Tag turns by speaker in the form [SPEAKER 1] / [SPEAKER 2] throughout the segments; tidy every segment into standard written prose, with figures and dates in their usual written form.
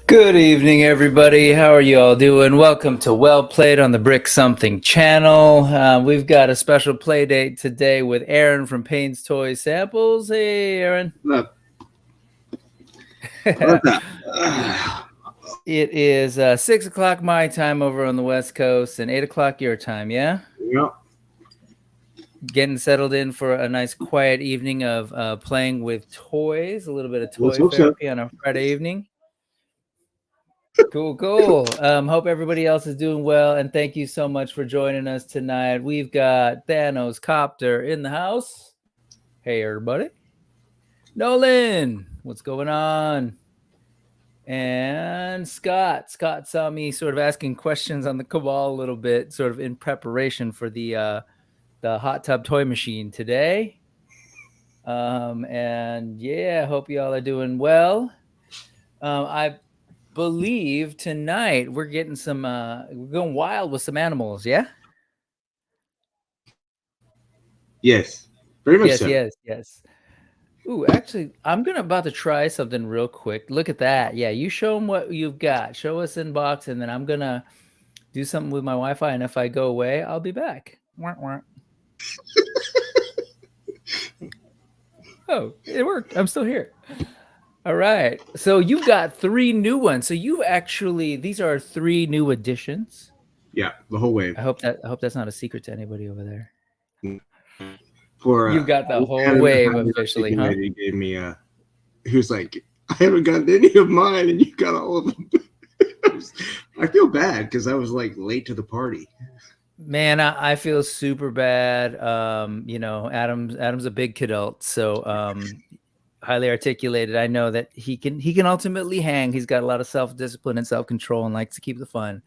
[SPEAKER 1] Good evening, everybody. How are you all doing? Welcome to Well Played on the Brick Something channel. We've got a special play date today with Aaron from Payne's Toy Samples. Hey, Aaron.
[SPEAKER 2] What's up?
[SPEAKER 1] It is 6 o'clock my time over on the West Coast and 8 o'clock your time, yeah?
[SPEAKER 2] Yep.
[SPEAKER 1] Getting settled in for a nice quiet evening of playing with toys, a little bit of toy therapy on a Friday evening. Cool. Hope everybody else is doing well, and thank you so much for joining us tonight. We've got Thanos Copter in the house. Hey, everybody. Nolan, what's going on? And Scott saw me sort of asking questions on the Cabal a little bit, sort of in preparation for the hot tub toy machine today. And yeah, hope you all are doing well. I believe tonight we're getting some we're going wild with some animals, yeah?
[SPEAKER 2] Yes. Very much so.
[SPEAKER 1] Yes. Ooh, actually, I'm about to try something real quick. Look at that. Yeah, you show them what you've got. Show us in box, and then I'm gonna do something with my Wi-Fi, and if I go away, I'll be back. Oh, it worked. I'm still here. All right. So you've got 3 new ones. So you actually, these are 3 new additions.
[SPEAKER 2] Yeah, the whole wave.
[SPEAKER 1] I hope that's not a secret to anybody over there.
[SPEAKER 2] You've
[SPEAKER 1] got the whole wave officially, huh?
[SPEAKER 2] He gave me he was like, I haven't gotten any of mine, and you got all of them. I feel bad because I was like late to the party.
[SPEAKER 1] Man, I feel super bad. Adam's a big kidult, so highly articulated. I know that he can ultimately hang. He's got a lot of self-discipline and self-control and likes to keep the fun.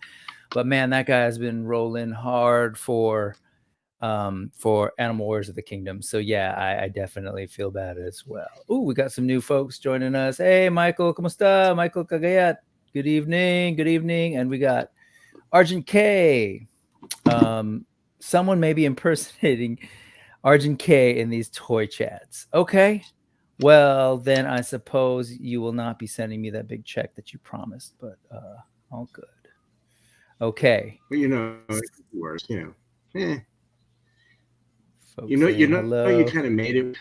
[SPEAKER 1] But man, that guy has been rolling hard for Animal Wars of the Kingdom. So yeah, I definitely feel bad as well. Ooh, we got some new folks joining us. Hey, Michael, ¿cómo está? Michael Cagayat. Good evening. And we got Argent K. Someone may be impersonating Argent K in these toy chats. Okay. Well, then I suppose you will not be sending me that big check that you promised, but all good. Okay.
[SPEAKER 2] Well, it's worse, Eh.
[SPEAKER 1] Folks
[SPEAKER 2] you kind of made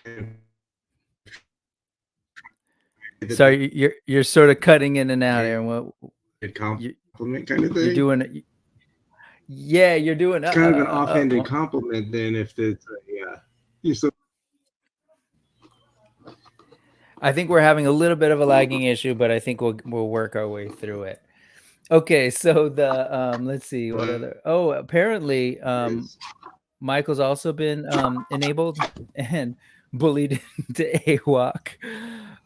[SPEAKER 2] it.
[SPEAKER 1] Sorry, you're sort of cutting in and out, Aaron.
[SPEAKER 2] What compliment kind of thing.
[SPEAKER 1] You're doing it. Yeah, you're doing
[SPEAKER 2] it's kind of an offhanded compliment. Then if it's you're so.
[SPEAKER 1] I think we're having a little bit of a lagging issue, but I think we'll work our way through it. Okay, so the let's see what other. Oh, apparently Michael's also been enabled and bullied into AWOC.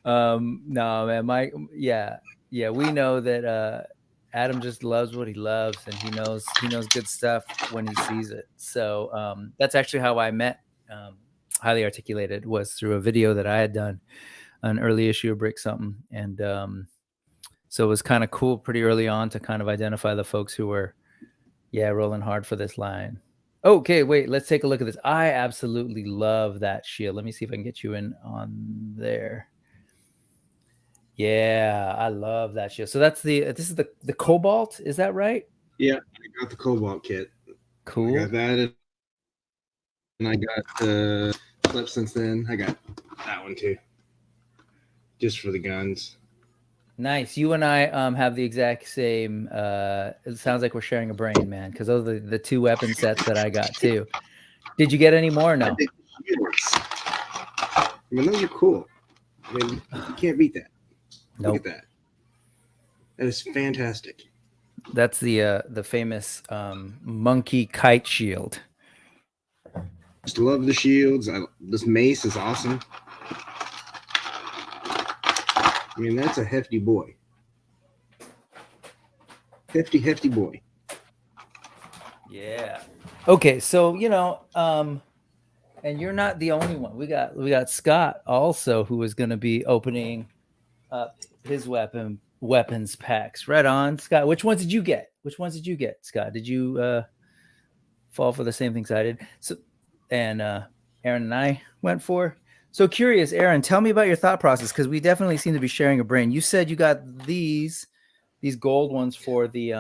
[SPEAKER 1] No, man, Mike. Yeah, we know that Adam just loves what he loves, and he knows good stuff when he sees it. So that's actually how I met Highly Articulated, was through a video that I had done, an early issue of Brick Something, and so it was kind of cool pretty early on to kind of identify the folks who were rolling hard for this line. Okay, wait, let's take a look at this. I absolutely love that shield. Let me see if I can get you in on there. Yeah, I love that shield. So this is the Cobalt, is that right?
[SPEAKER 2] Yeah, I got the Cobalt kit.
[SPEAKER 1] Cool.
[SPEAKER 2] I got that, and I got the clip since then. I got that one too, just for the guns.
[SPEAKER 1] Nice. You and I have the exact same. It sounds like we're sharing a brain, man, because those are the 2 weapon sets that I got too. Did you get any more? No.
[SPEAKER 2] I mean, those are cool. I mean, you can't beat that.
[SPEAKER 1] Nope.
[SPEAKER 2] Look at that. That is fantastic.
[SPEAKER 1] That's the famous monkey kite shield.
[SPEAKER 2] Just love the shields. This mace is awesome. I mean, that's a hefty boy. Hefty boy.
[SPEAKER 1] Yeah. Okay, so and you're not the only one. We got Scott also, who is going to be opening up his weapons packs. Right on, Scott. Which ones did you get? Scott? Did you fall for the same things I did? So, and Aaron and I went for. So curious, Aaron, tell me about your thought process, because we definitely seem to be sharing a brain. You said you got these these gold ones for the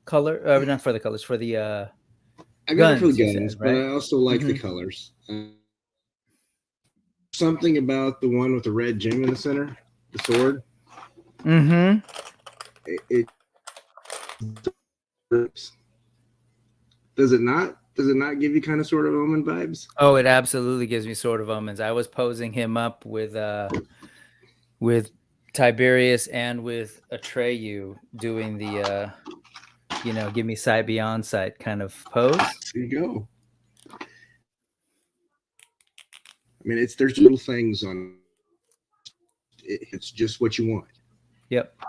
[SPEAKER 1] color, not for the colors, for the
[SPEAKER 2] I got it for
[SPEAKER 1] guns.
[SPEAKER 2] the
[SPEAKER 1] You
[SPEAKER 2] guns,
[SPEAKER 1] said,
[SPEAKER 2] but
[SPEAKER 1] right?
[SPEAKER 2] I also like the colors. Something about the one with the red gem in the center, the sword.
[SPEAKER 1] Mm-hmm.
[SPEAKER 2] It does it not? Does it not give you kind of sort of omen vibes?
[SPEAKER 1] Oh, it absolutely gives me sort of omens. I was posing him up with Tiberius and with Atreyu doing the give me sight beyond sight kind of pose.
[SPEAKER 2] There you go. I mean, there's little things on it's just what you want.
[SPEAKER 1] Yep.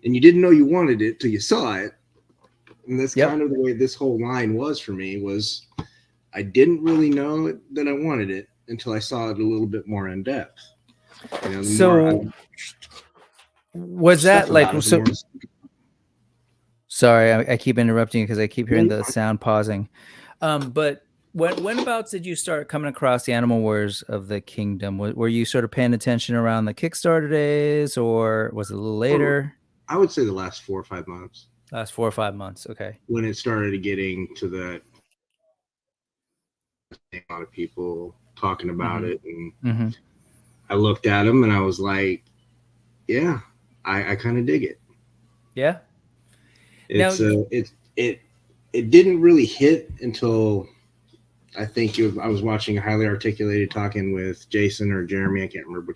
[SPEAKER 2] And you didn't know you wanted it till you saw it. And that's
[SPEAKER 1] Yep.
[SPEAKER 2] kind of the way this whole line was for me. Was I didn't really know that I wanted it until I saw it a little bit more in depth. You know,
[SPEAKER 1] So was that like so? Sorry, I keep interrupting you because I keep hearing the sound pausing. But whenabouts did you start coming across the Animal Wars of the Kingdom? Were you sort of paying attention around the Kickstarter days, or was it a little later?
[SPEAKER 2] I would say the last 4 or 5 months.
[SPEAKER 1] Last 4 or 5 months, okay.
[SPEAKER 2] When it started getting to that, a lot of people talking about it, and I looked at them and I was like, yeah, I kind of dig it.
[SPEAKER 1] Yeah.
[SPEAKER 2] It's it didn't really hit until I think I was watching Highly Articulated talking with Jason or Jeremy, I can't remember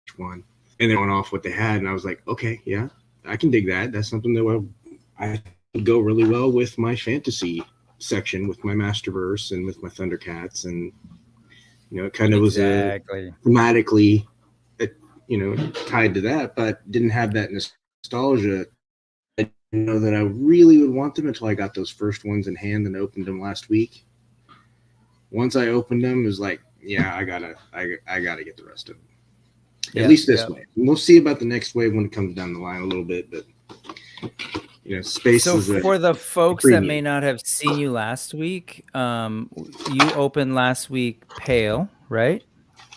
[SPEAKER 2] which one, and they went off what they had, and I was like, okay, yeah, I can dig that. That's something that I would go really well with my fantasy section, with my Masterverse and with my Thundercats, and it kind of was thematically, tied to that, but didn't have that nostalgia. I didn't know that I really would want them until I got those first ones in hand and opened them last week. Once I opened them, it was like, yeah, I gotta get the rest of them. At least this way. And we'll see about the next wave when it comes down the line a little bit, but space. So
[SPEAKER 1] for the folks that may not have seen you last week, you opened last week Pale, right?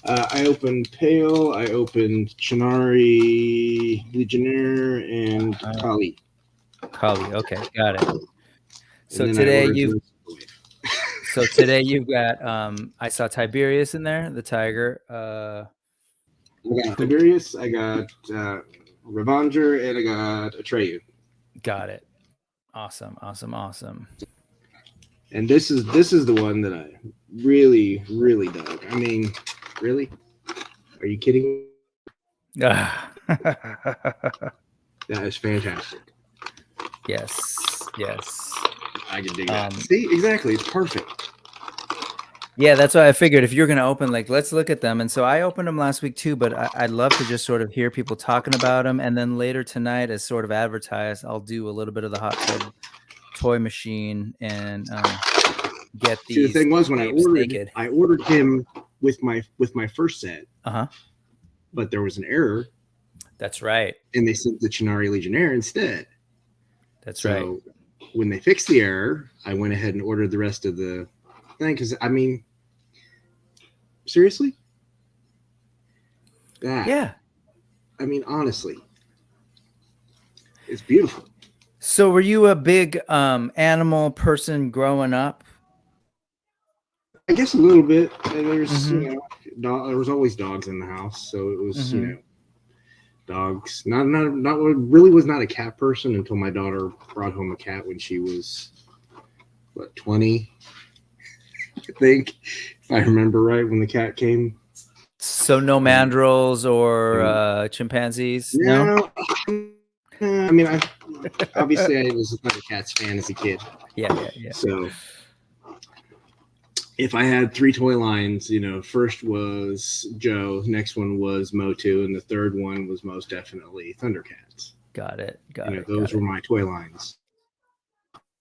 [SPEAKER 2] I opened Pale, I opened Chennari, Legionnaire, and Kali.
[SPEAKER 1] Kali, okay, got it. So today you've got I saw Tiberius in there, the tiger.
[SPEAKER 2] I got Tiberius, I got Revanger, and I got Atreyu.
[SPEAKER 1] Got it. Awesome.
[SPEAKER 2] And this is the one that I really, really dug. I mean, really? Are you kidding? That is fantastic.
[SPEAKER 1] Yes.
[SPEAKER 2] I can dig that. See, exactly. It's perfect.
[SPEAKER 1] Yeah, that's why I figured if you're going to open, like, let's look at them. And so I opened them last week too, but I'd love to just sort of hear people talking about them. And then later tonight, as sort of advertised, I'll do a little bit of the hot tub toy machine and get these.
[SPEAKER 2] See, the thing was, when I ordered him with my first set. But there was an error.
[SPEAKER 1] That's right.
[SPEAKER 2] And they sent the Chennari Legionnaire instead.
[SPEAKER 1] That's right.
[SPEAKER 2] So when they fixed the error, I went ahead and ordered the rest of the thing. Because, I mean, seriously? Yeah. I mean, honestly. It's beautiful.
[SPEAKER 1] So were you a big animal person growing up?
[SPEAKER 2] I guess a little bit. There's, there was always dogs in the house. So it was, dogs. Not really was not a cat person until my daughter brought home a cat when she was 20, I think, if I remember right, when the cat came.
[SPEAKER 1] So no mandrills or chimpanzees? No.
[SPEAKER 2] I mean, obviously I was not a Cats fan as a kid.
[SPEAKER 1] Yeah.
[SPEAKER 2] So if I had 3 toy lines, first was Joe, next one was Motu, and the third one was most definitely Thundercats.
[SPEAKER 1] Got it.
[SPEAKER 2] Those were my toy lines.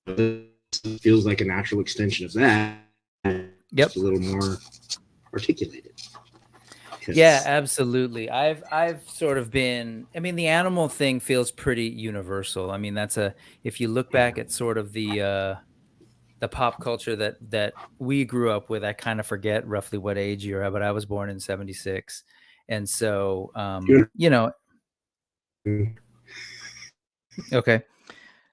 [SPEAKER 2] It feels like a natural extension of that.
[SPEAKER 1] Yep.
[SPEAKER 2] Just a little more articulated.
[SPEAKER 1] Yeah, absolutely. I've sort of been, I mean, the animal thing feels pretty universal. I mean, if you look back at sort of the pop culture that we grew up with, I kind of forget roughly what age you're at, but I was born in 76. And so, Okay.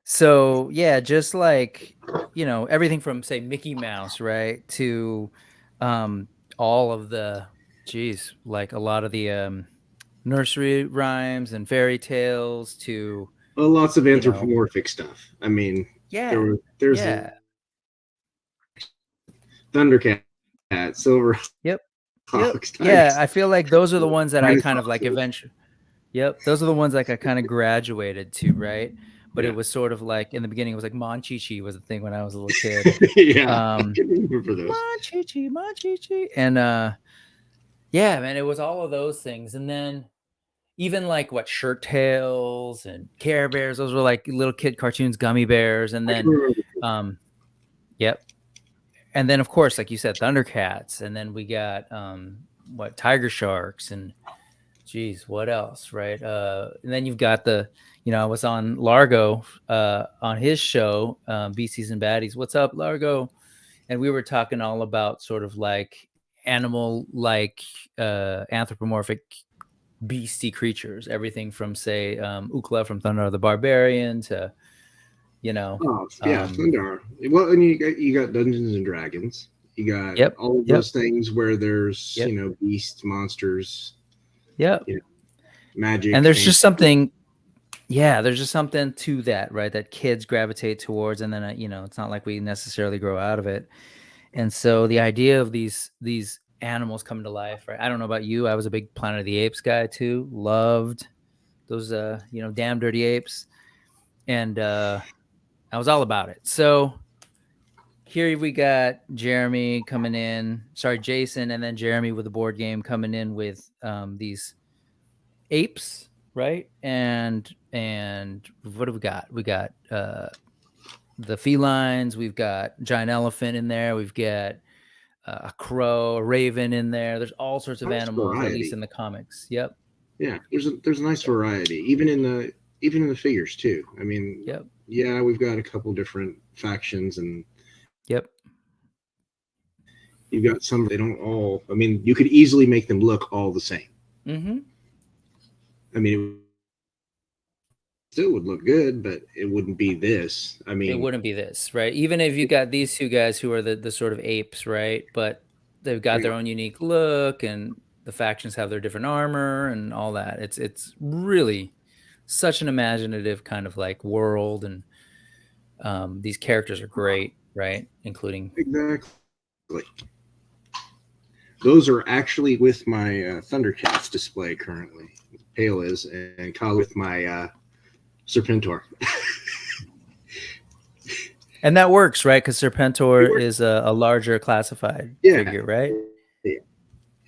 [SPEAKER 1] So yeah, just like, you know, everything from say Mickey Mouse, right, to um all of the geez, like a lot of the nursery rhymes and fairy tales to,
[SPEAKER 2] Well, lots of
[SPEAKER 1] you know,
[SPEAKER 2] anthropomorphic stuff. I mean,
[SPEAKER 1] yeah.
[SPEAKER 2] there's
[SPEAKER 1] Yeah.
[SPEAKER 2] Thundercat, Silver
[SPEAKER 1] Yep. Yep.
[SPEAKER 2] Hawks,
[SPEAKER 1] Yeah, I feel like those are the ones that I kind of like
[SPEAKER 2] dinosaurs.
[SPEAKER 1] eventually. Yep, those are the ones like I kind of graduated to, right? But it
[SPEAKER 2] Yeah,
[SPEAKER 1] was sort of like in the beginning it was like Monchichi was the thing when I was a little kid.
[SPEAKER 2] yeah, I
[SPEAKER 1] Um
[SPEAKER 2] can remember those.
[SPEAKER 1] Monchichi, Monchichi. And yeah, man, it was all of those things. And then even like what Shirt Tails and Care Bears, those were like little kid cartoons, Gummy Bears, and
[SPEAKER 2] I can
[SPEAKER 1] then
[SPEAKER 2] remember.
[SPEAKER 1] um yep. And then of course, like you said, Thundercats, and then we got what Tiger Sharks and geez, what else, right? And then you've got the, you know, I was on Largo on his show, Beasties and Baddies. What's up, Largo? And we were talking all about sort of like animal, like anthropomorphic beastie creatures, everything from say Ukla from Thunder the Barbarian to, you know,
[SPEAKER 2] Oh yeah, Thunder. Well, and you got Dungeons and Dragons. You got
[SPEAKER 1] yep,
[SPEAKER 2] all of
[SPEAKER 1] yep,
[SPEAKER 2] those things where there's
[SPEAKER 1] yep,
[SPEAKER 2] beasts, monsters,
[SPEAKER 1] yep.
[SPEAKER 2] you know, magic,
[SPEAKER 1] And there's just
[SPEAKER 2] fantasy.
[SPEAKER 1] something, yeah, there's just something to that, right? That kids gravitate towards, and then you know, it's not like we necessarily grow out of it. And so the idea of these animals coming to life, right? I don't know about you, I was a big Planet of the Apes guy too. Loved those, you know, damn dirty apes, and I was all about it. So here we got Jeremy coming in, sorry, Jason, and then Jeremy with the board game coming in with these apes, right? And what do we got? We got the felines. We've got giant elephant in there. We've got a crow, a raven in there. There's all sorts of
[SPEAKER 2] Nice
[SPEAKER 1] animals, at least
[SPEAKER 2] variety.
[SPEAKER 1] in the comics. Yep.
[SPEAKER 2] Yeah, there's a nice
[SPEAKER 1] Yep.
[SPEAKER 2] variety, even in the figures too. I mean,
[SPEAKER 1] Yep.
[SPEAKER 2] yeah, we've got a couple different factions, and
[SPEAKER 1] Yep.
[SPEAKER 2] you've got some they don't all. I mean, you could easily make them look all the same.
[SPEAKER 1] Mm-hmm.
[SPEAKER 2] I mean, it still would look good, but it wouldn't be this. I
[SPEAKER 1] It
[SPEAKER 2] mean,
[SPEAKER 1] wouldn't be this, right? Even if you got these two guys who are the sort of apes, right? But they've got their
[SPEAKER 2] yeah,
[SPEAKER 1] own unique look, and the factions have their different armor and all that. It's really such an imaginative kind of like world, and these characters are great, right? Including
[SPEAKER 2] exactly. Those are actually with my Thundercats display currently. Pale is and Kyle with my Serpentor.
[SPEAKER 1] and that works, right? Because Serpentor is a larger classified
[SPEAKER 2] Yeah,
[SPEAKER 1] figure, right?
[SPEAKER 2] yeah,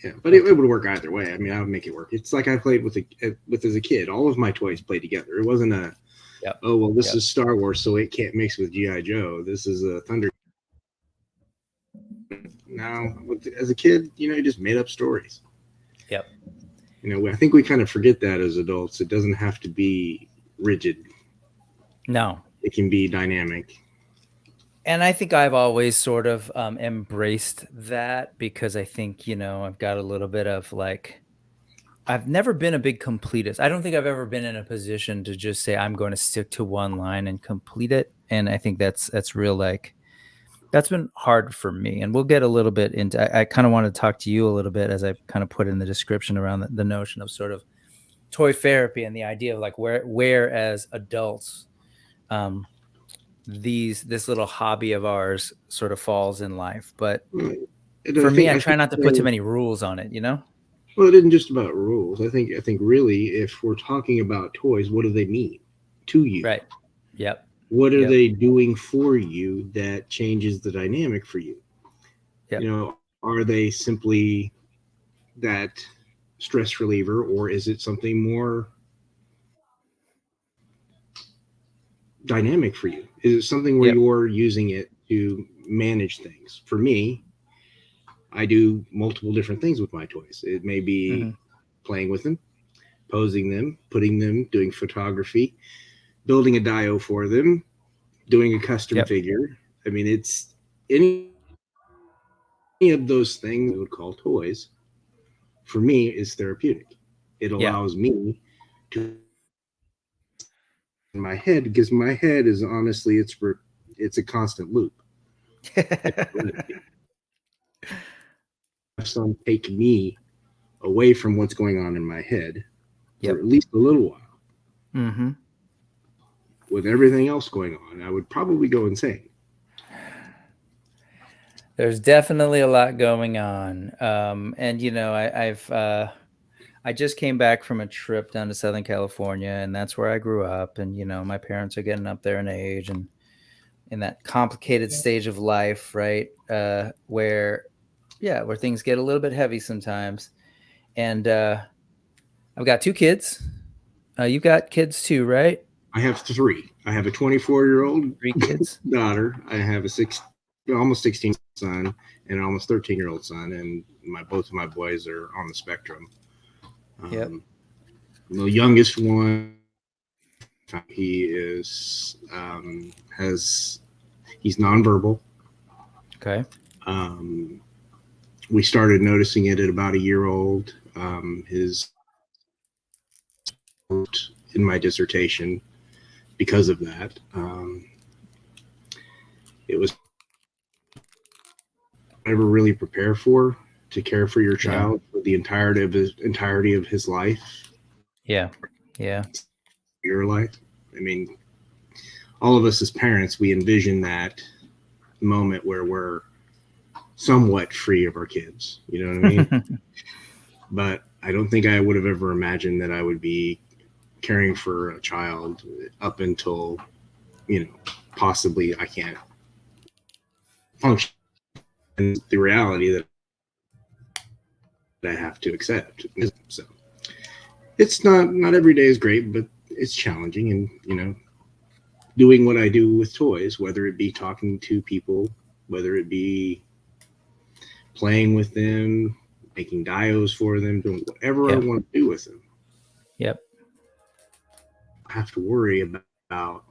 [SPEAKER 2] yeah. But it would work either way. I mean, I would make it work. It's like I played with as a kid. All of my toys played together. It wasn't a
[SPEAKER 1] Yep.
[SPEAKER 2] oh well, this
[SPEAKER 1] Yep.
[SPEAKER 2] is Star Wars, so it can't mix with GI Joe. This is a Thunder. Now, as a kid, you just made up stories.
[SPEAKER 1] Yep.
[SPEAKER 2] I think we kind of forget that as adults. It doesn't have to be rigid.
[SPEAKER 1] No.
[SPEAKER 2] It can be dynamic.
[SPEAKER 1] And I think I've always sort of embraced that, because I think, I've got a little bit of like, I've never been a big completist. I don't think I've ever been in a position to just say I'm going to stick to one line and complete it. And I think that's real, like, that's been hard for me. And we'll get a little bit into, I kind of want to talk to you a little bit, as I kind of put in the description, around the notion of sort of toy therapy and the idea of like where as adults, this little hobby of ours sort of falls in life. But
[SPEAKER 2] And
[SPEAKER 1] for me, I
[SPEAKER 2] I
[SPEAKER 1] try
[SPEAKER 2] think
[SPEAKER 1] not to put too many rules on it,
[SPEAKER 2] well, it isn't just about rules. I think really, if we're talking about toys, what do they mean to you?
[SPEAKER 1] Right. Yep.
[SPEAKER 2] What are
[SPEAKER 1] Yep.
[SPEAKER 2] they doing for you that changes the dynamic for you?
[SPEAKER 1] Yep.
[SPEAKER 2] Are they simply that stress reliever, or is it something more dynamic for you? Is it something where
[SPEAKER 1] Yep.
[SPEAKER 2] you're using it to manage things? For me, I do multiple different things with my toys. It may be playing with them, posing them, putting them, doing photography, building a dio for them, doing a custom
[SPEAKER 1] Yep.
[SPEAKER 2] figure. I mean, it's any of those things we would call toys. For me, is therapeutic. It
[SPEAKER 1] Yeah.
[SPEAKER 2] allows me to my head, because my head is honestly, it's a constant loop. Have some take me away from what's going on in my head for at least a little while.
[SPEAKER 1] Mm-hmm.
[SPEAKER 2] With everything else going on, I would probably go insane.
[SPEAKER 1] There's definitely a lot going on. And you know, I just came back from a trip down to Southern California, and that's where I grew up. And you know, my parents are getting up there in age and in that complicated stage of life, right? Where things get a little bit heavy sometimes. And I've got 2 kids. You got kids too, right?
[SPEAKER 2] I have 3. I have a 24-year-old
[SPEAKER 1] 3 kids.
[SPEAKER 2] daughter. I have a almost 16 son and an almost 13-year-old son, and both of my boys are on the spectrum. The youngest one, he is he's nonverbal.
[SPEAKER 1] Okay.
[SPEAKER 2] We started noticing it at about a year old. His in my dissertation because of that. It was never really prepare for to care for your child for the entirety of his life.
[SPEAKER 1] Yeah.
[SPEAKER 2] Your life. I mean, all of us as parents, we envision that moment where we're somewhat free of our kids. You know what I mean? But I don't think I would have ever imagined that I would be caring for a child up until, possibly I can't function. And the reality that I have to accept. So it's not every day is great, but it's challenging. And, doing what I do with toys, whether it be talking to people, whether it be playing with them, making dios for them, doing whatever I want to do with them.
[SPEAKER 1] Yep.
[SPEAKER 2] I have to worry about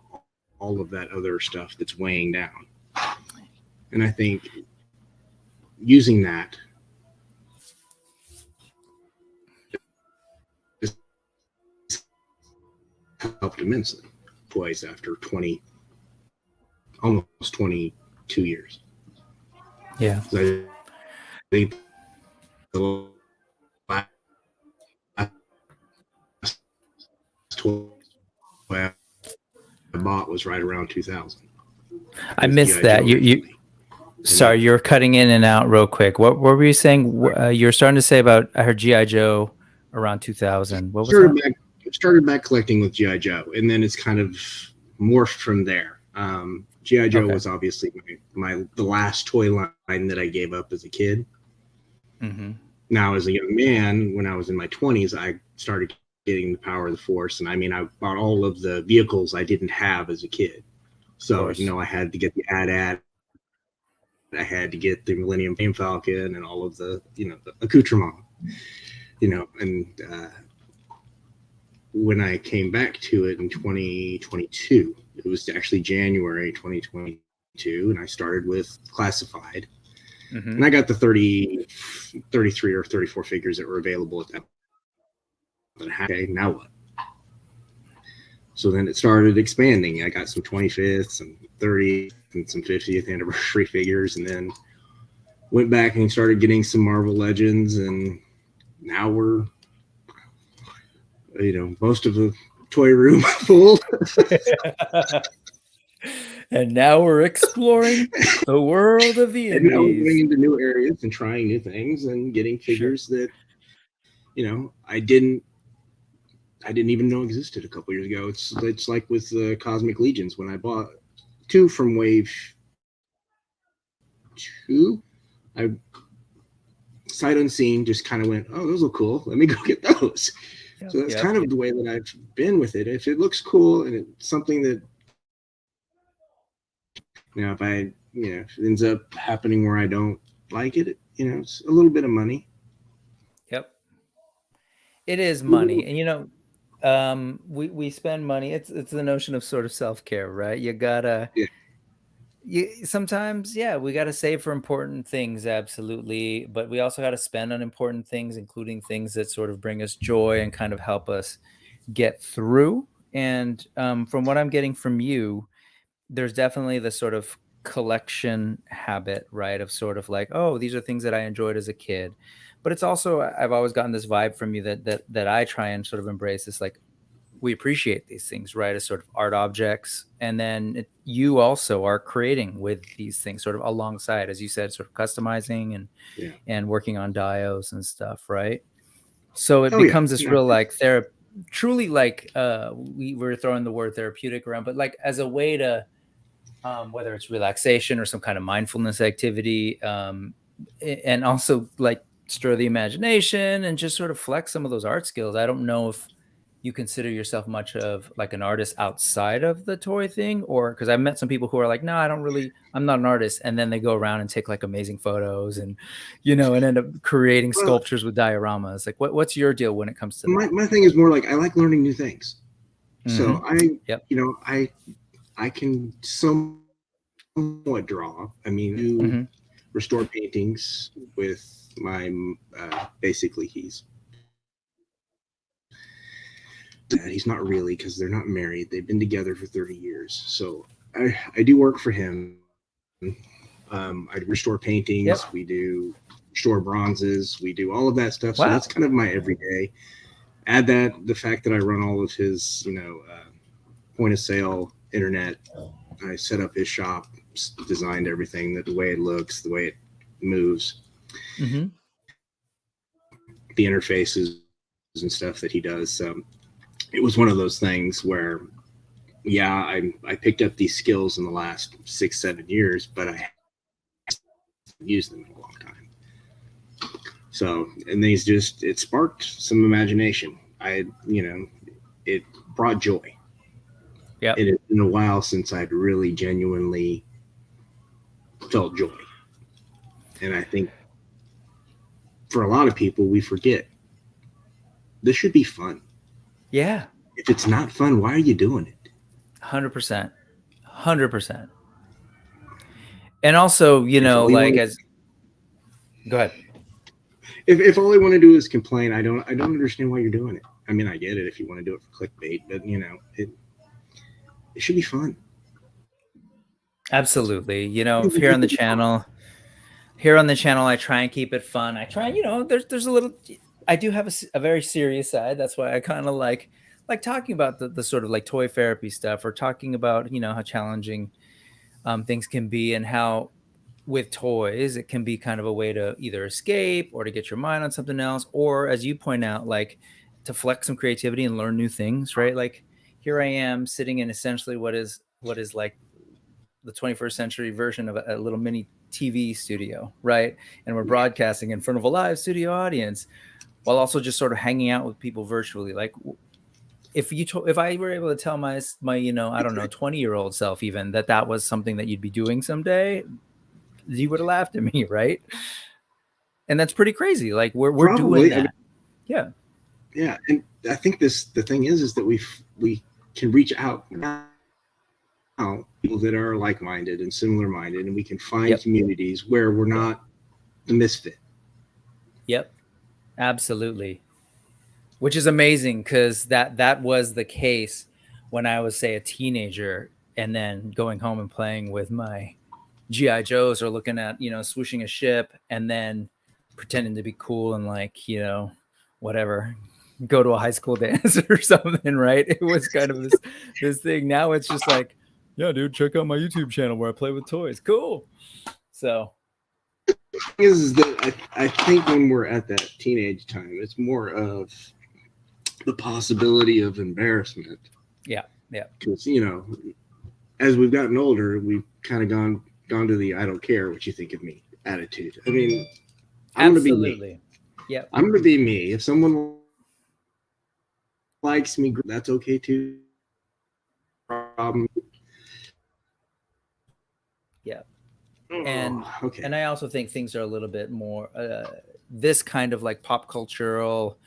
[SPEAKER 2] all of that other stuff that's weighing down. And I think using that helped immensely twice after almost 22 years.
[SPEAKER 1] Yeah.
[SPEAKER 2] So I think the last toy I bought was right around 2000.
[SPEAKER 1] I missed that. Sorry, you're cutting in and out real quick. What were you saying? You're starting to say about, I heard G.I. Joe around 2000. What was that?
[SPEAKER 2] Started back collecting with G.I. Joe, and then it's kind of morphed from there. G.I. Joe was obviously the last toy line that I gave up as a kid.
[SPEAKER 1] Mm-hmm.
[SPEAKER 2] Now, as a young man, when I was in my 20s, I started getting the Power of the Force. And I mean, I bought all of the vehicles I didn't have as a kid. So, I had to get the AT-AT. I had to get the Millennium Falcon and all of the, the accoutrement, and when I came back to it in 2022, it was actually January 2022, and I started with Classified. Mm-hmm. And I got the 33 or 34 figures that were available at that point. Okay, now what? So then it started expanding. I got some 25th, some 30th, and some 50th anniversary figures, and then went back and started getting some Marvel Legends, and now we're, most of the toy room full.
[SPEAKER 1] And now we're exploring the world of the indies.
[SPEAKER 2] And now we're going into new areas and trying new things and getting figures that, I didn't even know existed a couple years ago. It's like with the Cosmic Legions. When I bought 2 from Wave 2, I sight unseen just kind of went, oh, those look cool. Let me go get those. So that's kind of the way that I've been with it. If it looks cool and it's something that, if if it ends up happening where I don't like it, it's a little bit of money.
[SPEAKER 1] Yep. It is money. And, we spend money. It's the notion of sort of self-care, right? You gotta, sometimes, we got to save for important things. Absolutely. But we also got to spend on important things, including things that sort of bring us joy and kind of help us get through. And from what I'm getting from you, there's definitely the sort of collection habit, right? Of sort of like, oh, these are things that I enjoyed as a kid. But it's also, I've always gotten this vibe from you that I try and sort of embrace this, like, we appreciate these things, right, as sort of art objects. And then you also are creating with these things sort of alongside, as you said, sort of customizing and working on dios and stuff, right? So it becomes this real like truly like we were throwing the word therapeutic around, but like as a way to whether it's relaxation or some kind of mindfulness activity, and also like stir the imagination and just sort of flex some of those art skills. I don't know if you consider yourself much of like an artist outside of the toy thing, or because I've met some people who are like, no, I'm not an artist. And then they go around and take like amazing photos and, and end up creating sculptures with dioramas. Like what's your deal when it comes to that?
[SPEAKER 2] My thing is more like, I like learning new things. So I can somewhat draw. I mean, restore paintings with my, basically he's not really, because they're not married. They've been together for 30 years. So I do work for him. I restore paintings. We do restore bronzes. We do all of that stuff. So that's kind of my everyday. Add that the fact that I run all of his, point of sale internet. I set up his shop, designed everything, that the way it looks, the way it moves, the interfaces and stuff that he does. So it was one of those things where, I picked up these skills in the last 6-7 years, but I haven't used them in a long time. So, and it sparked some imagination. It brought joy. Yeah, it had been a while since I'd really genuinely felt joy. And I think for a lot of people, we forget this should be fun.
[SPEAKER 1] Yeah.
[SPEAKER 2] If it's not fun, why are you doing it?
[SPEAKER 1] 100%. 100%. And also, go ahead.
[SPEAKER 2] If all I want to do is complain, I don't understand why you're doing it. I mean, I get it if you want to do it for clickbait, but it should be fun.
[SPEAKER 1] Absolutely. Here on the channel, I try and keep it fun. I try, there's a little, I do have a very serious side. That's why I kind of like talking about the sort of like Toypherapy stuff, or talking about, how challenging things can be, and how with toys, it can be kind of a way to either escape or to get your mind on something else, or as you point out, like to flex some creativity and learn new things, right? Like here I am sitting in essentially what is like the 21st century version of a little mini TV studio, right? And we're broadcasting in front of a live studio audience while also just sort of hanging out with people virtually. Like if I were able to tell my I don't know, 20-year-old self even that was something that you'd be doing someday, you would have laughed at me, right? And that's pretty crazy. Like we're doing that. Yeah.
[SPEAKER 2] And I think the thing is that we can reach out now, people that are like-minded and similar-minded, and we can find communities where we're not the misfit.
[SPEAKER 1] Yep. Absolutely. Which is amazing, because that was the case when I was, say, a teenager, and then going home and playing with my G.I. Joes, or looking at, swooshing a ship, and then pretending to be cool and like, whatever, go to a high school dance or something, right? It was kind of this thing. Now it's just like, yeah, dude, check out my YouTube channel where I play with toys. Cool. So
[SPEAKER 2] the thing is that I think when we're at that teenage time, it's more of the possibility of embarrassment.
[SPEAKER 1] Yeah.
[SPEAKER 2] Because, as we've gotten older, we've kind of gone to the I don't care what you think of me attitude. I mean, I'm going to be me. Yeah. I'm going to be me. If someone likes me, that's okay too.
[SPEAKER 1] Yeah. And I also think things are a little bit more this kind of like pop cultural,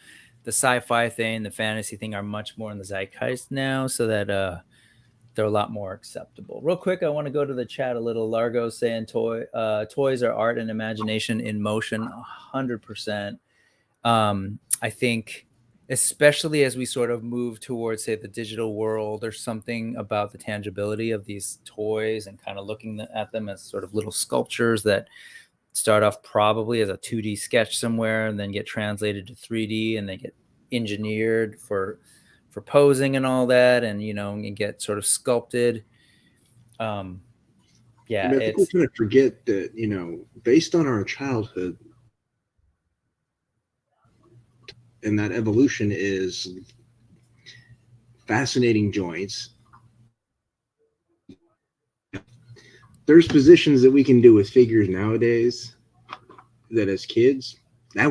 [SPEAKER 1] the sci-fi thing, the fantasy thing are much more in the zeitgeist now, so that they're a lot more acceptable. Real quick, I want to go to the chat a little. Largo saying toys are art and imagination in motion. 100%. I think especially as we sort of move towards, say, the digital world. There's something about the tangibility of these toys and kind of looking at them as sort of little sculptures that start off probably as a 2D sketch somewhere and then get translated to 3D, and they get engineered for posing and all that, and and get sort of sculpted. Yeah,
[SPEAKER 2] I mean, I think we kind of forget that, based on our childhood, and that evolution is fascinating joints. There's positions that we can do with figures nowadays that as kids, that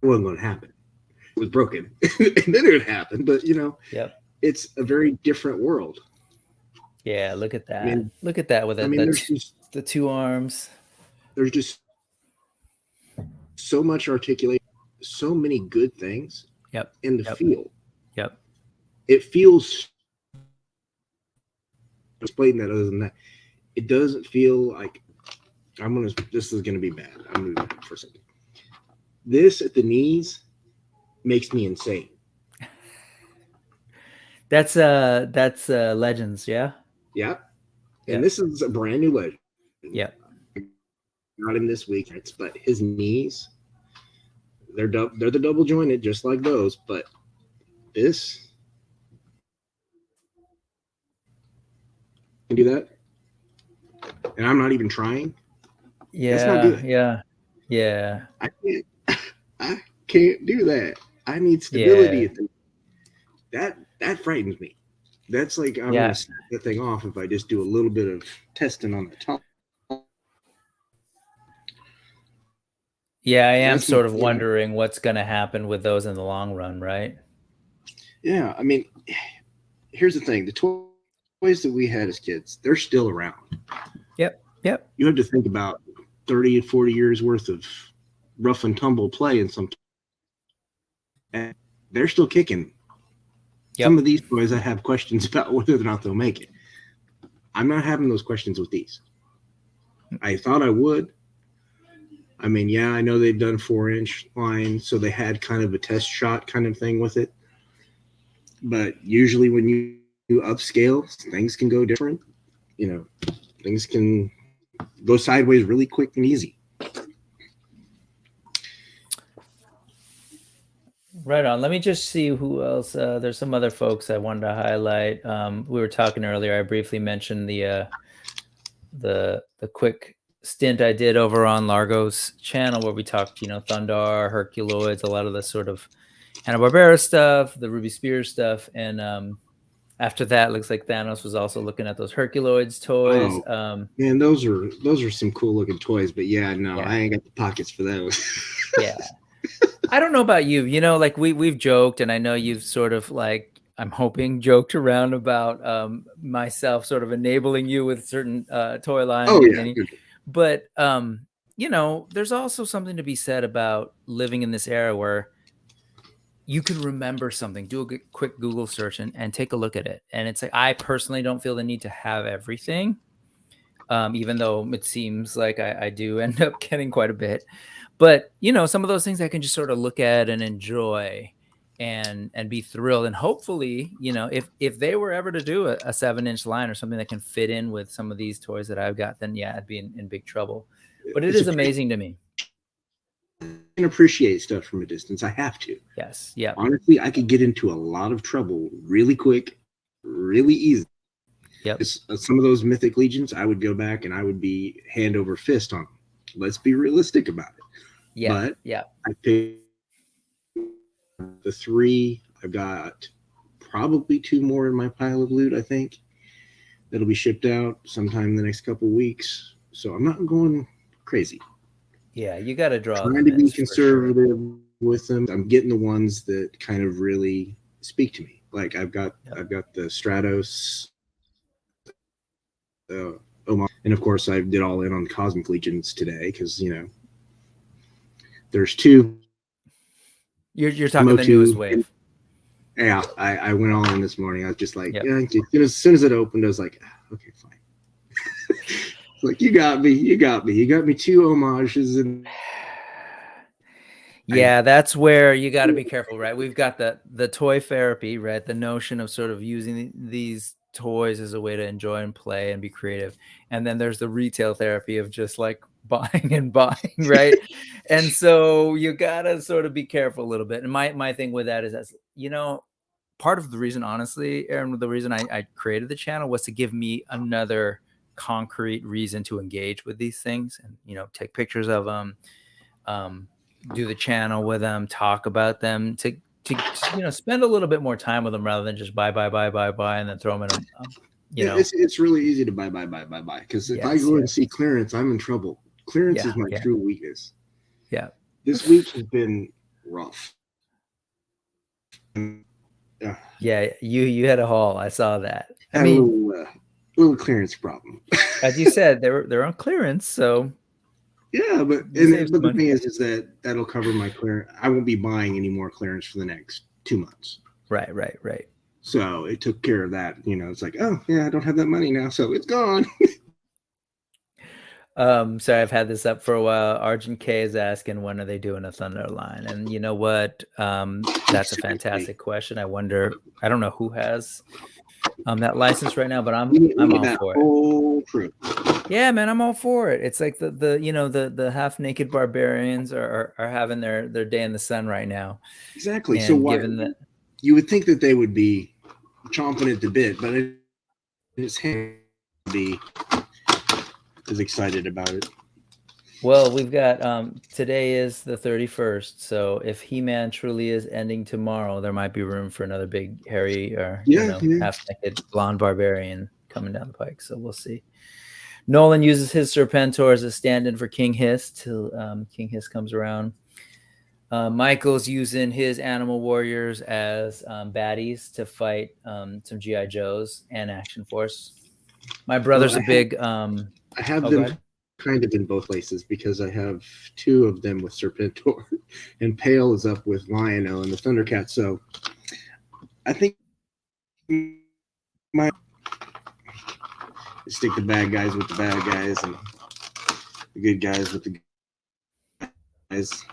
[SPEAKER 2] wasn't going to happen. It was broken. And then it would happen. But, it's a very different world.
[SPEAKER 1] Yeah, look at that. Look at that with the two arms.
[SPEAKER 2] There's just so much articulation, so many good things.
[SPEAKER 1] Yep.
[SPEAKER 2] In the feel.
[SPEAKER 1] Yep.
[SPEAKER 2] It feels, explain that other than that, it doesn't feel like this is gonna be bad. I'm gonna do it for a second. This at the knees makes me insane.
[SPEAKER 1] That's Legends, yeah.
[SPEAKER 2] Yeah. And this is a brand new Legend.
[SPEAKER 1] Yeah.
[SPEAKER 2] Not in this week, but his knees, they're the double jointed just like those, but this can do that. And I'm not even trying.
[SPEAKER 1] Yeah.
[SPEAKER 2] That's not good.
[SPEAKER 1] Yeah.
[SPEAKER 2] I can't do that. I need stability. Yeah. That frightens me. That's like I'm gonna snap that thing off if I just do a little bit of testing on the top.
[SPEAKER 1] Yeah, I am sort of wondering what's gonna happen with those in the long run, right?
[SPEAKER 2] Yeah, I mean, here's the thing: the toys that we had as kids, they're still around.
[SPEAKER 1] Yep.
[SPEAKER 2] You have to think about 30 to 40 years worth of rough and tumble play in some, and they're still kicking. Yep. Some of these toys I have questions about whether or not they'll make it. I'm not having those questions with these. I thought I would. I mean, yeah, I know they've done 4-inch line, so they had kind of a test shot kind of thing with it. But usually when you upscale, things can go different. Things can go sideways really quick and easy.
[SPEAKER 1] Right on. Let me just see who else. There's some other folks I wanted to highlight. We were talking earlier. I briefly mentioned the quick stint I did over on Largo's channel where we talked, Thundar, Herculoids, a lot of the sort of Hanna-Barbera stuff, the Ruby Spears stuff, and after that, looks like Thanos was also looking at those Herculoids toys.
[SPEAKER 2] Man, those are some cool looking toys, but I ain't got the pockets for those.
[SPEAKER 1] Yeah. I don't know about you, like we've joked, and I know you've sort of like, I'm hoping, joked around about myself sort of enabling you with certain toy line.
[SPEAKER 2] Oh, yeah.
[SPEAKER 1] But, there's also something to be said about living in this era where you can remember something, do a quick Google search and take a look at it. And it's like, I personally don't feel the need to have everything, even though it seems like I do end up getting quite a bit. But, some of those things I can just sort of look at and enjoy and be thrilled. And hopefully, if they were ever to do a 7-inch line or something that can fit in with some of these toys that I've got, then I'd be in big trouble. But it is amazing to me.
[SPEAKER 2] I can appreciate stuff from a distance. I have to.
[SPEAKER 1] Yes. Yeah.
[SPEAKER 2] Honestly, I could get into a lot of trouble really quick, really easy.
[SPEAKER 1] Yep.
[SPEAKER 2] Some of those Mythic Legions, I would go back and I would be hand over fist on them. Let's be realistic about it.
[SPEAKER 1] Yeah.
[SPEAKER 2] But I picked the 3. I've got probably 2 more in my pile of loot, I think. That'll be shipped out sometime in the next couple of weeks. So I'm not going crazy.
[SPEAKER 1] Yeah, you got to draw.
[SPEAKER 2] Trying to be conservative with them. I'm getting the ones that kind of really speak to me. Like I've got the Stratos, and of course I did all in on the Cosmic Legions today because there's 2.
[SPEAKER 1] You're talking the newest wave.
[SPEAKER 2] Yeah, I went all in this morning. I was just like, as soon as it opened, I was like, okay, fine. Like you got me 2 homages and
[SPEAKER 1] Yeah, that's where you got to be careful, right? We've got the Toypherapy, right? The notion of sort of using these toys as a way to enjoy and play and be creative. And then there's the retail therapy of just like buying and buying, right? And so you got to sort of be careful a little bit. And my thing with that is that's, part of the reason, honestly, Aaron, the reason I created the channel was to give me another concrete reason to engage with these things and, take pictures of them, do the channel with them, talk about them, to spend a little bit more time with them rather than just buy, and then throw them in a,
[SPEAKER 2] Yeah, it's really easy to buy. Because if I go and see clearance, I'm in trouble. Clearance is my true weakness.
[SPEAKER 1] Yeah.
[SPEAKER 2] This week has been rough.
[SPEAKER 1] Yeah, you had a haul. I saw that.
[SPEAKER 2] I mean, little clearance problem.
[SPEAKER 1] As you said, they're on clearance, so
[SPEAKER 2] yeah, but the thing is that that'll cover my clearance. I won't be buying any more clearance for the next 2 months.
[SPEAKER 1] Right.
[SPEAKER 2] So it took care of that. It's like, oh yeah, I don't have that money now, so it's gone.
[SPEAKER 1] Sorry, I've had this up for a while. Argent K is asking, when are they doing a Thunder line? And you know what? That's a fantastic question. I don't know who has that license right now, but I'm all for it. Yeah, man, I'm all for it. It's like the half naked barbarians are having their day in the sun right now.
[SPEAKER 2] Exactly. And so why you would think that they would be chomping at the bit, but it's him to be as excited about it.
[SPEAKER 1] Well, we've got today is the 31st, so if He-Man truly is ending tomorrow, there might be room for another big hairy or half naked blonde barbarian coming down the pike. So we'll see. Nolan uses his Serpentor as a stand-in for King Hiss till King Hiss comes around. Michael's using his Animal Warriors as baddies to fight some GI Joes and Action Force. My brother's a big.
[SPEAKER 2] I have them kind of in both places because I have 2 of them with Serpentor, and Pale is up with Lion-O and the Thundercat. So I think stick the bad guys with the bad guys and the good guys with the good guys.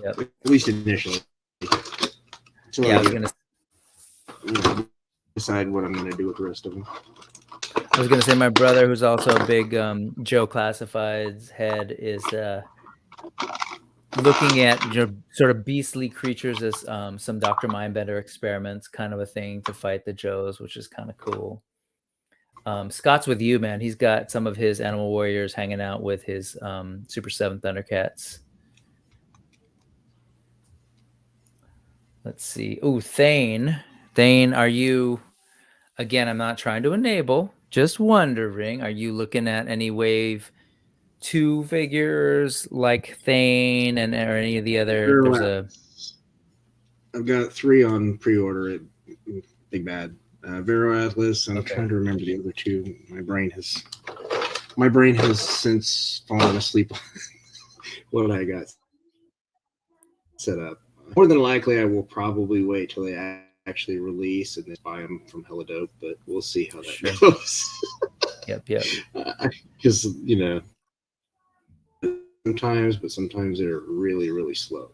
[SPEAKER 1] Yep.
[SPEAKER 2] At least initially. So
[SPEAKER 1] yeah, I was gonna
[SPEAKER 2] decide what I'm gonna do with the rest of them.
[SPEAKER 1] I was gonna say my brother, who's also a big Joe Classifieds head, is looking at sort of beastly creatures as some Dr. Mindbender experiments, kind of a thing to fight the Joes, which is kind of cool. Scott's with you, man. He's got some of his Animal Warriors hanging out with his Super 7 Thundercats. Let's see. Oh, Thane, are you? Again, I'm not trying to enable. Just wondering, are you looking at any Wave 2 figures like Thane or any of the other?
[SPEAKER 2] I've got 3 on pre-order at Big Bad. Vero Atlas. I'm trying to remember the other 2. My brain has since fallen asleep on what I got set up. More than likely, I will probably wait till they actually release and then buy them from Helidope, but we'll see how that goes.
[SPEAKER 1] Yep.
[SPEAKER 2] Because sometimes they're really, really slow.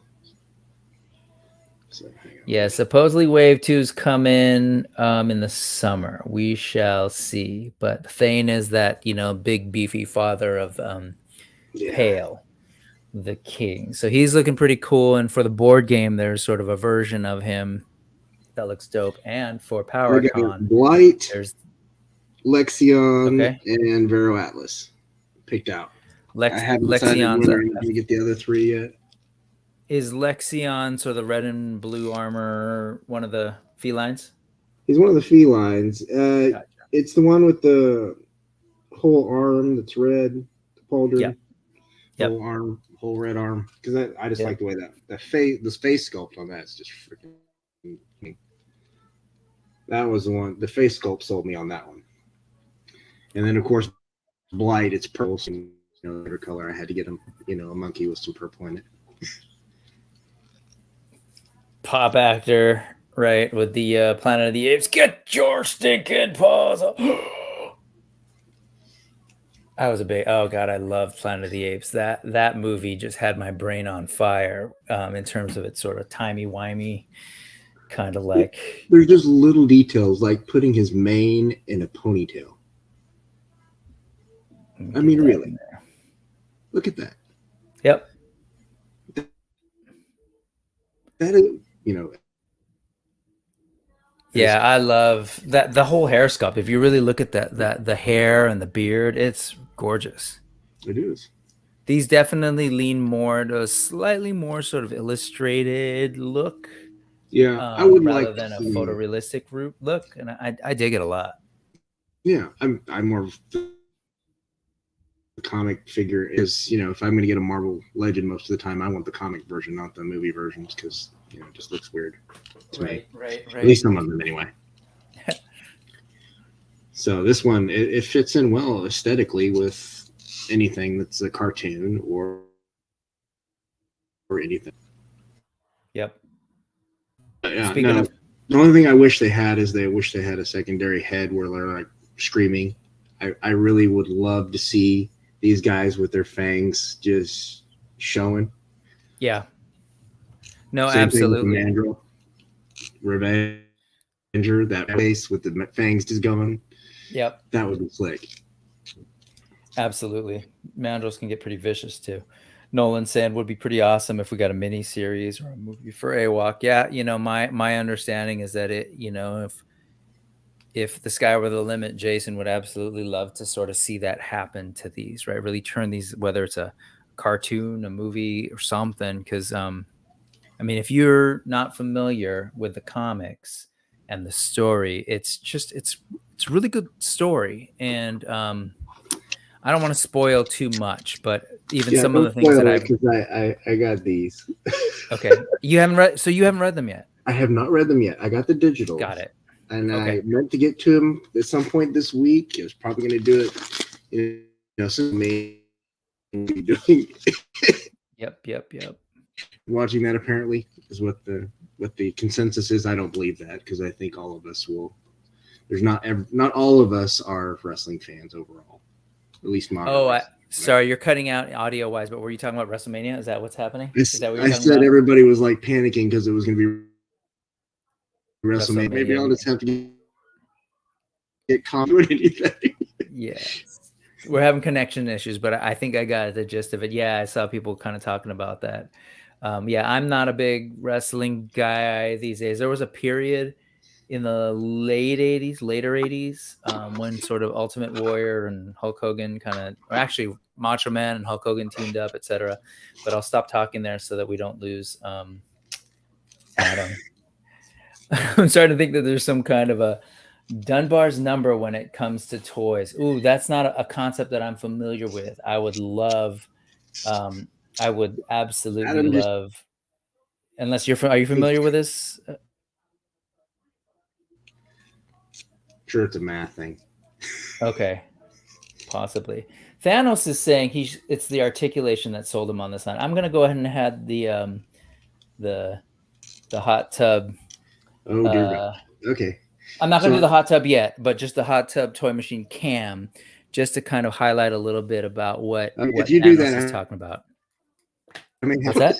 [SPEAKER 2] So
[SPEAKER 1] yeah, supposedly Wave 2's come in the summer. We shall see. But Thane is that big beefy father of Pale, the king. So he's looking pretty cool. And for the board game, there's sort of a version of him that looks dope. And for PowerCon,
[SPEAKER 2] Blight,
[SPEAKER 1] there's
[SPEAKER 2] Lexion, and Vero Atlas picked out. I haven't decided whether I'm going to get the other 3 yet.
[SPEAKER 1] Is Lexion, so the red and blue armor, one of the felines?
[SPEAKER 2] He's one of the felines. Gotcha. It's the one with the whole arm that's red, the pauldron.
[SPEAKER 1] Yep.
[SPEAKER 2] Whole arm, whole red arm. Because I just like the way the face sculpt on that is just freaking. That was the one. The face sculpt sold me on that one. And then of course, Blight. It's purple, so every color. I had to get him, a monkey with some purple in it.
[SPEAKER 1] Pop actor, right, with the Planet of the Apes. Get your stinking paws off. I was a big, oh God, I love Planet of the Apes. That movie just had my brain on fire, in terms of its sort of timey-wimey kind of like.
[SPEAKER 2] There's just little details like putting his mane in a ponytail. I mean, really, look at that.
[SPEAKER 1] Yep.
[SPEAKER 2] That is, you know.
[SPEAKER 1] Yeah, I love that, the whole hair sculpt. If you really look at that the hair and the beard, it's gorgeous.
[SPEAKER 2] It is.
[SPEAKER 1] These definitely lean more to a slightly more sort of illustrated look,
[SPEAKER 2] Yeah, I would
[SPEAKER 1] rather
[SPEAKER 2] like
[SPEAKER 1] than a
[SPEAKER 2] to.
[SPEAKER 1] photorealistic look, and I dig it a lot.
[SPEAKER 2] Yeah, I'm more of the comic figure is, if I'm going to get a Marvel Legend, most of the time I want the comic version, not the movie versions, because it just looks weird to me.
[SPEAKER 1] Right.
[SPEAKER 2] At least some of them anyway. So this one, it fits in well aesthetically with anything that's a cartoon or anything.
[SPEAKER 1] Yep.
[SPEAKER 2] Yeah, no. The only thing I wish they had is they wish they had a secondary head where they're like screaming. I really would love to see these guys with their fangs just showing.
[SPEAKER 1] Yeah. No,
[SPEAKER 2] Same
[SPEAKER 1] absolutely.
[SPEAKER 2] Thing with the Mandrill, Revenger, that face with the fangs just going.
[SPEAKER 1] Yep.
[SPEAKER 2] That would be slick.
[SPEAKER 1] Absolutely. Mandrills can get pretty vicious too. Nolan Sand would be pretty awesome if we got a mini series or a movie for AWOC. Yeah, my understanding is that if the sky were the limit, Jason would absolutely love to sort of see that happen to these, right? Really turn these, whether it's a cartoon, a movie, or something. Because I mean, if you're not familiar with the comics and the story, it's a really good story, and I don't want to spoil too much, but even some of the things that
[SPEAKER 2] I got these.
[SPEAKER 1] Okay, you haven't read them yet.
[SPEAKER 2] I have not read them yet. I got the digital.
[SPEAKER 1] Got it.
[SPEAKER 2] And okay. I meant to get to them at some point this week. I was probably going to do it. Since me doing.
[SPEAKER 1] Yep.
[SPEAKER 2] Watching that apparently is what the consensus is. I don't believe that because I think all of us will. There's not all of us are wrestling fans overall. At least modern.
[SPEAKER 1] Sorry, you're cutting out audio wise, but were you talking about WrestleMania? Is that what's happening? Is that what you're
[SPEAKER 2] talking about? I said everybody was like panicking because it was going to be WrestleMania. Maybe I'll just have to get confident in anything.
[SPEAKER 1] Yeah. We're having connection issues, but I think I got the gist of it. Yeah, I saw people kind of talking about that. Yeah, I'm not a big wrestling guy these days. There was a period in the later 80s, when sort of Ultimate Warrior and Hulk Hogan or actually Macho Man and Hulk Hogan teamed up, etc. But I'll stop talking there so that we don't lose Adam. I'm starting to think that there's some kind of a Dunbar's number when it comes to toys. Ooh, that's not a concept that I'm familiar with. I would love, I would absolutely love, unless are you familiar with this?
[SPEAKER 2] Sure, it's a math thing.
[SPEAKER 1] Okay, possibly. Thanos is saying it's the articulation that sold him on this line. I'm gonna go ahead and add the hot tub.
[SPEAKER 2] Oh dear God. Okay.
[SPEAKER 1] I'm not gonna do the hot tub yet, but just the hot tub toy machine cam, just to kind of highlight a little bit about what
[SPEAKER 2] if you do that,
[SPEAKER 1] is talking about.
[SPEAKER 2] I mean,
[SPEAKER 1] what's that?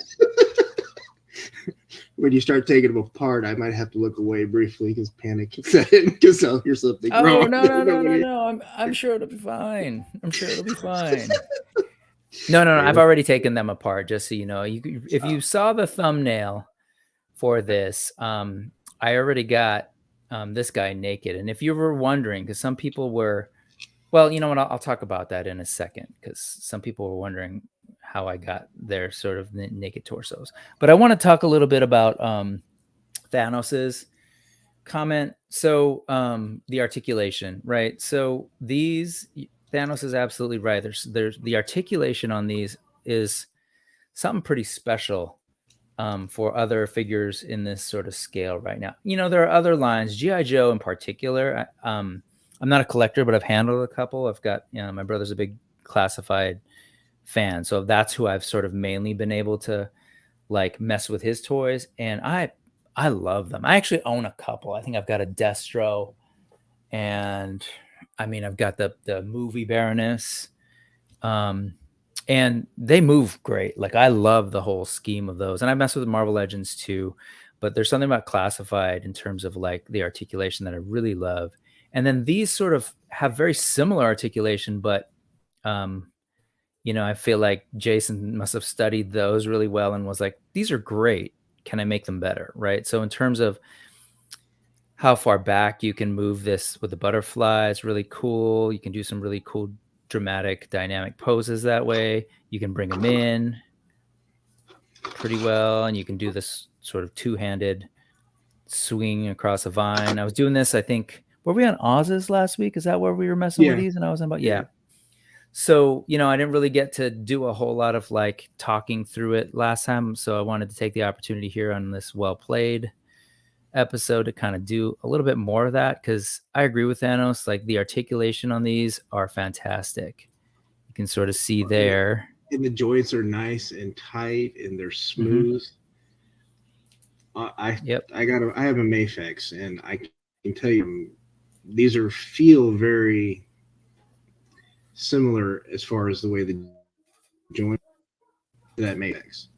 [SPEAKER 2] When you start taking them apart, I might have to look away briefly because panic set in because I'll hear something wrong.
[SPEAKER 1] No. I'm sure it'll be fine. No. I've already taken them apart, just so you know. If you saw the thumbnail for this, I already got this guy naked. And if you were wondering, because some people were, well, you know what? I'll talk about that in a second, because some people were wondering how I got their sort of naked torsos. But I want to talk a little bit about Thanos's comment. So the articulation, right? So Thanos is absolutely right. There's the articulation on these is something pretty special for other figures in this sort of scale right now. There are other lines, G.I. Joe in particular. I'm not a collector, but I've handled a couple. I've got, my brother's a big classified fan, so that's who I've sort of mainly been able to like mess with his toys, and I love them. I actually own a couple. I think I've got a Destro, and I mean I've got the movie Baroness. And they move great. Like I love the whole scheme of those, and I mess with Marvel Legends too. But there's something about Classified in terms of like the articulation that I really love. And then these sort of have very similar articulation, but I feel like Jason must have studied those really well and was like, these are great. Can I make them better? Right. So in terms of how far back you can move this with the butterfly, it's really cool. You can do some really cool dramatic dynamic poses that way. You can bring them in pretty well, and you can do this sort of two-handed swing across a vine. I was doing this, I think, were we on Oz's last week? Is that where we were messing with these? And I was about, yeah. So, I didn't really get to do a whole lot of like talking through it last time. So I wanted to take the opportunity here on this Well Played episode to kind of do a little bit more of that, because I agree with Thanos. Like the articulation on these are fantastic. You can sort of see there.
[SPEAKER 2] And the joints are nice and tight and they're smooth. I have a Mafex, and I can tell you these feel very similar as far as the way the joint that Mafex.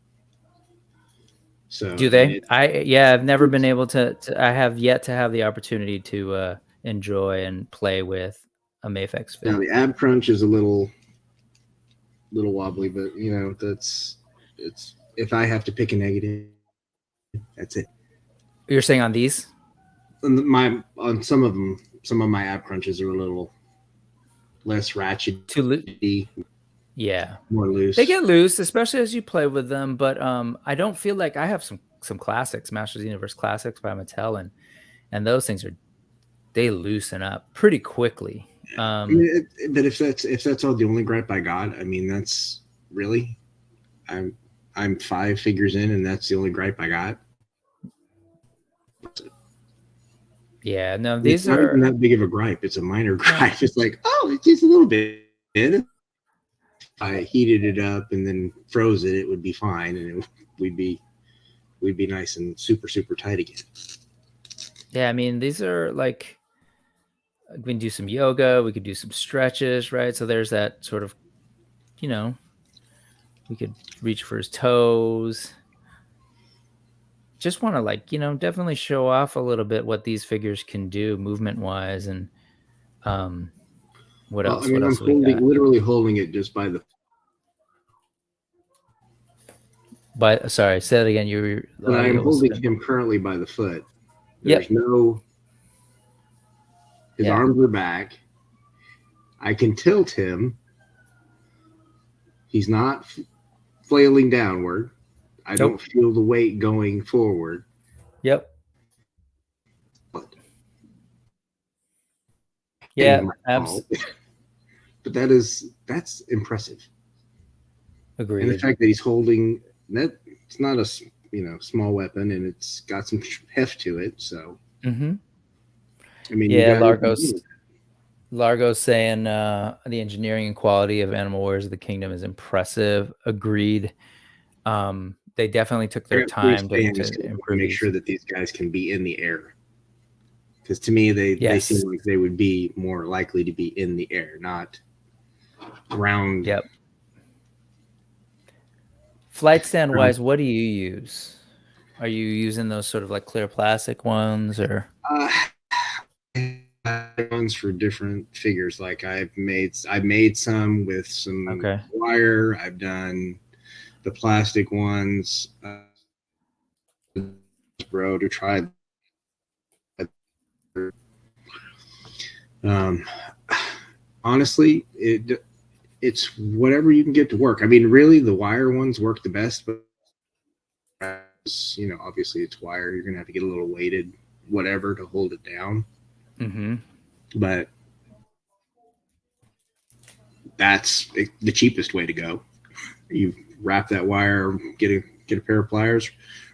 [SPEAKER 2] So
[SPEAKER 1] do they? I've never been able to. I have yet to have the opportunity to enjoy and play with a Mafex fit.
[SPEAKER 2] Now the ab crunch is a little wobbly, but it's if I have to pick a negative, that's it.
[SPEAKER 1] You're saying on these?
[SPEAKER 2] On some of them, some of my ab crunches are a little less ratchet,
[SPEAKER 1] yeah,
[SPEAKER 2] more loose.
[SPEAKER 1] They get loose, especially as you play with them. But I don't feel like I have some classics, Masters of the Universe classics by Mattel, and those things they loosen up pretty quickly.
[SPEAKER 2] But if that's all the only gripe I got, I mean, that's really, I'm 5 figures in, and that's the only gripe I got.
[SPEAKER 1] Yeah, no, these
[SPEAKER 2] not even that big of a gripe. It's a minor gripe. It's like, it's just a little bit. If I heated it up and then froze it, it would be fine, and we'd be nice and super, super tight again.
[SPEAKER 1] Yeah, I mean, these are like, we can do some yoga, we could do some stretches, right? So there's that sort of, we could reach for his toes. Just want to definitely show off a little bit what these figures can do movement wise, and what else?
[SPEAKER 2] I mean, I'm literally holding it just by the.
[SPEAKER 1] Sorry, say that again.
[SPEAKER 2] I'm holding him currently by the foot. There's no. His arms are back. I can tilt him. He's not flailing downward. I don't feel the weight going forward.
[SPEAKER 1] Yep. Yeah, absolutely.
[SPEAKER 2] But that's impressive.
[SPEAKER 1] Agreed.
[SPEAKER 2] And the fact that he's holding that, it's not a small weapon, and it's got some heft to it. So.
[SPEAKER 1] Mm-hmm.
[SPEAKER 2] I mean,
[SPEAKER 1] Largo's saying the engineering and quality of Animal Warriors of the Kingdom is impressive. Agreed. They definitely took their time to improve.
[SPEAKER 2] Make sure that these guys can be in the air. Because to me, they seem like they would be more likely to be in the air, not around.
[SPEAKER 1] Yep. Flight stand wise, what do you use? Are you using those sort of like clear plastic ones, or?
[SPEAKER 2] Ones for different figures. Like I've made some with some wire. I've done the plastic ones, bro, to try. Honestly, it's whatever you can get to work. I mean, really, the wire ones work the best, but obviously it's wire. You're gonna have to get a little weighted, whatever, to hold it down.
[SPEAKER 1] Mm-hmm.
[SPEAKER 2] But that's the cheapest way to go. You wrap that wire, get a pair of pliers,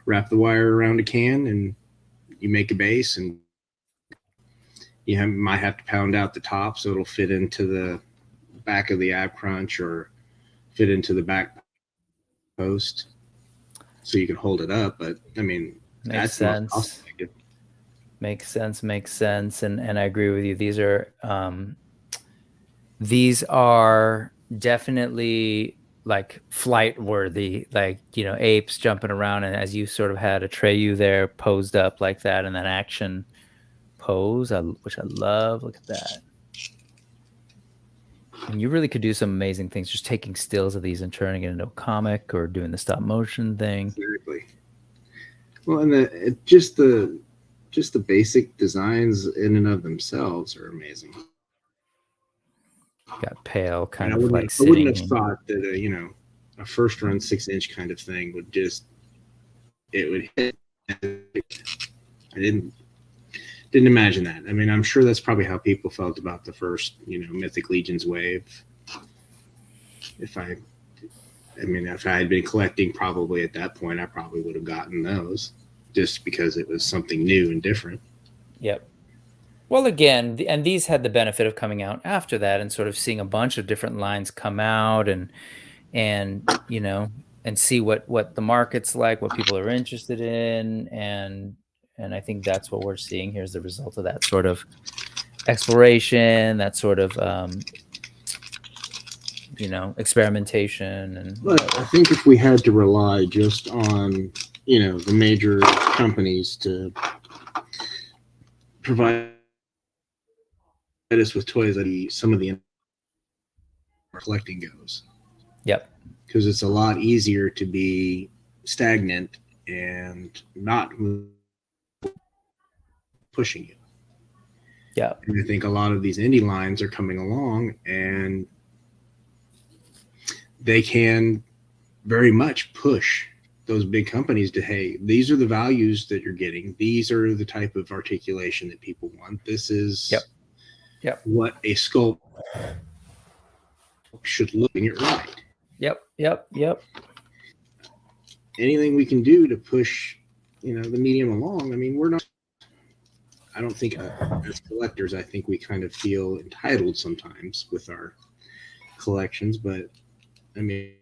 [SPEAKER 2] wrap the wire around a can, and you make a base, and you might have to pound out the top so it'll fit into the back of the ab crunch or fit into the back post so you can hold it up. But I mean,
[SPEAKER 1] makes sense. Makes sense. And I agree with you. These are definitely like flight worthy, like, you know, apes jumping around, and as you sort of had Atreyu there posed up like that in that action pose, which I love. Look at that. And you really could do some amazing things just taking stills of these and turning it into a comic or doing the stop motion thing.
[SPEAKER 2] Exactly. Well, and just the basic designs in and of themselves are amazing.
[SPEAKER 1] Got pale, kind
[SPEAKER 2] I
[SPEAKER 1] of like
[SPEAKER 2] wouldn't
[SPEAKER 1] sitting.
[SPEAKER 2] have thought that a first run 6-inch kind of thing would hit. I didn't imagine that. I mean, I'm sure that's probably how people felt about the first, Mythic Legions wave. If I had been collecting, probably at that point, I probably would have gotten those just because it was something new and different.
[SPEAKER 1] Yep. Well, again, and these had the benefit of coming out after that and sort of seeing a bunch of different lines come out and see what the market's like, what people are interested in. And I think that's what we're seeing here as the result of that sort of exploration, that sort of, experimentation. And
[SPEAKER 2] but I think if we had to rely just on, the major companies to provide us with toys, that some of the collecting goes.
[SPEAKER 1] Yep.
[SPEAKER 2] Because it's a lot easier to be stagnant and not pushing you.
[SPEAKER 1] Yeah.
[SPEAKER 2] And I think a lot of these indie lines are coming along, and they can very much push those big companies to, hey, these are the values that you're getting. These are the type of articulation that people want. This is what a sculpt should look, and you're right.
[SPEAKER 1] Yep.
[SPEAKER 2] Anything we can do to push, the medium along. I mean, I don't think as collectors, I think we kind of feel entitled sometimes with our collections, but I mean,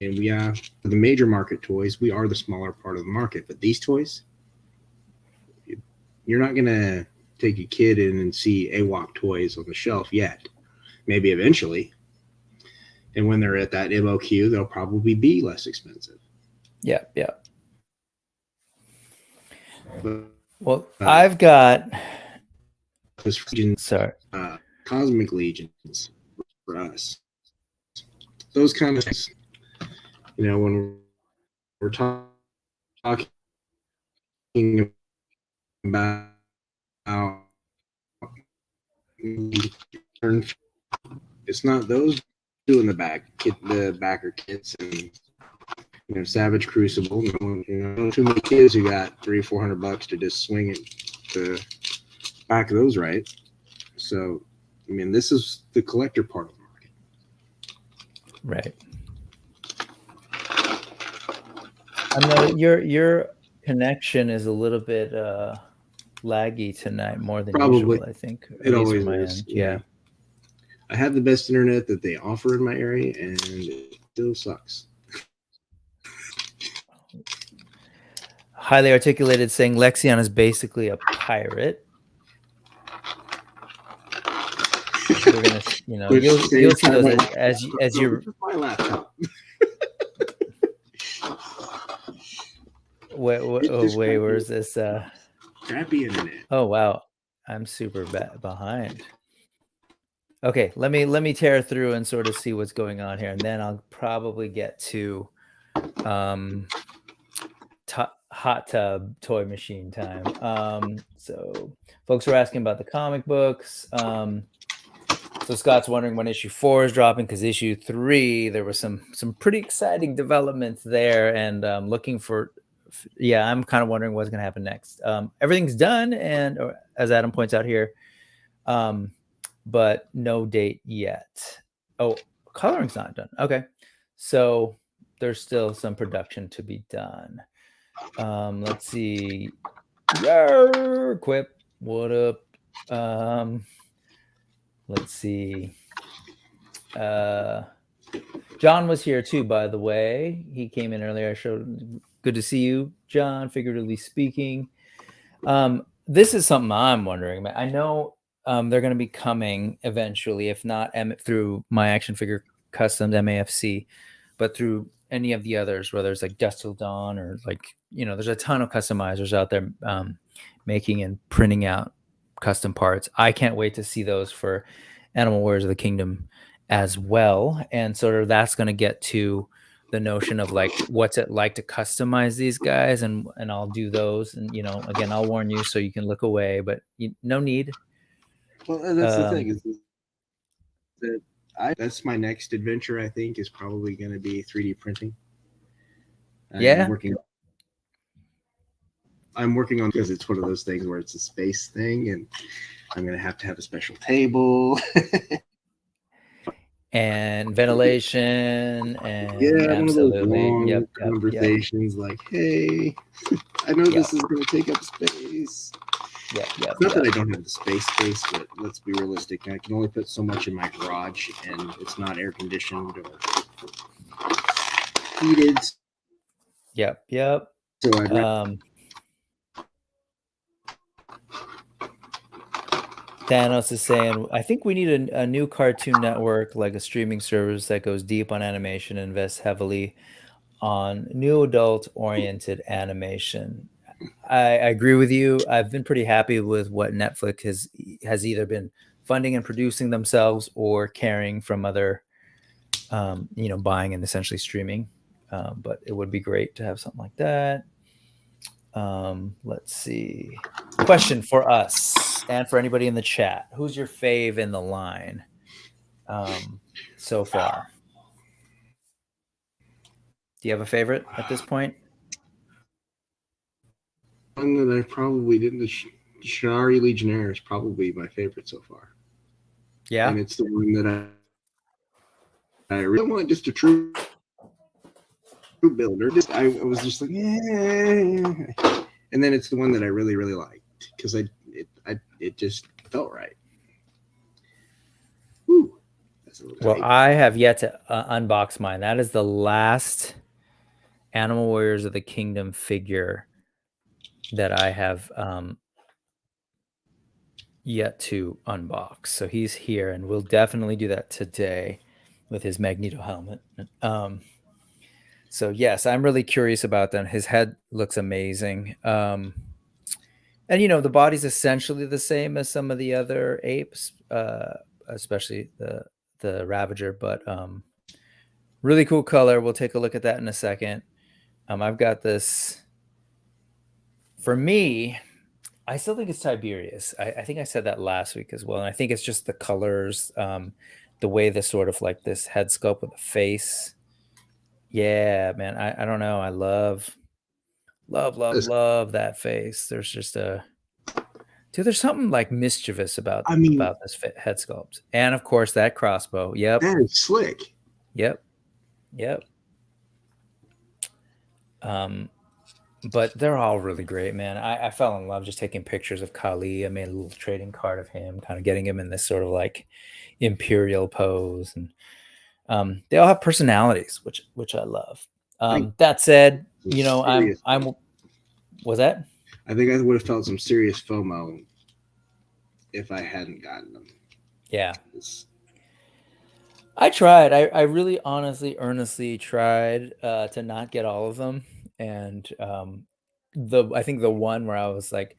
[SPEAKER 2] and we are the major market toys. We are the smaller part of the market, but these toys, you're not going to take a kid in and see AWOC toys on the shelf yet. Maybe eventually. And when they're at that MOQ, they'll probably be less expensive.
[SPEAKER 1] Yeah. Well, I've got
[SPEAKER 2] Cosmic Legions for us. Those kind of things. When we're talking about it's not those doing the backer kits and Savage Crucible. No too many kids who got $300-400 to just swing it to back those right. So, I mean, this is the collector part of the market.
[SPEAKER 1] Right. I know your connection is a little bit laggy tonight, more than usual, I think.
[SPEAKER 2] It always is. Yeah. I have the best internet that they offer in my area, and it still sucks.
[SPEAKER 1] Highly articulated saying Lexion is basically a pirate. We're gonna, you'll see those as you're.
[SPEAKER 2] My laptop.
[SPEAKER 1] Where's this?
[SPEAKER 2] Crappy internet.
[SPEAKER 1] Oh wow, I'm super behind. Okay, let me tear through and sort of see what's going on here, and then I'll probably get to hot tub toy machine time. So folks were asking about the comic books. So Scott's wondering when issue 4 is dropping, because issue 3 there was some pretty exciting developments there, and looking for. Yeah, I'm kind of wondering what's going to happen next. Everything's done, and as Adam points out here, but no date yet. Oh, coloring's not done. Okay, so there's still some production to be done. Let's see. Quip, what up? Let's see. John was here too, by the way. He came in earlier. I showed. Good to see you, John, figuratively speaking. This is something I'm wondering about. I know they're going to be coming eventually, if not through My Action Figure Customs MAFC, but through any of the others, whether it's like Dust Till Dawn or like, there's a ton of customizers out there making and printing out custom parts. I can't wait to see those for Animal Warriors of the Kingdom as well. And sort of that's going to get to the notion of like, what's it like to customize these guys, and I'll do those. And, again, I'll warn you so you can look away, but no need.
[SPEAKER 2] Well, and that's the thing is that that's my next adventure. I think is probably going to be 3D printing.
[SPEAKER 1] Yeah.
[SPEAKER 2] I'm working on, because it's one of those things where it's a space thing, and I'm going to have a special table
[SPEAKER 1] and ventilation, and
[SPEAKER 2] one of those
[SPEAKER 1] absolutely.
[SPEAKER 2] long conversations like, hey, I know this is going to take up space. Not that I don't have the space, but let's be realistic. I can only put so much in my garage, and it's not air conditioned or heated.
[SPEAKER 1] Yep.
[SPEAKER 2] So
[SPEAKER 1] Thanos is saying, I think we need a new Cartoon Network, like a streaming service that goes deep on animation and invests heavily on new adult-oriented animation. I agree with you. I've been pretty happy with what Netflix has either been funding and producing themselves or carrying from other, buying and essentially streaming. But it would be great to have something like that. Let's see. Question for us and for anybody in the chat: who's your fave in the line so far? Do you have a favorite at this point?
[SPEAKER 2] One that I probably didn't. Shinari Legionnaire is probably my favorite so far.
[SPEAKER 1] Yeah,
[SPEAKER 2] and it's the one that I really want, just a true builder. I was just like, yeah. And then it's the one that I really, really liked because it just felt right. Whew.
[SPEAKER 1] Well, I have yet to unbox mine. That is the last Animal Warriors of the Kingdom figure that I have yet to unbox. So he's here, and we'll definitely do that today with his Magneto helmet. So yes, I'm really curious about that. His head looks amazing. And the body's essentially the same as some of the other apes, especially the Ravager, but really cool color. We'll take a look at that in a second. I've got this. For me, I still think it's Tiberius. I think I said that last week as well. And I think it's just the colors, the way the sort of like this head sculpt with the face. Yeah, man. I don't know. I love that face. There's just there's something like mischievous about this head sculpt. And of course that crossbow. Yep.
[SPEAKER 2] That is slick.
[SPEAKER 1] Yep. But they're all really great, man. I fell in love just taking pictures of Kali. I made a little trading card of him, kind of getting him in this sort of like imperial pose. And they all have personalities, which I love. That said, I'm was that?
[SPEAKER 2] I think I would have felt some serious FOMO if I hadn't gotten them.
[SPEAKER 1] Yeah. I tried. I really honestly, earnestly tried to not get all of them. And I think the one where I was like,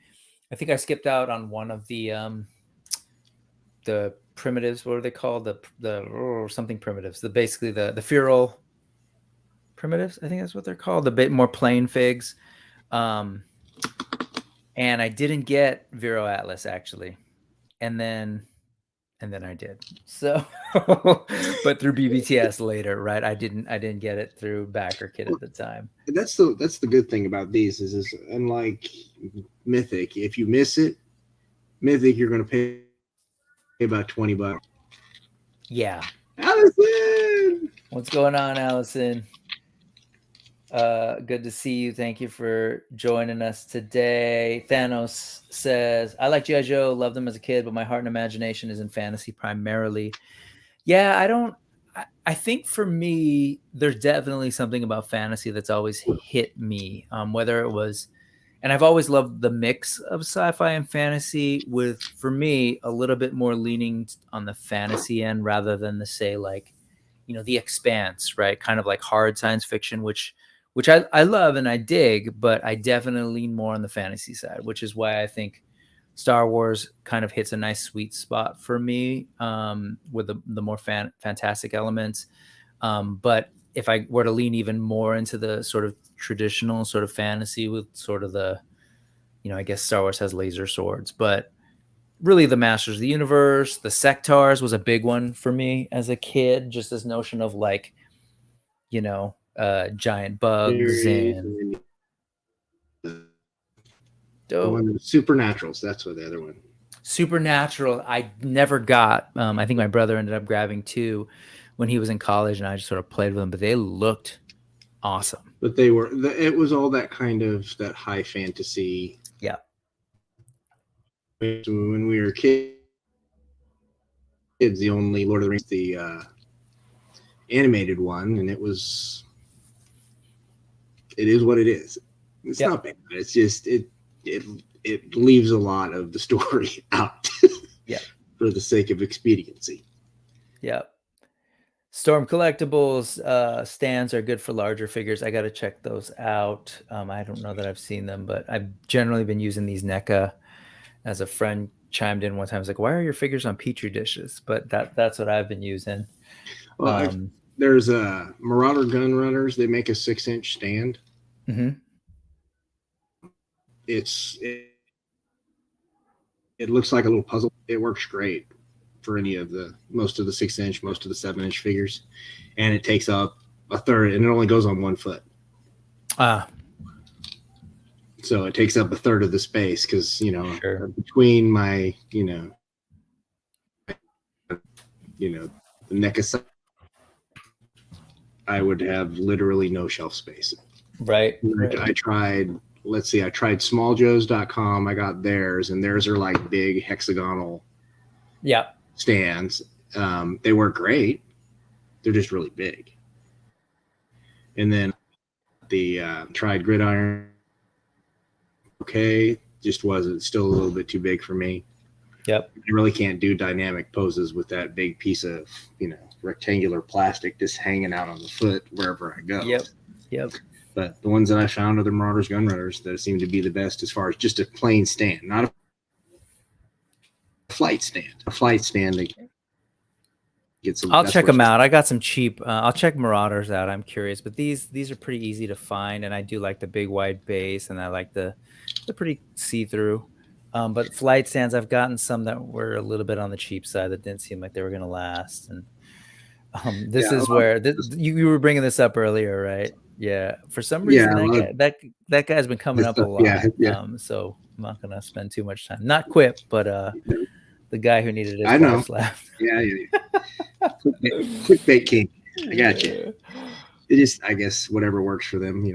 [SPEAKER 1] I think I skipped out on one of the primitives. What are they called? The something primitives. Basically the feral primitives. I think that's what they're called. The bit more plain figs. And I didn't get Vero Atlas actually, and then I did. So, but through BBTS later, right? I didn't get it through Backer Kit at the time.
[SPEAKER 2] That's the good thing about these is unlike Mythic, if you miss it, Mythic you're going to pay about $20.
[SPEAKER 1] Yeah.
[SPEAKER 2] Allison,
[SPEAKER 1] what's going on, Allison? Good to see you. Thank you for joining us today. Thanos says, I like G.I. Joe, loved them as a kid, but my heart and imagination is in fantasy primarily. Yeah, I think for me, there's definitely something about fantasy that's always hit me, whether it was, and I've always loved the mix of sci-fi and fantasy with, for me, a little bit more leaning on the fantasy end rather than the, say, like, The Expanse, right? Kind of like hard science fiction, which I love and I dig, but I definitely lean more on the fantasy side, which is why I think Star Wars kind of hits a nice sweet spot for me, with the more fantastic elements. But if I were to lean even more into the sort of traditional sort of fantasy with sort of the, I guess Star Wars has laser swords, but really the Masters of the Universe, the Sectars was a big one for me as a kid. Just this notion of like, giant bugs and
[SPEAKER 2] the one that was Supernaturals. That's what the other one.
[SPEAKER 1] Supernatural. I never got. I think my brother ended up grabbing 2 when he was in college, and I just sort of played with them. But they looked awesome.
[SPEAKER 2] But they were. It was all that kind of that high fantasy.
[SPEAKER 1] Yeah.
[SPEAKER 2] When we were kids, the only Lord of the Rings, the animated one, and it is what it is. It's not bad. It's just it leaves a lot of the story out. For the sake of expediency.
[SPEAKER 1] Yeah. Storm Collectibles stands are good for larger figures. I got to check those out. I don't know that I've seen them, but I've generally been using these NECA. As a friend chimed in one time, I was like, "Why are your figures on petri dishes?" But that's what I've been using.
[SPEAKER 2] Well, there's Marauder Gun Runners. They make a 6-inch stand.
[SPEAKER 1] Mm-hmm.
[SPEAKER 2] It looks like a little puzzle. It works great for most of the 6-inch, most of the 7-inch figures, and it takes up a third, and it only goes on 1 foot. So it takes up a third of the space because between my the NECA side, I would have literally no shelf space.
[SPEAKER 1] Right.
[SPEAKER 2] I tried. Let's see. I tried smalljoes.com. I got theirs, and theirs are like big hexagonal. Stands. They work great. They're just really big. And then the tried gridiron. Okay, just wasn't still a little bit too big for me.
[SPEAKER 1] Yep.
[SPEAKER 2] You really can't do dynamic poses with that big piece of rectangular plastic just hanging out on the foot wherever I go.
[SPEAKER 1] Yep.
[SPEAKER 2] But the ones that I found are the Marauders Gun Runners that seem to be the best as far as just a plain stand, not a flight stand. A flight stand.
[SPEAKER 1] I'll check them out. I got some cheap. I'll check Marauders out. I'm curious, but these are pretty easy to find, and I do like the big wide base, and I like the pretty see through. But flight stands, I've gotten some that were a little bit on the cheap side that didn't seem like they were going to last. And this is where you were bringing this up earlier, right? Yeah. For some reason, that guy's been coming up a lot. So I'm not going to spend too much time. Not Quip, but the guy who needed his parts left.
[SPEAKER 2] Yeah. Clickbait king. I got you. It just, I guess, whatever works for them, I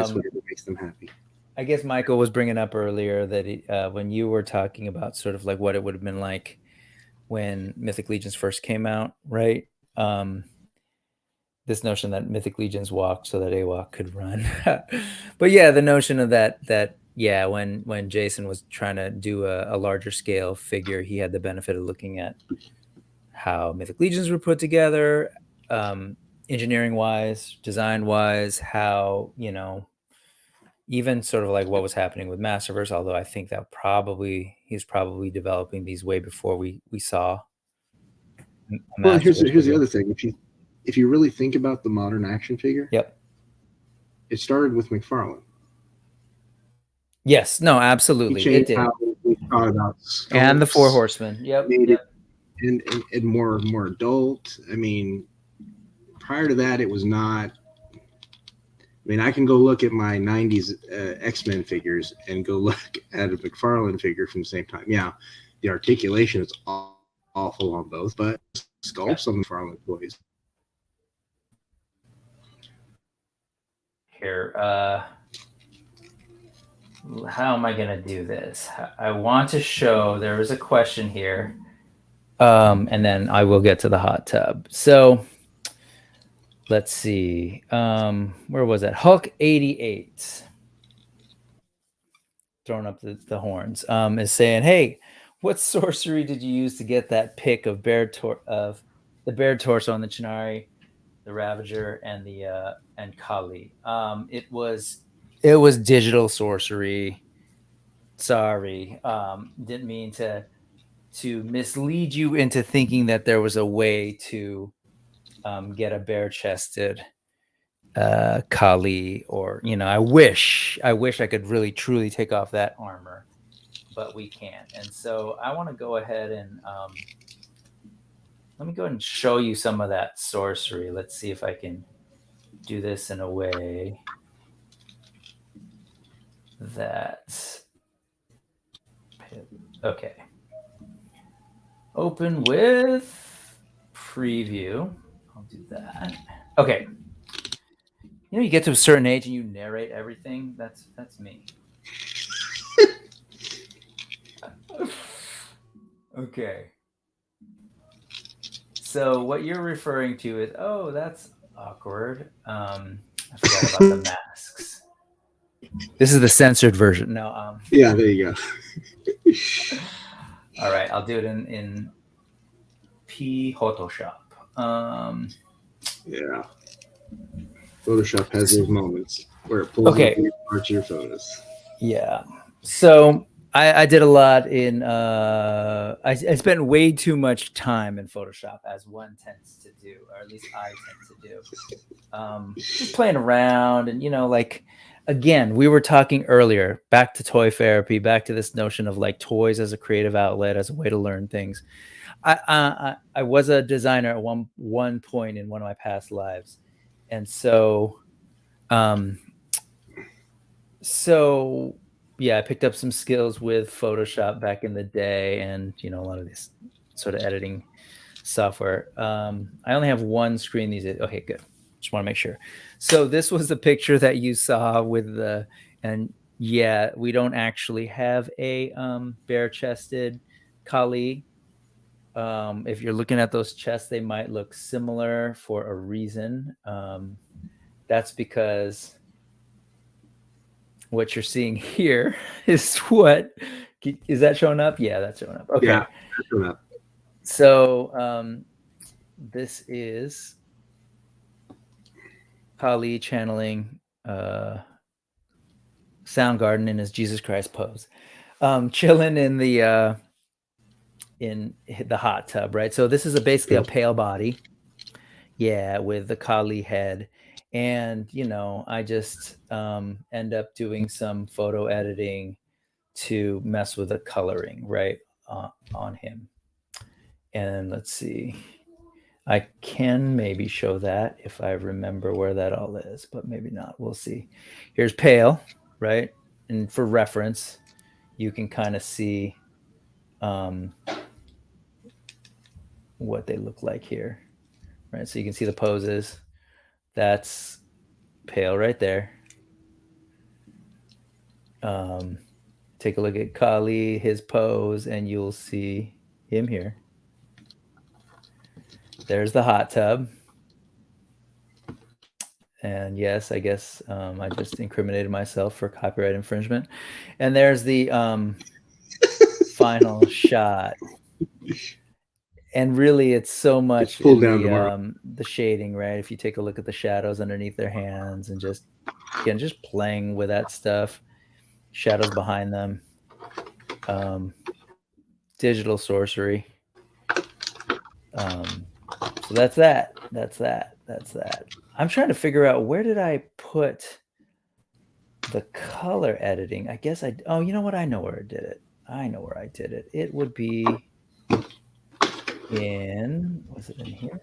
[SPEAKER 2] guess whatever makes them happy.
[SPEAKER 1] I guess Michael was bringing up earlier that when you were talking about sort of like what it would have been like when Mythic Legions first came out, right? This notion that Mythic Legions walked so that AWOC could run. But yeah, the notion of that when Jason was trying to do a larger scale figure, he had the benefit of looking at how Mythic Legions were put together, engineering wise, design wise, how, even sort of like what was happening with Masterverse, although I think that he's probably developing these way before we saw.
[SPEAKER 2] Well, here's the other thing. If you really think about the modern action figure, it started with McFarlane.
[SPEAKER 1] Yes, no, absolutely. It did.
[SPEAKER 2] We thought about sculpts,
[SPEAKER 1] and the Four Horsemen. Yep.
[SPEAKER 2] And more adult. I mean, prior to that, it was not. I mean, I can go look at my 90s X-Men figures and go look at a McFarlane figure from the same time. Yeah, the articulation is awful on both, but sculpts on McFarlane toys.
[SPEAKER 1] Here, how am I going to do this? I want to show, there is a question here, and then I will get to the hot tub. So let's see. Where was that? Hulk 88. Throwing up the horns. Is saying, hey, what sorcery did you use to get that pick of the bear torso and the Chinari, the Ravager, and the and Kali. It was digital sorcery. Sorry, didn't mean to mislead you into thinking that there was a way to get a bare chested Kali, or I wish I could really truly take off that armor, but we can't. And so I want to go ahead and let me go ahead and show you some of that sorcery. Let's see if I can do this in a way that okay. Open with preview. I'll do that. Okay. You get to a certain age and you narrate everything. That's me. Okay. So what you're referring to is, oh, that's awkward. I forgot about the masks. This is the censored version. No.
[SPEAKER 2] Yeah, there you go.
[SPEAKER 1] All right, I'll do it in Photoshop.
[SPEAKER 2] Yeah. Photoshop has those moments where it pulls up parts of your photos.
[SPEAKER 1] Yeah. So I did a lot in I spent way too much time in Photoshop, as one tends to do, or at least I tend to do. Just playing around, and like, again, we were talking earlier, back to Toypherapy, back to this notion of like toys as a creative outlet, as a way to learn things. I was a designer at one point in one of my past lives, and so yeah, I picked up some skills with Photoshop back in the day, and a lot of this sort of editing software. I only have one screen these days. Okay, good. Just want to make sure. So this was the picture that you saw with and yeah, we don't actually have a bare-chested Kali. If you're looking at those chests, they might look similar for a reason. That's because what you're seeing here is is that showing up? Yeah, that's showing up. Okay.
[SPEAKER 2] Yeah, that's showing up.
[SPEAKER 1] So this is Kali channeling Soundgarden in his Jesus Christ pose, chilling in the hot tub, right? So this is basically a pale body, yeah, with the Kali head. And I just end up doing some photo editing to mess with the coloring, right, on him. And let's see, I can maybe show that if I remember where that all is, but maybe not. We'll see. Here's Pale, right? And for reference, you can kind of see what they look like here, right? So you can see the poses. That's Pale right there. Take a look at Kali, his pose, and you'll see him here. There's the hot tub. And yes, I guess I just incriminated myself for copyright infringement. And there's the final shot. And really, it's so much in the shading, right? If you take a look at the shadows underneath their hands, and just playing with that stuff, shadows behind them, digital sorcery. So that's that. I'm trying to figure out, where did I put the color editing? I guess oh, you know what? I know where I did it. It would be was it in here?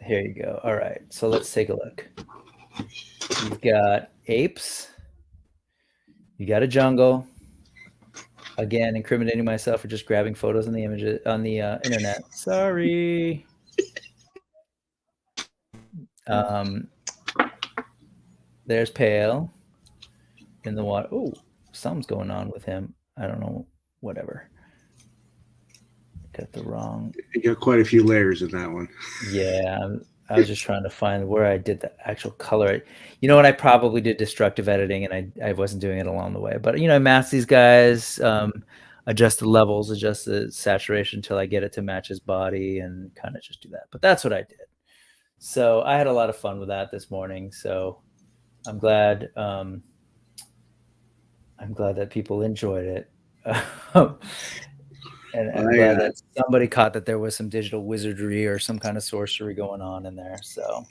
[SPEAKER 1] Here you go. All right. So let's take a look. You've got apes. You got a jungle. Again, incriminating myself for just grabbing photos on the images on the internet. Sorry. There's Pale in the water. Oh, something's going on with him. I don't know. Whatever. Got the wrong.
[SPEAKER 2] You got quite a few layers in that one.
[SPEAKER 1] Yeah, I was just trying to find where I did the actual color. You know what? I probably did destructive editing, and I wasn't doing it along the way. But I masked these guys. I adjust the levels, adjust the saturation until I get it to match his body, and kind of just do that. But that's what I did. So I had a lot of fun with that this morning. So I'm glad that people enjoyed it. And I'm glad that somebody caught that there was some digital wizardry or some kind of sorcery going on in there. So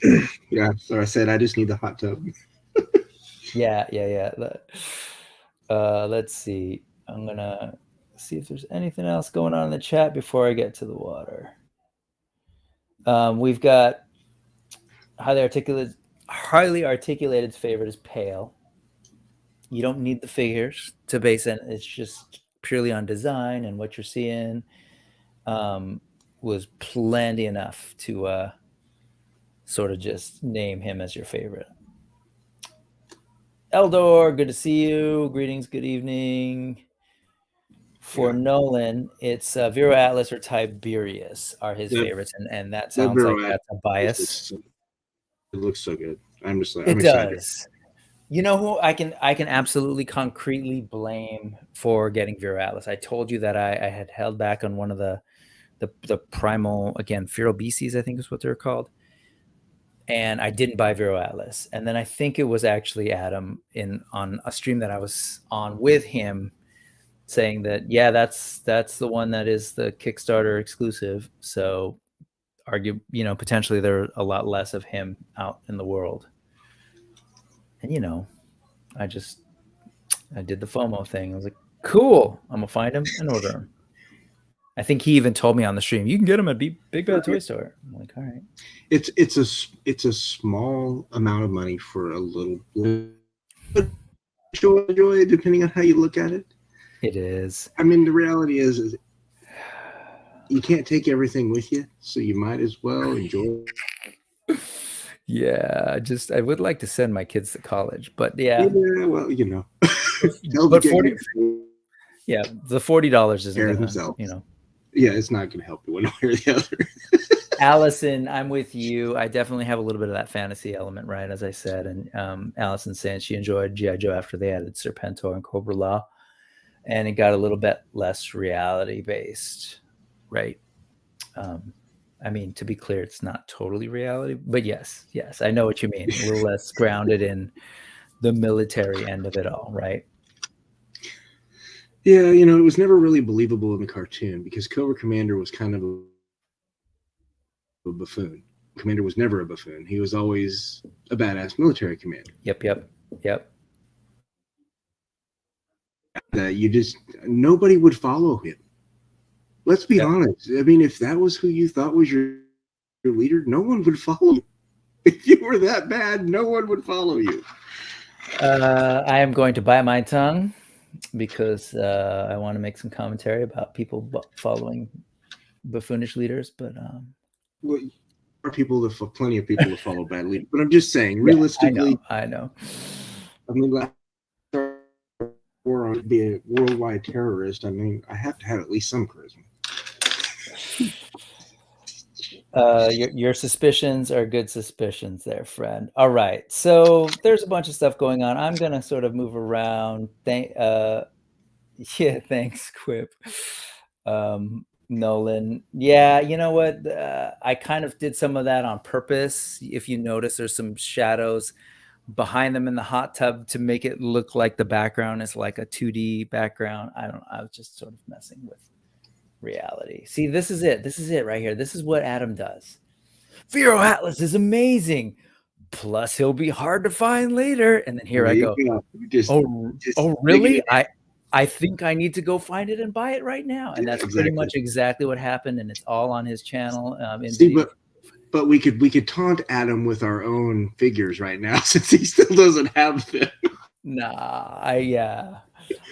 [SPEAKER 2] yeah, so I said I just need the hot tub.
[SPEAKER 1] yeah. Let's see. I'm gonna see if there's anything else going on in the chat before I get to the water. We've got highly articulated favorite is pale. You don't need the figures to base it. It's just purely on design, and what you're seeing was plenty enough to sort of just name him as your favorite. Eldor, good to see you. Greetings, good evening. For Nolan, it's Vero Atlas or Tiberius are his favorites, and that sounds like that's a bias.
[SPEAKER 2] It looks so good. I'm just like,
[SPEAKER 1] it
[SPEAKER 2] I'm excited.
[SPEAKER 1] Does. You know who I can absolutely concretely blame for getting Vero Atlas? I told you that I had held back on one of the primal, again, feral beasties, I think is what they're called. And I didn't buy Vero Atlas. And then I think it was actually Adam on a stream that I was on with him saying that, yeah, that's the one that is the Kickstarter exclusive. So potentially there are a lot less of him out in the world. And I did the FOMO thing. I was like, cool, I'm gonna find him and order him. I think he even told me on the stream, you can get him at Big Bad Toy Store. I'm like, all right.
[SPEAKER 2] It's a small amount of money for a little joy, depending on how you look at it.
[SPEAKER 1] It is.
[SPEAKER 2] I mean, the reality is you can't take everything with you, so you might as well enjoy it.
[SPEAKER 1] Yeah, I would like to send my kids to college, but yeah.
[SPEAKER 2] Yeah, well,
[SPEAKER 1] but the $40 isn't gonna,
[SPEAKER 2] Yeah, it's not going to help you one way or the other.
[SPEAKER 1] Allison, I'm with you. I definitely have a little bit of that fantasy element, right? As I said, and Allison saying she enjoyed G.I. Joe after they added Serpentor and Cobra Law, and it got a little bit less reality based, right? I mean, to be clear, it's not totally reality, but yes, I know what you mean. A little less grounded in the military end of it all, right?
[SPEAKER 2] Yeah, it was never really believable in the cartoon because Cobra Commander was kind of a buffoon. Commander was never a buffoon. He was always a badass military commander.
[SPEAKER 1] Yep.
[SPEAKER 2] Nobody would follow him. Let's be honest. I mean, if that was who you thought was your leader, no one would follow you. If you were that bad, no one would follow you.
[SPEAKER 1] I am going to bite my tongue because I want to make some commentary about people following buffoonish leaders, but
[SPEAKER 2] well, there are plenty of people to follow bad leaders. But I'm just saying, realistically,
[SPEAKER 1] I know.
[SPEAKER 2] I mean, or be a worldwide terrorist. I mean, I have to have at least some charisma.
[SPEAKER 1] Your suspicions are good suspicions there, friend. All right, so there's a bunch of stuff going on. I'm gonna sort of move around. Thanks, Quip. Nolan. Yeah, you know what? I kind of did some of that on purpose. If you notice, there's some shadows behind them in the hot tub to make it look like the background is like a 2D background. I was just sort of messing with reality. See, this is it right here. This is what Adam does. Vero Atlas is amazing, plus he'll be hard to find later. And then here I go. Really? I think I need to go find it and buy it right now. And that's pretty much exactly what happened, and it's all on his channel.
[SPEAKER 2] But we could taunt Adam with our own figures right now since he still doesn't have them.
[SPEAKER 1] Nah,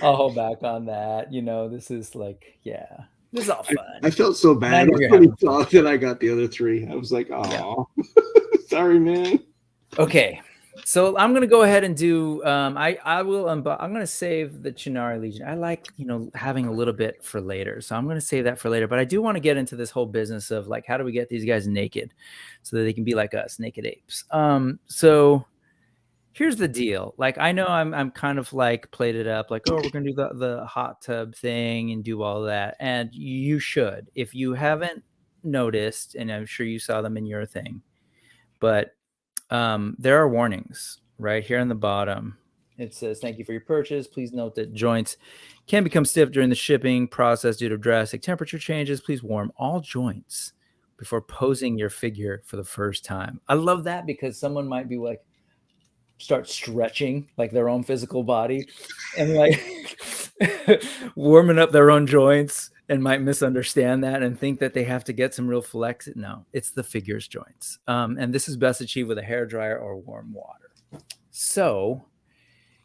[SPEAKER 1] I'll hold back on that. This is like, this is all fun.
[SPEAKER 2] I felt so bad when he saw that I got the other three. I was like, oh, sorry, man.
[SPEAKER 1] Okay, so I'm gonna go ahead and do. I'm gonna save the Chinari Legion. I like having a little bit for later, so I'm gonna save that for later. But I do want to get into this whole business of like, how do we get these guys naked so that they can be like us, naked apes? So here's the deal. Like, I know I'm kind of like played it up, like, oh, we're gonna do the hot tub thing and do all that, and you should. If you haven't noticed, and I'm sure you saw them in your thing, but there are warnings right here on the bottom. It says, "Thank you for your purchase. Please note that joints can become stiff during the shipping process due to drastic temperature changes. Please warm all joints before posing your figure for the first time." I love that because someone might be like, start stretching like their own physical body and like warming up their own joints and might misunderstand that and think that they have to get some real flex. No, it's the figure's joints. And this is best achieved with a hair dryer or warm water. So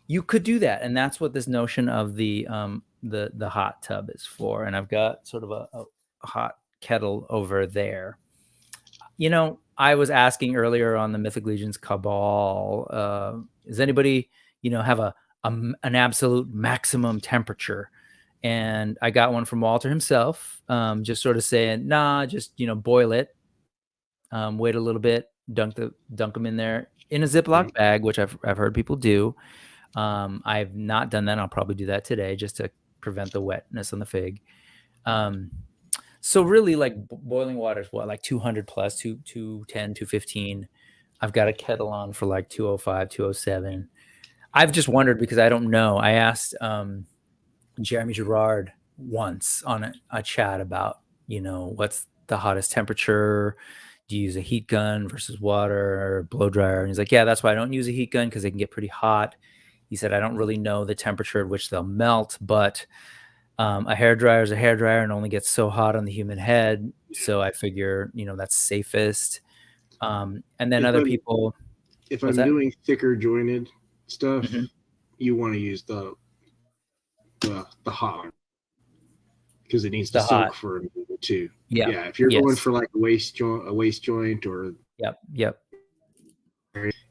[SPEAKER 1] you could do that. And that's what this notion of the hot tub is for. And I've got sort of a hot kettle over there. You know, I was asking earlier on the Mythic Legions Cabal, does anybody, have an absolute maximum temperature? And I got one from Walter himself, just sort of saying, nah, just, boil it, wait a little bit, dunk them in there in a Ziploc bag, which I've heard people do. I've not done that. I'll probably do that today just to prevent the wetness on the fig. So really, like, boiling water is what, like 200 plus, 210, 215. I've got a kettle on for like 205, 207. I've just wondered because I don't know. I asked Jeremy Gerard once on a chat about, what's the hottest temperature? Do you use a heat gun versus water or blow dryer? And he's like, yeah, that's why I don't use a heat gun, because they can get pretty hot. He said, I don't really know the temperature at which they'll melt, but a hair dryer is a hair dryer and only gets so hot on the human head. So I figure, that's safest. And then people.
[SPEAKER 2] If I'm doing thicker jointed stuff, you want to use the hot, because it needs to soak for a minute too. Yeah. If you're going for like a waist joint or
[SPEAKER 1] yep.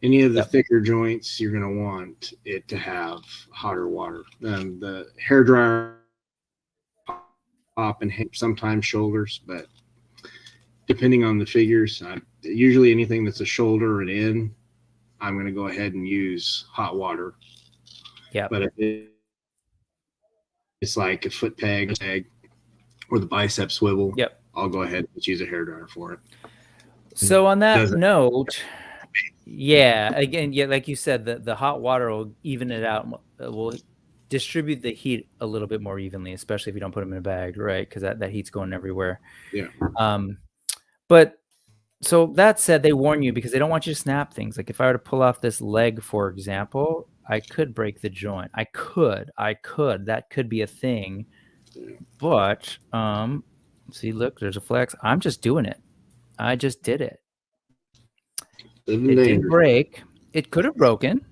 [SPEAKER 2] Any of the thicker joints, you're going to want it to have hotter water. The hair dryer up and sometimes shoulders, but depending on the figures, usually anything that's a shoulder and in, I'm going to go ahead and use hot water.
[SPEAKER 1] Yeah.
[SPEAKER 2] But if it's like a foot peg or the bicep swivel, I'll go ahead and use a hair dryer for it.
[SPEAKER 1] So on that note, again, like you said, the hot water will even it out. Will distribute the heat a little bit more evenly, especially if you don't put them in a bag, right? Because that heat's going everywhere.
[SPEAKER 2] Yeah.
[SPEAKER 1] But so that said, they warn you because they don't want you to snap things. Like if I were to pull off this leg, for example, I could break the joint. I could. That could be a thing. But see, look, there's a flex. I'm just doing it. I just did it. It didn't break. It could have broken.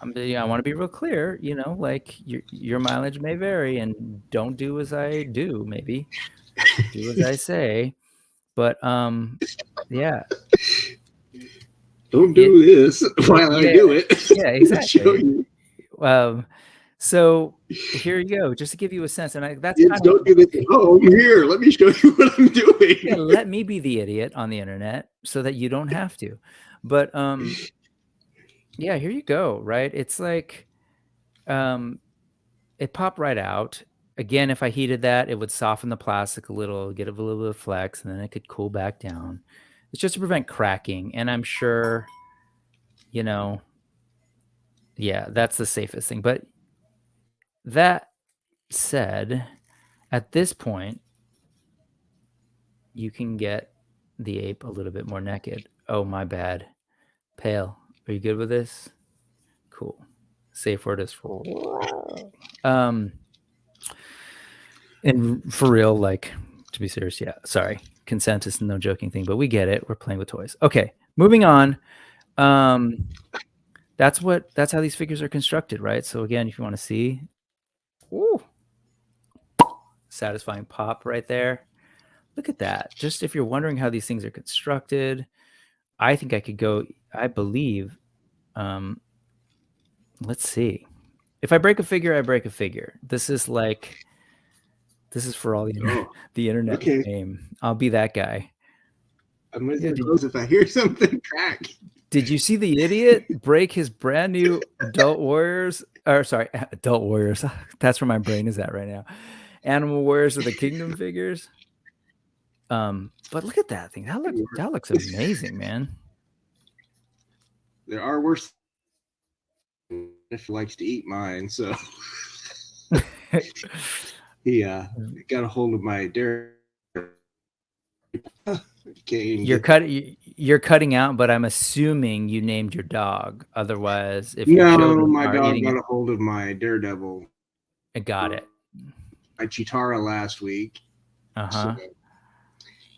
[SPEAKER 1] I want to be real clear, like your mileage may vary, and don't do as I do, maybe do as I say. But yeah.
[SPEAKER 2] Don't do this while I do it.
[SPEAKER 1] Yeah, exactly. So here you go, just to give you a sense, and that's
[SPEAKER 2] don't do this at home. Here, let me show you what I'm doing.
[SPEAKER 1] Yeah, let me be the idiot on the internet so that you don't have to. But yeah, here you go. Right, it's like it popped right out. Again, if I heated that, it would soften the plastic a little, get a little bit of flex, and then it could cool back down. It's just to prevent cracking, and I'm sure, yeah, that's the safest thing. But that said, at this point, you can get the ape a little bit more naked. Oh, my bad. Pale, are you good with this? Cool. Safe word is for and for real, like, to be serious, yeah, sorry, consent is no joking thing, but we get it. We're playing with toys. Okay, moving on. That's how these figures are constructed, right? So again, if you want to see, satisfying pop right there. Look at that. Just if you're wondering how these things are constructed, I think I could go, I believe, let's see. If I break a figure, I break a figure. This is for all the internet game. I'll be that guy.
[SPEAKER 2] I'm going to close if I hear something crack.
[SPEAKER 1] Did you see the idiot break his brand new Adult Warriors? Or sorry, Adult Warriors. That's where my brain is at right now. Animal Warriors of the Kingdom figures. But look at that thing. That looks amazing, man.
[SPEAKER 2] There are worse if he likes to eat mine, so he got a hold of my dairy.
[SPEAKER 1] You're cutting out, but I'm assuming you named your dog. Otherwise, if your
[SPEAKER 2] No,
[SPEAKER 1] children
[SPEAKER 2] my
[SPEAKER 1] are
[SPEAKER 2] dog
[SPEAKER 1] eating
[SPEAKER 2] got
[SPEAKER 1] it,
[SPEAKER 2] a hold of my Daredevil.
[SPEAKER 1] I got it.
[SPEAKER 2] My Chitara last week.
[SPEAKER 1] Uh-huh.
[SPEAKER 2] So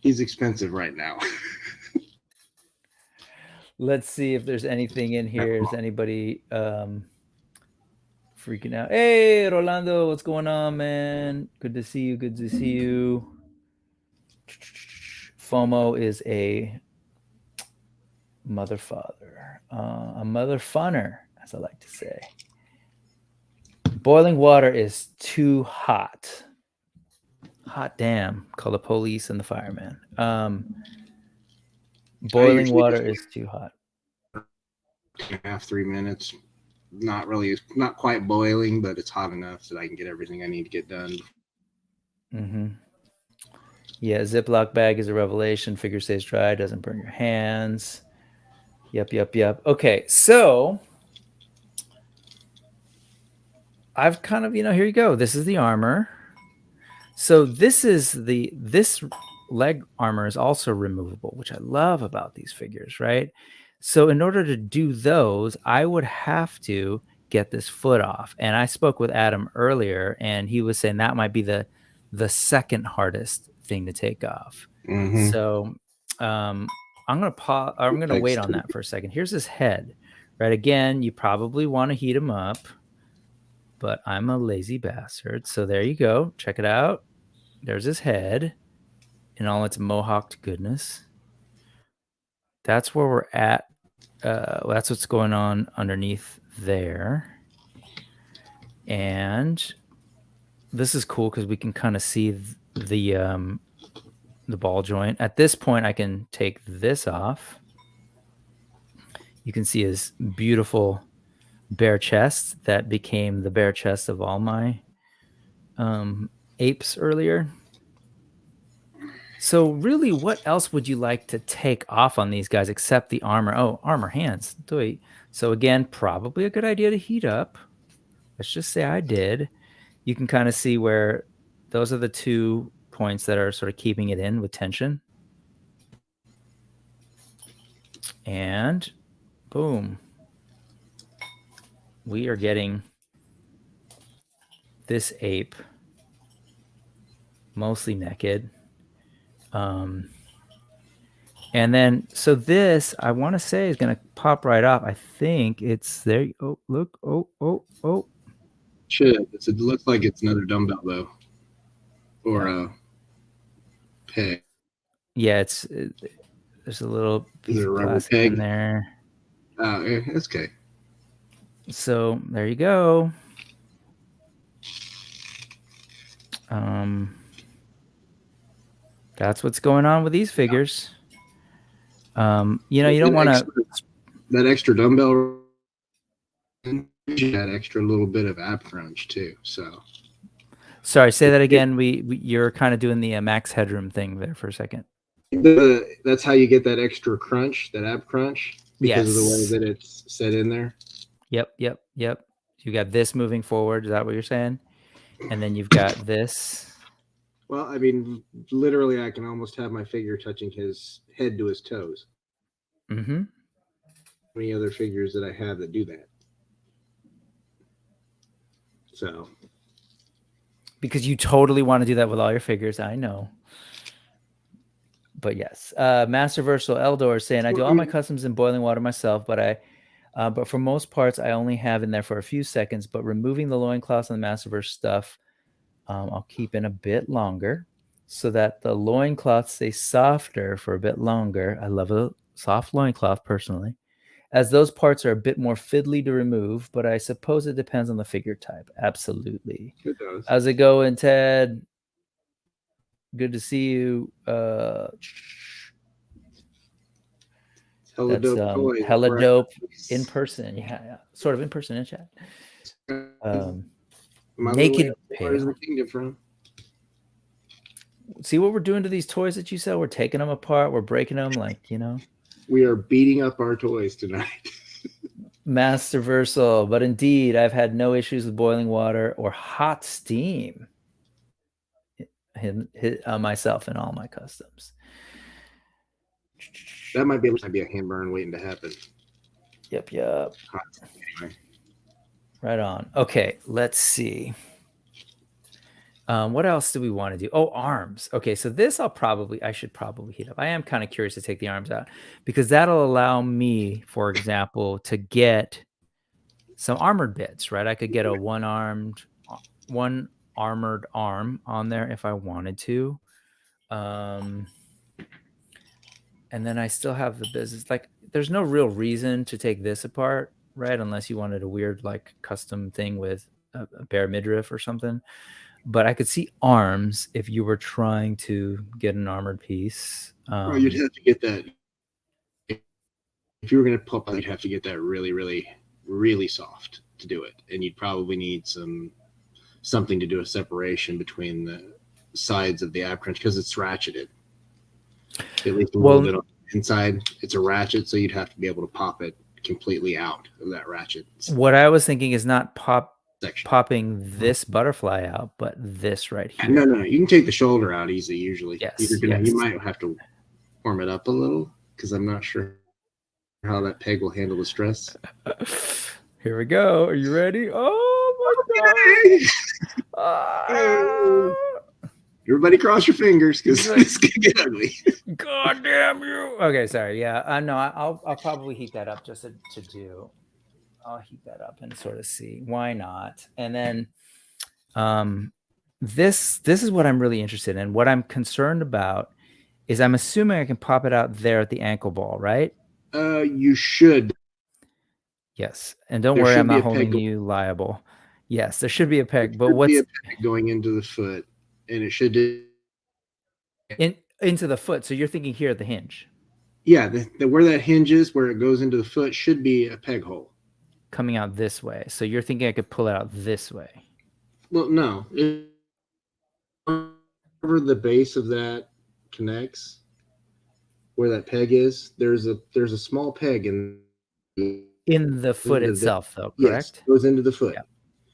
[SPEAKER 2] he's expensive right now.
[SPEAKER 1] Let's see if there's anything in here. Is anybody freaking out? Hey, Rolando, what's going on, man? Good to see you. Good to see you. FOMO is a mother father, a mother funner, as I like to say. Boiling water is too hot. Hot damn. Call the police and the fireman. Boiling water is too hot.
[SPEAKER 2] 3 minutes. Not quite boiling, but it's hot enough that I can get everything I need to get done.
[SPEAKER 1] Mm-hmm. Yeah, Ziploc bag is a revelation. Figure stays dry, doesn't burn your hands. Yep. Okay, so I've kind of, here you go. This is the armor. So this leg armor is also removable, which I love about these figures, right? So in order to do those, I would have to get this foot off. And I spoke with Adam earlier, and he was saying that might be the second hardest thing to take off.
[SPEAKER 2] Mm-hmm.
[SPEAKER 1] So I'm gonna wait on that for a second. Here's his head, right? Again, you probably want to heat him up, but I'm a lazy bastard. So there you go. Check it out. There's his head in all its mohawked goodness. That's where we're at. That's what's going on underneath there. And this is cool because we can kind of see the ball joint. At this point, I can take this off. You can see his beautiful bare chest that became the bare chest of all my apes earlier. So really, what else would you like to take off on these guys except the armor? Oh, armor hands. So again, probably a good idea to heat up. Let's just say I did. You can kind of see where those are the 2 points that are sort of keeping it in with tension. And boom. We are getting this ape mostly naked. And then, so this, I want to say, is going to pop right off. I think it's there. Oh, look. Oh.
[SPEAKER 2] Should. It looks like it's another dumbbell, though. Or a peg.
[SPEAKER 1] Yeah, there's a little piece of plastic in there.
[SPEAKER 2] Oh, that's okay.
[SPEAKER 1] So there you go. That's what's going on with these figures. You don't want to.
[SPEAKER 2] That extra dumbbell, that extra little bit of ab crunch too. So.
[SPEAKER 1] Sorry, say that again. You're kind of doing the max headroom thing there for a second.
[SPEAKER 2] That's how you get that extra crunch, that ab crunch, because of the way that it's set in there.
[SPEAKER 1] Yep. You got this moving forward. Is that what you're saying? And then you've got this.
[SPEAKER 2] Well, I mean, literally, I can almost have my figure touching his head to his toes.
[SPEAKER 1] Mm-hmm.
[SPEAKER 2] Many other figures that I have that do that. So.
[SPEAKER 1] Because you totally want to do that with all your figures, I know. But yes, Masterversal Eldor is saying, I do all my customs in boiling water myself, but for most parts, I only have in there for a few seconds. But removing the loincloths and the Masterverse stuff, I'll keep in a bit longer so that the loincloth stays softer for a bit longer. I love a soft loincloth personally, as those parts are a bit more fiddly to remove, but I suppose it depends on the figure type. Absolutely.
[SPEAKER 2] It does.
[SPEAKER 1] How's it going, Ted? Good to see you.
[SPEAKER 2] Hella
[SPEAKER 1] That's
[SPEAKER 2] dope toys.
[SPEAKER 1] hella
[SPEAKER 2] Right.
[SPEAKER 1] dope in person. Yeah, sort of in person in chat.
[SPEAKER 2] My
[SPEAKER 1] Naked
[SPEAKER 2] little
[SPEAKER 1] Pale.
[SPEAKER 2] is the kingdom from.
[SPEAKER 1] See what we're doing to these toys that you sell? We're taking them apart. We're breaking them, like, you know.
[SPEAKER 2] We are beating up our toys tonight.
[SPEAKER 1] Masterversal, but indeed, I've had no issues with boiling water or hot steam. Myself and all my customs.
[SPEAKER 2] That might be a hand burn waiting to happen.
[SPEAKER 1] Yep.
[SPEAKER 2] Anyway.
[SPEAKER 1] Right on. Okay, let's see. What else do we want to do? Oh, arms. Okay, so this I should probably heat up. I am kind of curious to take the arms out because that'll allow me, for example, to get some armored bits, right? I could get a one armored arm on there if I wanted to. And then I still have the business. Like, there's no real reason to take this apart, right? Unless you wanted a weird, like, custom thing with a bare midriff or something. But I could see arms if you were trying to get an armored piece.
[SPEAKER 2] Well, you'd have to get that. If you were going to pop out, you'd have to get that really, really, really soft to do it. And you'd probably need something to do a separation between the sides of the ab crunch because it's ratcheted. At least a little bit on the inside. It's a ratchet, so you'd have to be able to pop it completely out of that ratchet.
[SPEAKER 1] What I was thinking is not popping this butterfly out, but this right here.
[SPEAKER 2] No. You can take the shoulder out easy usually.
[SPEAKER 1] Yes.
[SPEAKER 2] You might have to warm it up a little because I'm not sure how that peg will handle the stress.
[SPEAKER 1] Here we go. Are you ready? Oh my god!
[SPEAKER 2] Everybody cross your fingers because it's gonna get ugly.
[SPEAKER 1] God damn you! Okay, sorry. Yeah, no, I'll probably heat that up just to do. I'll heat that up and sort of see why not. And then, this is what I'm really interested in. What I'm concerned about is I'm assuming I can pop it out there at the ankle ball, right?
[SPEAKER 2] You should.
[SPEAKER 1] Yes, and don't worry, I'm not holding you liable. Yes, there should be a peg, but what's
[SPEAKER 2] a peg going into the foot, and it should
[SPEAKER 1] into the foot. So you're thinking here at the hinge.
[SPEAKER 2] Yeah, where that hinge is, where it goes into the foot, should be a peg hole
[SPEAKER 1] coming out this way. So you're thinking I could pull it out this way?
[SPEAKER 2] Well, no. Wherever the base of that connects, where that peg is, there's a small peg in
[SPEAKER 1] the foot itself, though, correct?
[SPEAKER 2] Yes, it goes into the foot.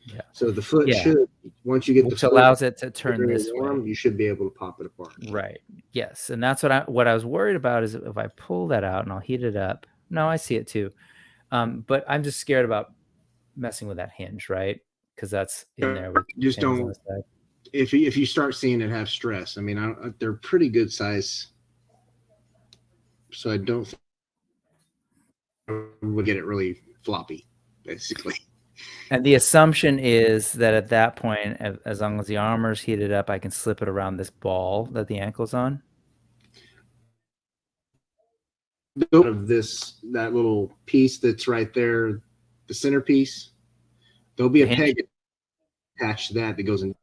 [SPEAKER 1] Yeah.
[SPEAKER 2] So the foot should, once you get the foot,
[SPEAKER 1] allows it to turn this way,
[SPEAKER 2] you should be able to pop it apart.
[SPEAKER 1] Right. Yes, and that's what I was worried about is if I pull that out and I'll heat it up. No, I see it too, but I'm just scared about messing with that hinge, right? Because that's in there. With
[SPEAKER 2] just don't. If you start seeing it have stress, I mean, they're pretty good size, so I don't think we'll get it really floppy, basically.
[SPEAKER 1] And the assumption is that at that point, as long as the armor's heated up, I can slip it around this ball that the ankle's on.
[SPEAKER 2] Of that little piece that's right there, the centerpiece, there'll be a peg attached to that goes in.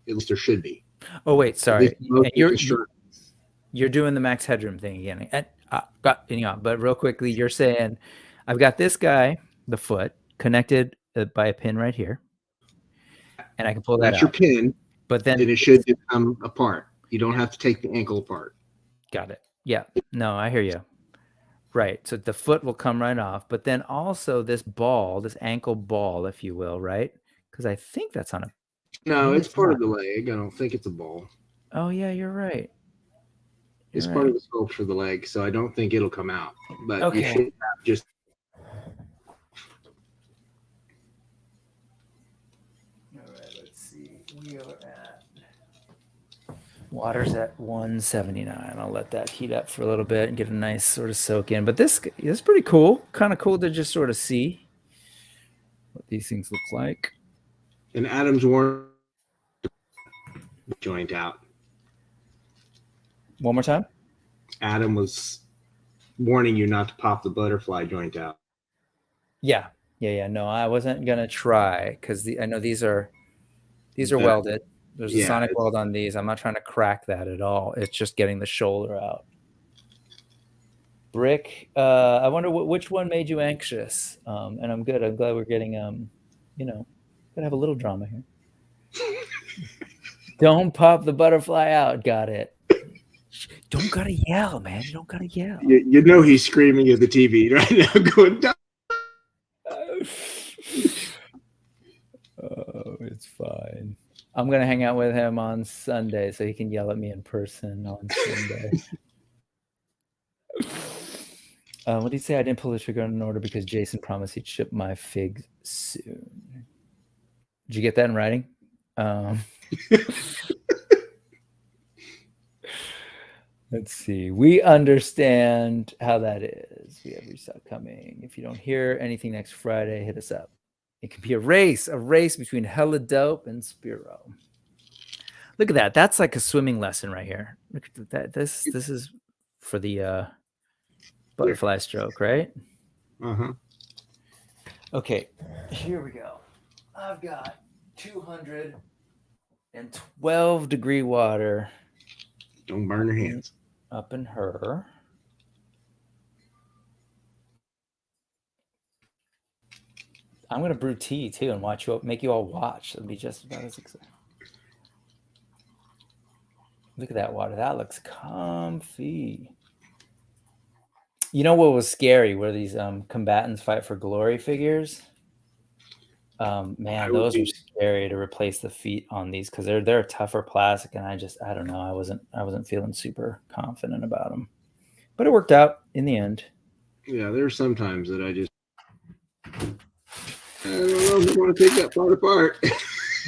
[SPEAKER 2] At least there should be. Oh wait,
[SPEAKER 1] sorry. You're doing the max headroom thing again. But real quickly, you're saying I've got this guy, the foot, connected by a pin right here, and I can pull that out.
[SPEAKER 2] That's your pin,
[SPEAKER 1] but then
[SPEAKER 2] it should come apart. You don't have to take the ankle apart.
[SPEAKER 1] Got it. Yeah. No, I hear you. Right. So the foot will come right off, but then also this ball, this ankle ball, if you will, right? Because I think that's on a.
[SPEAKER 2] No, it's part of the leg. I don't think it's a ball.
[SPEAKER 1] Oh yeah, you're right.
[SPEAKER 2] It's part of the sculpt for the leg, so I don't think it'll come out. But you should have just.
[SPEAKER 1] All right, let's see. We are at water's at 179. I'll let that heat up for a little bit and get a nice sort of soak in. But this is pretty cool. Kind of cool to just sort of see what these things look like.
[SPEAKER 2] And Adam's worn joint out.
[SPEAKER 1] One more time.
[SPEAKER 2] Adam was warning you not to pop the butterfly joint out.
[SPEAKER 1] Yeah. No, I wasn't gonna try because I know these are welded. There's a sonic weld on these. I'm not trying to crack that at all. It's just getting the shoulder out. Rick, I wonder which one made you anxious. And I'm good. I'm glad we're getting, gonna have a little drama here. Don't pop the butterfly out. Got it. Don't gotta yell, man. You don't gotta yell.
[SPEAKER 2] You know he's screaming at the TV right now, going,
[SPEAKER 1] oh, it's fine. I'm gonna hang out with him on Sunday so he can yell at me in person on Sunday. What did he say? I didn't pull the trigger on an order because Jason promised he'd ship my figs soon. Did you get that in writing? Let's see. We understand how that is. We have restock coming. If you don't hear anything next Friday, hit us up. It could be a race between Hella Dope and Spero. Look at that. That's like a swimming lesson right here. Look at that. This is for the butterfly stroke, right?
[SPEAKER 2] Uh-huh.
[SPEAKER 1] Okay, here we go. I've got 212-degree water.
[SPEAKER 2] Don't burn your hands.
[SPEAKER 1] Up in her. I'm gonna brew tea too and make you all watch. It'll be just about as exciting. Look at that water. That looks comfy. You know what was scary were these combatants fight for glory figures. Man, those are scary to replace the feet on these because they're tougher plastic, and I don't know. I wasn't feeling super confident about them, but it worked out in the end.
[SPEAKER 2] Yeah, there are some times that I don't know if I want to take that part apart.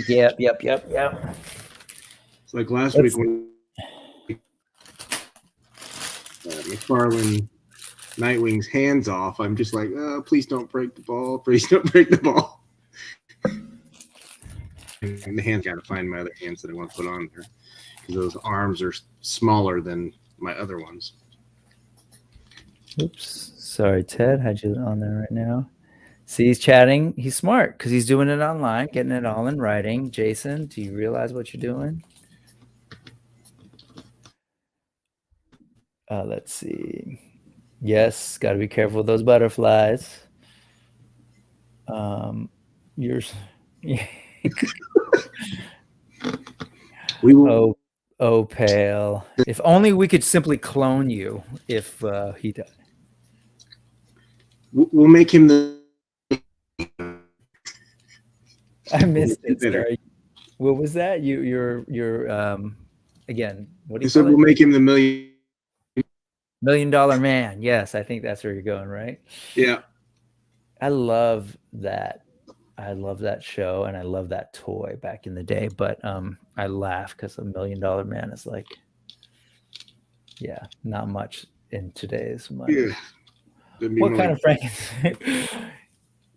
[SPEAKER 1] Yep.
[SPEAKER 2] It's like last week when McFarlane Nightwing's hands off. I'm just like, oh, please don't break the ball. Please don't break the ball. And the hands got to find my other hands that I want to put on there because those arms are smaller than my other ones.
[SPEAKER 1] Oops. Sorry, Ted. Had you on there right now. See, he's chatting. He's smart because he's doing it online, getting it all in writing. Jason, do you realize what you're doing? Let's see. Yes, got to be careful with those butterflies. Yours.
[SPEAKER 2] We will.
[SPEAKER 1] Oh, Pale. If only we could simply clone you if he died.
[SPEAKER 2] We'll make him the.
[SPEAKER 1] I missed it. Sorry. What was that? You're again. What do you
[SPEAKER 2] said? We'll make him the $1
[SPEAKER 1] million man. Yes, I think that's where you're going, right?
[SPEAKER 2] Yeah.
[SPEAKER 1] I love that. I love that show and I love that toy back in the day. But I laugh because $1 million man is like, yeah, not much in today's money.
[SPEAKER 2] Yeah.
[SPEAKER 1] What kind of Frankenstein?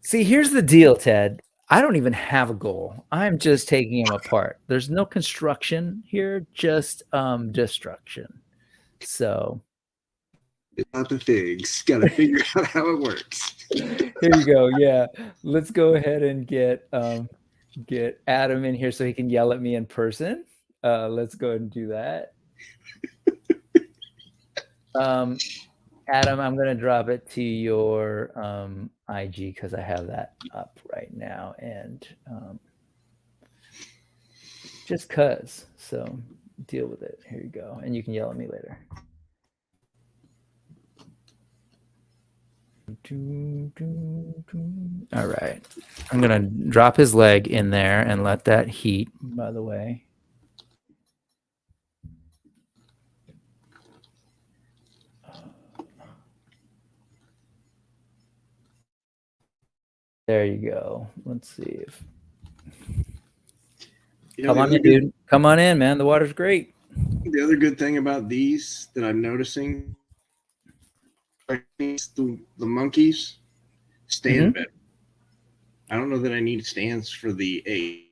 [SPEAKER 1] See, here's the deal, Ted. I don't even have a goal. I'm just taking them apart. There's no construction here, just destruction. So
[SPEAKER 2] about the figs. Got to figure out how it works.
[SPEAKER 1] Here you go. Yeah, let's go ahead and get Adam in here so he can yell at me in person. Let's go ahead and do that. Adam, I'm gonna drop it to your IG because I have that up right now, and just cause. So deal with it. Here you go, and you can yell at me later. All right, I'm gonna drop his leg in there and let that heat. By the way. There you go. Let's see if. Come on in, dude. Come on in, man. The water's great.
[SPEAKER 2] The other good thing about these that I'm noticing, the monkeys stand better. I don't know that I need stands for the apes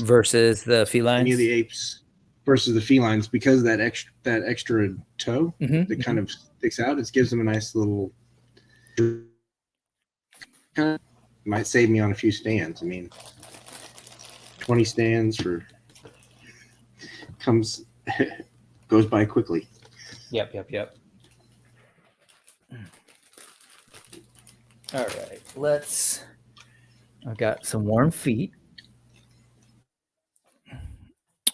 [SPEAKER 1] versus the felines.
[SPEAKER 2] Any of the apes versus the felines because that extra toe that kind of sticks out. It gives them a nice little. Might save me on a few stands. I mean, 20 stands goes by quickly.
[SPEAKER 1] Yep. All right, I've got some warm feet.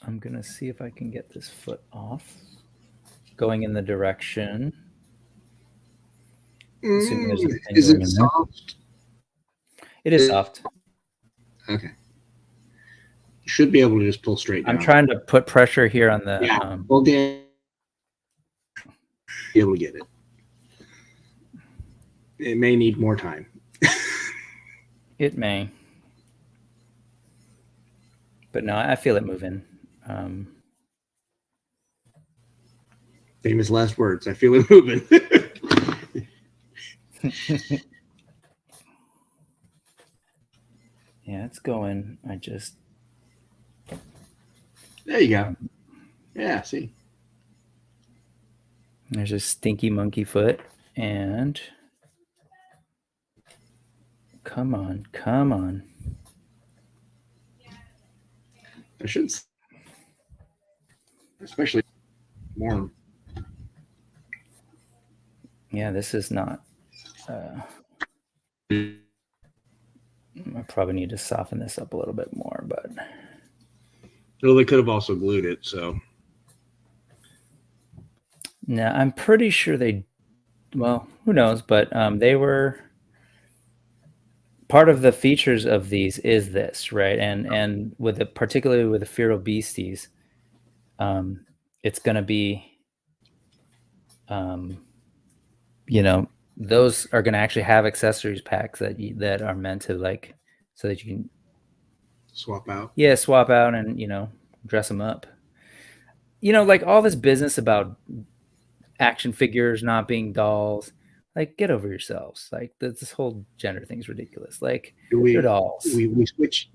[SPEAKER 1] I'm gonna see if I can get this foot off, going in the direction. Assuming there's a
[SPEAKER 2] Is
[SPEAKER 1] finger
[SPEAKER 2] it
[SPEAKER 1] in there.
[SPEAKER 2] soft?
[SPEAKER 1] It is soft.
[SPEAKER 2] Okay. You should be able to just pull straight down.
[SPEAKER 1] I'm trying to put pressure here on the.
[SPEAKER 2] Yeah. Pull down. Be able to get it. It may need more time.
[SPEAKER 1] It may. But no, I feel it moving.
[SPEAKER 2] Famous last words. I feel it moving.
[SPEAKER 1] Yeah, it's going.
[SPEAKER 2] There you go. Yeah, see.
[SPEAKER 1] There's a stinky monkey foot. And come on.
[SPEAKER 2] I shouldn't. Especially warm.
[SPEAKER 1] Yeah, this is not. I probably need to soften this up a little bit more, but.
[SPEAKER 2] Well, they could have also glued it, so.
[SPEAKER 1] No, I'm pretty sure well, who knows, but they were. Part of the features of these is this, right? And particularly with the feral beasties, it's going to be, those are going to actually have accessories packs that are meant to so that you can
[SPEAKER 2] swap out.
[SPEAKER 1] Yeah, swap out and dress them up. Like all this business about action figures not being dolls. Like, get over yourselves. Like, this whole gender thing is ridiculous. Like, they're dolls.
[SPEAKER 2] We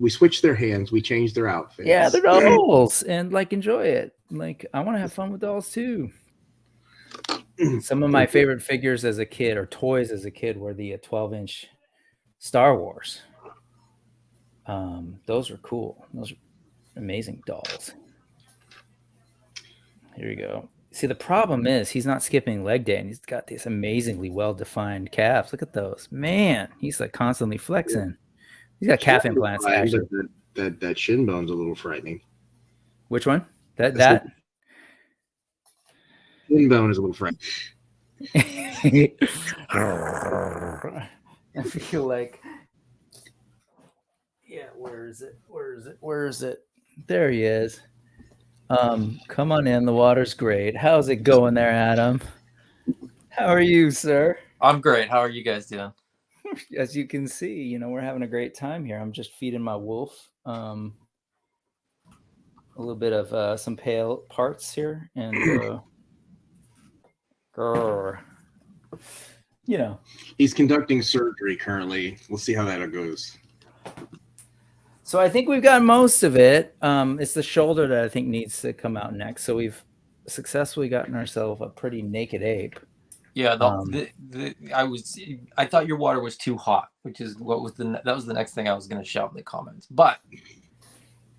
[SPEAKER 2] switch their hands. We change their outfits.
[SPEAKER 1] Yeah, they're dolls, and enjoy it. Like, I want to have fun with dolls too. Some of my favorite figures as a kid, or toys as a kid, were the 12-inch Star Wars. Those are cool. Those are amazing dolls. Here you go. See, the problem is he's not skipping leg day, and he's got these amazingly well-defined calves. Look at those. Man, he's constantly flexing. He's got calf implants.
[SPEAKER 2] That shin bone's a little frightening.
[SPEAKER 1] Which one? That?
[SPEAKER 2] Shin bone is a little frightening.
[SPEAKER 1] I feel like... Yeah, where is it? There he is. Come on in. The water's great. How's it going there, Adam? How are you, sir?
[SPEAKER 3] I'm great. How are you guys doing?
[SPEAKER 1] As you can see, we're having a great time here. I'm just feeding my wolf a little bit of some pale parts here, and
[SPEAKER 2] he's conducting surgery currently. We'll see how that goes.
[SPEAKER 1] So I think we've got most of it. It's the shoulder that I think needs to come out next. So we've successfully gotten ourselves a pretty naked ape.
[SPEAKER 3] Yeah, I thought your water was too hot, which is that was the next thing I was going to shout in the comments. But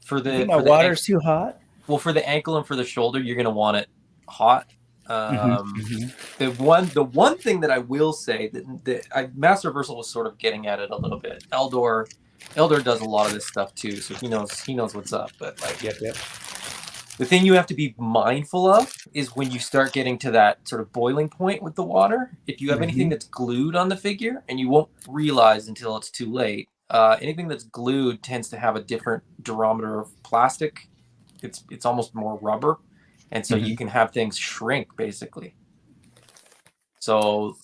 [SPEAKER 3] for the
[SPEAKER 1] water's too hot.
[SPEAKER 3] Well, for the ankle and for the shoulder, you're going to want it hot. The one thing that I will say that Master Reversal was sort of getting at it a little bit. Eldor does a lot of this stuff too, so he knows what's up. But
[SPEAKER 1] yep.
[SPEAKER 3] The thing you have to be mindful of is when you start getting to that sort of boiling point with the water. If you have anything that's glued on the figure, and you won't realize until it's too late, anything that's glued tends to have a different durometer of plastic. It's almost more rubber, and so you can have things shrink basically. So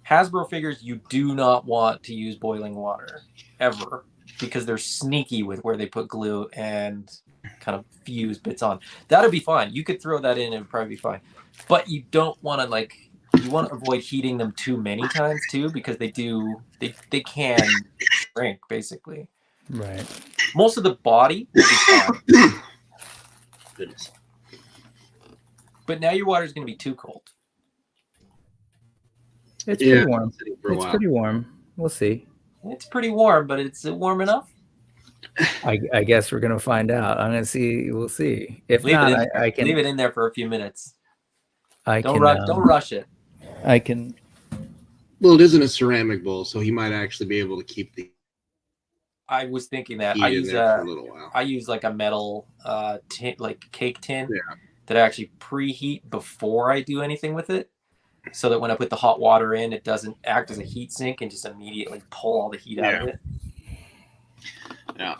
[SPEAKER 3] Hasbro figures, you do not want to use boiling water ever, because they're sneaky with where they put glue and kind of fuse bits on. That'll be fine. You could throw that in and it'd probably be fine. But you don't want to you want to avoid heating them too many times too, because they can shrink basically.
[SPEAKER 1] Right.
[SPEAKER 3] Most of the body will be fine.
[SPEAKER 2] Goodness.
[SPEAKER 3] But now your water is going to be too cold.
[SPEAKER 1] It's pretty warm. It's pretty warm. We'll see.
[SPEAKER 3] It's pretty warm, but is it warm enough?
[SPEAKER 1] I guess we're gonna find out. I'm gonna see. We'll see. If
[SPEAKER 3] leave
[SPEAKER 1] not,
[SPEAKER 3] I can leave it in there for a few minutes.
[SPEAKER 1] Don't
[SPEAKER 3] rush it.
[SPEAKER 1] I can
[SPEAKER 2] Well, it isn't a ceramic bowl, so he might actually be able to keep the
[SPEAKER 3] I was thinking that
[SPEAKER 2] heat in there for a little while.
[SPEAKER 3] I use like a metal tin, like cake tin,
[SPEAKER 2] Yeah.
[SPEAKER 3] that I actually preheat before I do anything with it, so that when I put the hot water in, it doesn't act as a heat sink and just immediately pull all the heat out of it.
[SPEAKER 2] Yeah.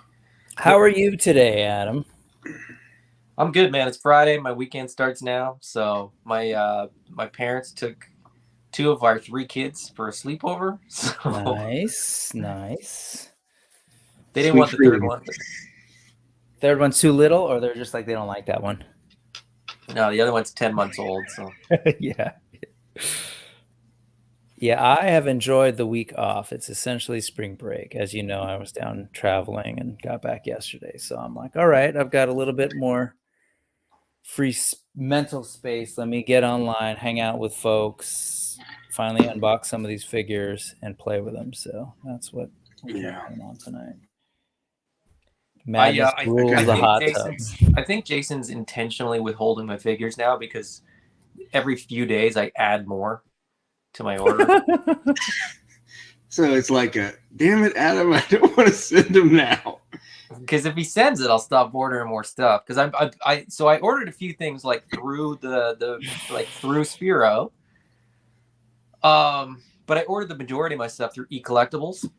[SPEAKER 1] How are you today, Adam?
[SPEAKER 3] I'm good, man. It's Friday. My weekend starts now. So my parents took 2 of our 3 kids for a sleepover. So
[SPEAKER 1] Nice.
[SPEAKER 3] they didn't
[SPEAKER 2] Sweet
[SPEAKER 3] want the third
[SPEAKER 2] freedom.
[SPEAKER 3] one.
[SPEAKER 1] Third one's too little, or they're just like they don't like that one.
[SPEAKER 3] No, the other one's 10 months old. So
[SPEAKER 1] Yeah. Yeah, I have enjoyed the week off. It's essentially spring break. As you know, I was down traveling and got back yesterday. So I'm like, all right, I've got a little bit more free mental space. Let me get online, hang out with folks, finally unbox some of these figures and play with them. So that's what we're going on tonight. Madness rules the hot tub.
[SPEAKER 3] I think Jason's intentionally withholding my figures now because every few days I add more to my order.
[SPEAKER 2] So it's like damn it, Adam, I don't want to send them now.
[SPEAKER 3] Because if he sends it, I'll stop ordering more stuff. Because I ordered a few things like through through Spero. But I ordered the majority of my stuff through eCollectibles.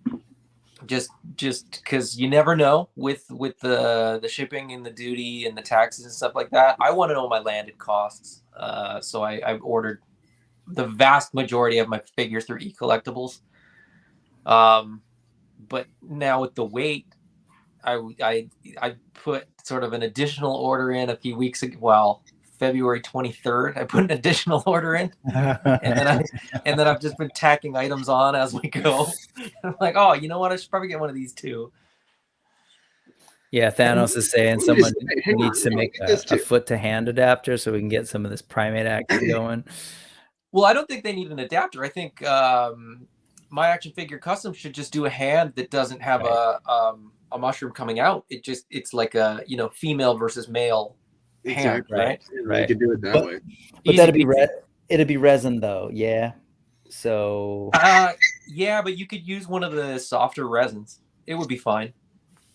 [SPEAKER 3] Just because you never know with the shipping and the duty and the taxes and stuff like that. I want to know my landed costs. So I ordered the vast majority of my figures through eCollectibles. But now with the weight, I put sort of an additional order in a few weeks ago. Well, February 23rd, I put an additional order in, and then I've just been tacking items on as we go. I'm like, oh, you know what? I should probably get one of these too.
[SPEAKER 1] Yeah, Thanos is saying someone needs to make a foot-to-hand adapter so we can get some of this primate action going.
[SPEAKER 3] Well, I don't think they need an adapter. I think my action figure custom should just do a hand that doesn't have a mushroom coming out. It's like a female versus male hand, right?
[SPEAKER 2] You could do it that way.
[SPEAKER 1] But it'd be resin though, yeah. So
[SPEAKER 3] yeah, but you could use one of the softer resins. It would be fine.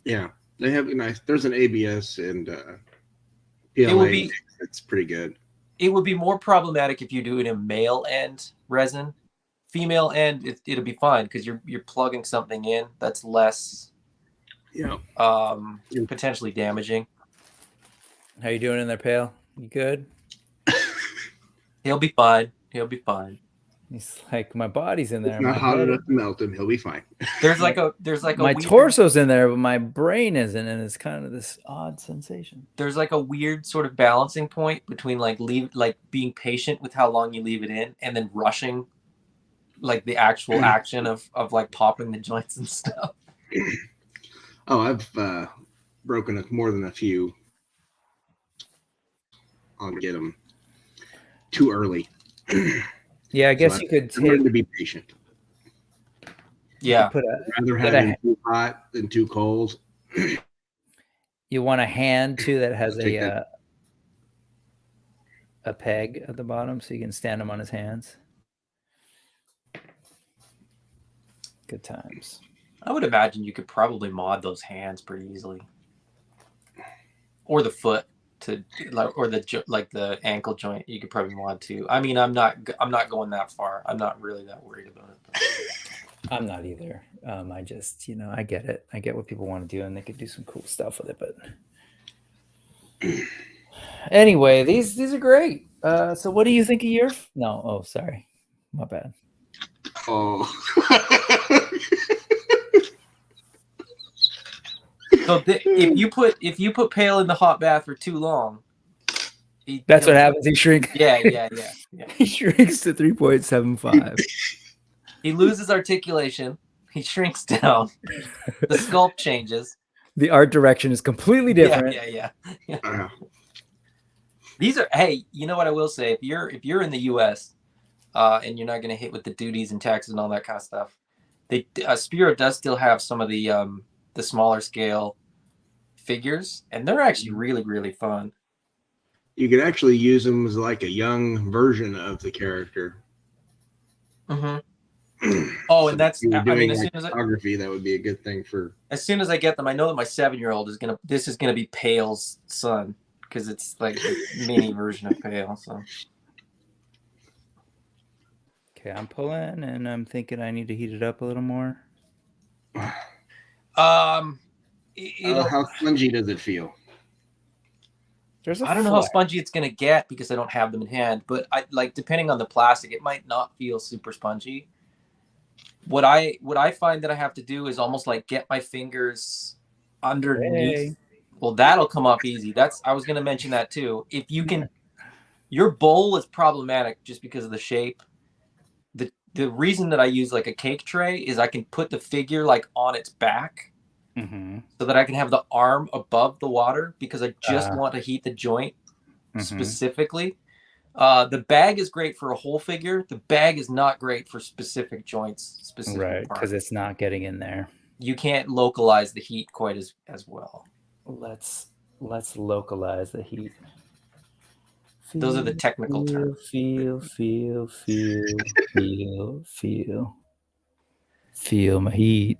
[SPEAKER 2] Yeah, they have nice. There's an ABS and PLA. It's pretty good.
[SPEAKER 3] It would be more problematic if you do it in male end resin. Female end, it'll be fine because you're plugging something in that's less potentially damaging.
[SPEAKER 1] How you doing in there, Pale? You good?
[SPEAKER 3] He'll be fine.
[SPEAKER 1] He's like, my body's in there.
[SPEAKER 2] It's not hot enough to melt him. He'll be fine.
[SPEAKER 3] There's like a
[SPEAKER 1] my torso's in there, but my brain isn't, and it's kind of this odd sensation.
[SPEAKER 3] There's like a weird sort of balancing point between being patient with how long you leave it in, and then rushing, like the actual action of like popping the joints and stuff.
[SPEAKER 2] Oh, I've broken more than a few. I'll get them too early.
[SPEAKER 1] Yeah, I guess you could
[SPEAKER 2] learn to be patient.
[SPEAKER 3] Yeah,
[SPEAKER 2] rather have it too hot than too cold.
[SPEAKER 1] You want a hand too that has a peg at the bottom, so you can stand him on his hands. Good times.
[SPEAKER 3] I would imagine you could probably mod those hands pretty easily, or the foot or the ankle joint. You could probably mod too. I mean, I'm not going that far. I'm not really that worried about it.
[SPEAKER 1] I'm not either. I just, I get it. I get what people want to do, and they could do some cool stuff with it. But anyway, these are great. So what do you think of your? No, oh, sorry, my bad.
[SPEAKER 2] Oh.
[SPEAKER 3] So if you put Pale in the hot bath for too long,
[SPEAKER 1] that's what happens. He shrinks.
[SPEAKER 3] Yeah.
[SPEAKER 1] He shrinks to 3.75.
[SPEAKER 3] He loses articulation. He shrinks down. The sculpt changes.
[SPEAKER 1] The art direction is completely different.
[SPEAKER 3] Yeah. These are, hey, you know what I will say? If you're in the U.S. And you're not going to hit with the duties and taxes and all that kind of stuff, Spero does still have some of the smaller scale figures, and they're actually really, really fun.
[SPEAKER 2] You could actually use them as like a young version of the character.
[SPEAKER 3] Mm-hmm. Oh,
[SPEAKER 2] So
[SPEAKER 3] and that's,
[SPEAKER 2] if you were
[SPEAKER 3] I
[SPEAKER 2] doing
[SPEAKER 3] mean, as
[SPEAKER 2] like
[SPEAKER 3] soon as
[SPEAKER 2] photography, that would be a good thing for.
[SPEAKER 3] as soon as I get them, I know that my 7-year-old is gonna. This is gonna be Pale's son because it's like the mini version of Pale. So
[SPEAKER 1] Okay, I'm pulling, and I'm thinking I need to heat it up a little more.
[SPEAKER 3] it'll.
[SPEAKER 2] How spongy does it feel?
[SPEAKER 1] There's a
[SPEAKER 3] I don't know how
[SPEAKER 1] flex.
[SPEAKER 3] spongy it's gonna get because I don't have them in hand. But I like depending on the plastic, it might not feel super spongy. What I find that I have to do is almost like get my fingers underneath.
[SPEAKER 1] Hey.
[SPEAKER 3] Well, that'll come off easy. That's I was gonna mention that too. If you can, your bowl is problematic just because of the shape. The reason that I use like a cake tray is I can put the figure like on its back
[SPEAKER 1] Mm-hmm.
[SPEAKER 3] so that I can have the arm above the water because I just want to heat the joint specifically. The bag is great for a whole figure. The bag is not great for specific joints, specific
[SPEAKER 1] Right,
[SPEAKER 3] parts.
[SPEAKER 1] because it's not getting in there.
[SPEAKER 3] You can't localize the heat quite as well.
[SPEAKER 1] Let's localize the heat.
[SPEAKER 3] Those are the technical terms.
[SPEAKER 1] Feel my heat.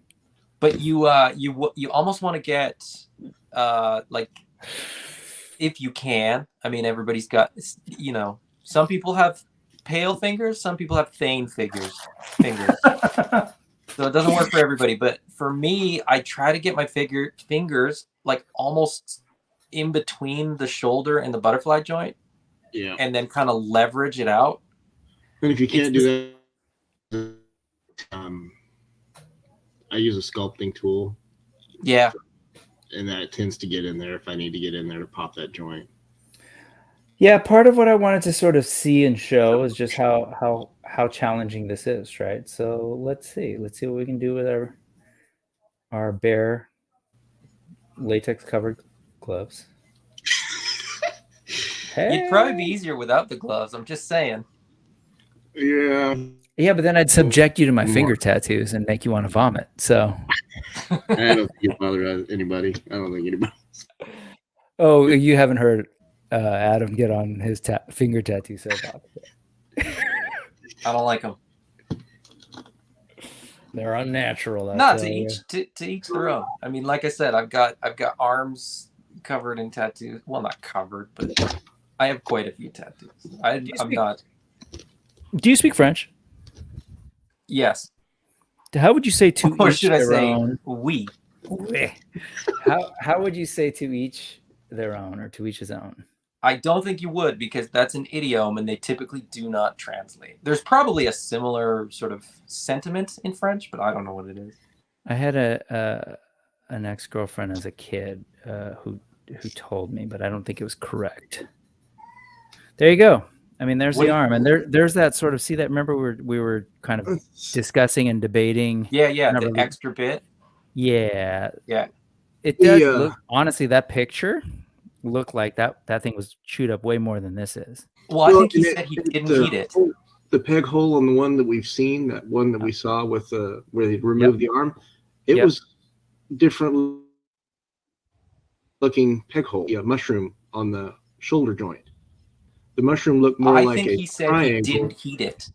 [SPEAKER 3] But you almost want to get like, if you can. I mean, everybody's got, you know, some people have Pale fingers, some people have Thane fingers. So it doesn't work for everybody. But for me, I try to get my fingers like almost in between the shoulder and the butterfly joint.
[SPEAKER 2] Yeah.
[SPEAKER 3] And then kind of leverage it out.
[SPEAKER 2] And if you can't do that, I use a sculpting tool.
[SPEAKER 3] Yeah.
[SPEAKER 2] And that tends to get in there if I need to get in there to pop that joint.
[SPEAKER 1] Yeah, part of what I wanted to sort of see and show is just how challenging this is, right? So let's see what we can do with our bare latex covered gloves. Hey.
[SPEAKER 3] It'd probably be easier without the gloves. I'm just saying.
[SPEAKER 2] Yeah.
[SPEAKER 1] Yeah, but then I'd subject you to my finger tattoos and make you want to vomit. So
[SPEAKER 2] I don't think it bothers anybody. I don't think anybody.
[SPEAKER 1] Oh, you haven't heard Adam get on his finger tattoo soapbox.
[SPEAKER 3] I don't like them.
[SPEAKER 1] They're unnatural.
[SPEAKER 3] Not to each their own. I mean, like I said, I've got arms covered in tattoos. Well, not covered, but I have quite a few tattoos. I'm not.
[SPEAKER 1] Do you speak French?
[SPEAKER 3] Yes.
[SPEAKER 1] How would you say to
[SPEAKER 3] or
[SPEAKER 1] each
[SPEAKER 3] should I
[SPEAKER 1] their
[SPEAKER 3] say
[SPEAKER 1] own?
[SPEAKER 3] we?
[SPEAKER 1] How would you say to each their own or to each his own?
[SPEAKER 3] I don't think you would because that's an idiom and they typically do not translate. There's probably a similar sort of sentiment in French, but I don't know what it is.
[SPEAKER 1] I had an ex-girlfriend as a kid who told me, but I don't think it was correct. There you go. I mean, there's the arm, and there's that sort of, see that, remember we were kind of discussing and debating.
[SPEAKER 3] Yeah, the extra bit.
[SPEAKER 1] Yeah. It does look, honestly, that picture looked like that thing was chewed up way more than this is.
[SPEAKER 3] Well, I think he said he didn't heat it.
[SPEAKER 2] The peg hole on the one that we've seen, that one that we saw with where they removed the arm, it was different looking peg hole. Yeah, mushroom on the shoulder joint. The mushroom looked more like a triangle. I think he said he
[SPEAKER 3] didn't heat it.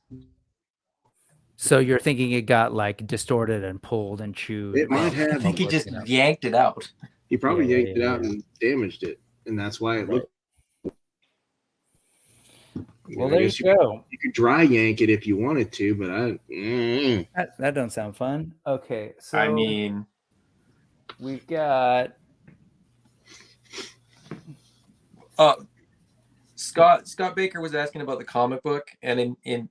[SPEAKER 1] So you're thinking it got like distorted and pulled and chewed.
[SPEAKER 2] It might have.
[SPEAKER 3] I think he just yanked it out.
[SPEAKER 2] He probably yanked it out and damaged it, and that's why it looked.
[SPEAKER 1] Well, there you go.
[SPEAKER 2] You could dry yank it if you wanted to, but
[SPEAKER 1] that don't sound fun. Okay, so
[SPEAKER 3] I mean,
[SPEAKER 1] we've got
[SPEAKER 3] Scott Baker was asking about the comic book, and in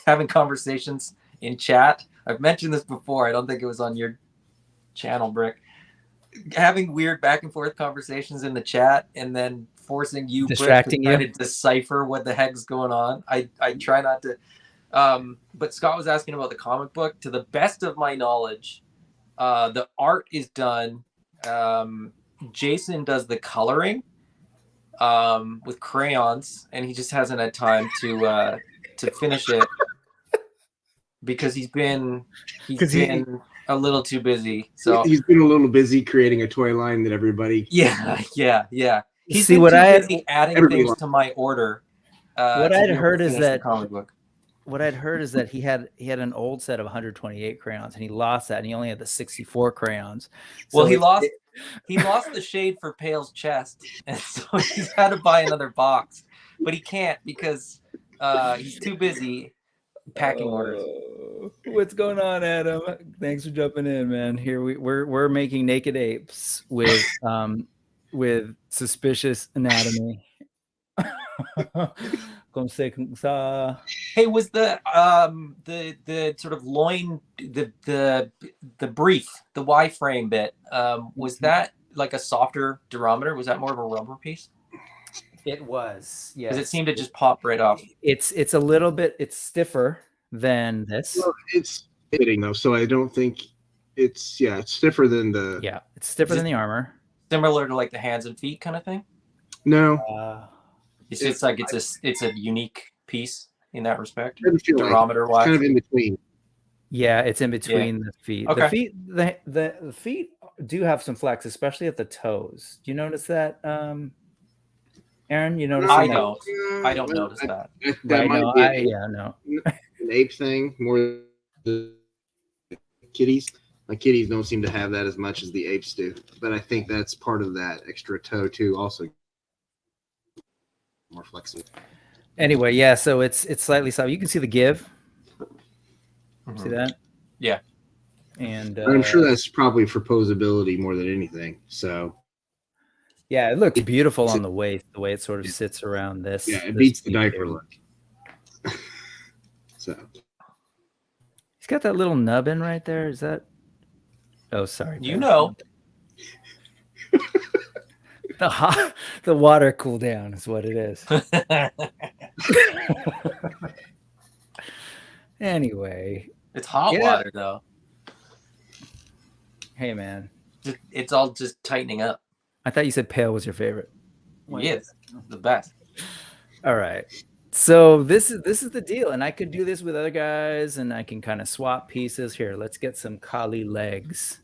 [SPEAKER 3] having conversations in chat. I've mentioned this before. I don't think it was on your channel, Brick. Having weird back and forth conversations in the chat, and then forcing you,
[SPEAKER 1] distracting
[SPEAKER 3] Brick, to try to decipher what the heck's going on. I try not to. But Scott was asking about the comic book. To the best of my knowledge, the art is done. Jason does the coloring. With crayons, and he just hasn't had time to finish it because he's been a little too busy. So
[SPEAKER 2] he's been a little busy creating a toy line that everybody.
[SPEAKER 3] Yeah. He's
[SPEAKER 1] busy
[SPEAKER 3] adding things to my order.
[SPEAKER 1] What I'd heard is that
[SPEAKER 3] comic book.
[SPEAKER 1] what I'd heard is that he had an old set of 128 crayons, and he lost that, and he only had the 64 crayons.
[SPEAKER 3] Well,
[SPEAKER 1] So
[SPEAKER 3] he lost the shade for Pale's chest, and so he's had to buy another box, but he can't because he's too busy packing orders.
[SPEAKER 1] What's going on, Adam? Thanks for jumping in, man. Here we're making naked apes with suspicious anatomy. Como se sa.
[SPEAKER 3] Hey, was the sort of loin, the brief, the Y-frame bit, was that like a softer durometer? Was that more of a rubber piece?
[SPEAKER 1] It was, yeah.
[SPEAKER 3] Because it seemed to just pop right off.
[SPEAKER 1] It's a little bit, it's stiffer than this.
[SPEAKER 2] Well, it's fitting though, so I don't think it's stiffer than the.
[SPEAKER 1] Yeah, it's stiffer than the armor.
[SPEAKER 3] Similar to like the hands and feet kind of thing.
[SPEAKER 2] No.
[SPEAKER 3] It's just like it's a unique piece in that respect.
[SPEAKER 2] Durometer wise, kind of in between.
[SPEAKER 1] Yeah, it's in between the feet.
[SPEAKER 3] Okay.
[SPEAKER 1] The feet do have some flex, especially at the toes. Do you notice that, Aaron? You notice?
[SPEAKER 3] I don't. I don't notice that.
[SPEAKER 2] That might be
[SPEAKER 1] no.
[SPEAKER 2] An ape thing more than kitties. Like kitties don't seem to have that as much as the apes do, but I think that's part of that extra toe too. Also, more flexible.
[SPEAKER 1] Anyway, yeah. So it's slightly soft. You can see the give.
[SPEAKER 3] Mm-hmm.
[SPEAKER 1] See that?
[SPEAKER 3] Yeah.
[SPEAKER 1] And
[SPEAKER 2] I'm sure that's probably for posability more than anything. So.
[SPEAKER 1] Yeah, it looks beautiful on the waist. The way it sort of sits around this.
[SPEAKER 2] Yeah, it beats the diaper look. So.
[SPEAKER 1] He's got that little nubbin right there. Is that? Oh, sorry.
[SPEAKER 3] You know.
[SPEAKER 1] The water cool down is what it is. Anyway.
[SPEAKER 3] It's hot water though.
[SPEAKER 1] Hey man.
[SPEAKER 3] It's all just tightening up.
[SPEAKER 1] I thought you said pale was your favorite.
[SPEAKER 3] Yes, the best.
[SPEAKER 1] All right. So this is the deal, and I could do this with other guys, and I can kind of swap pieces. Here, let's get some Kali legs.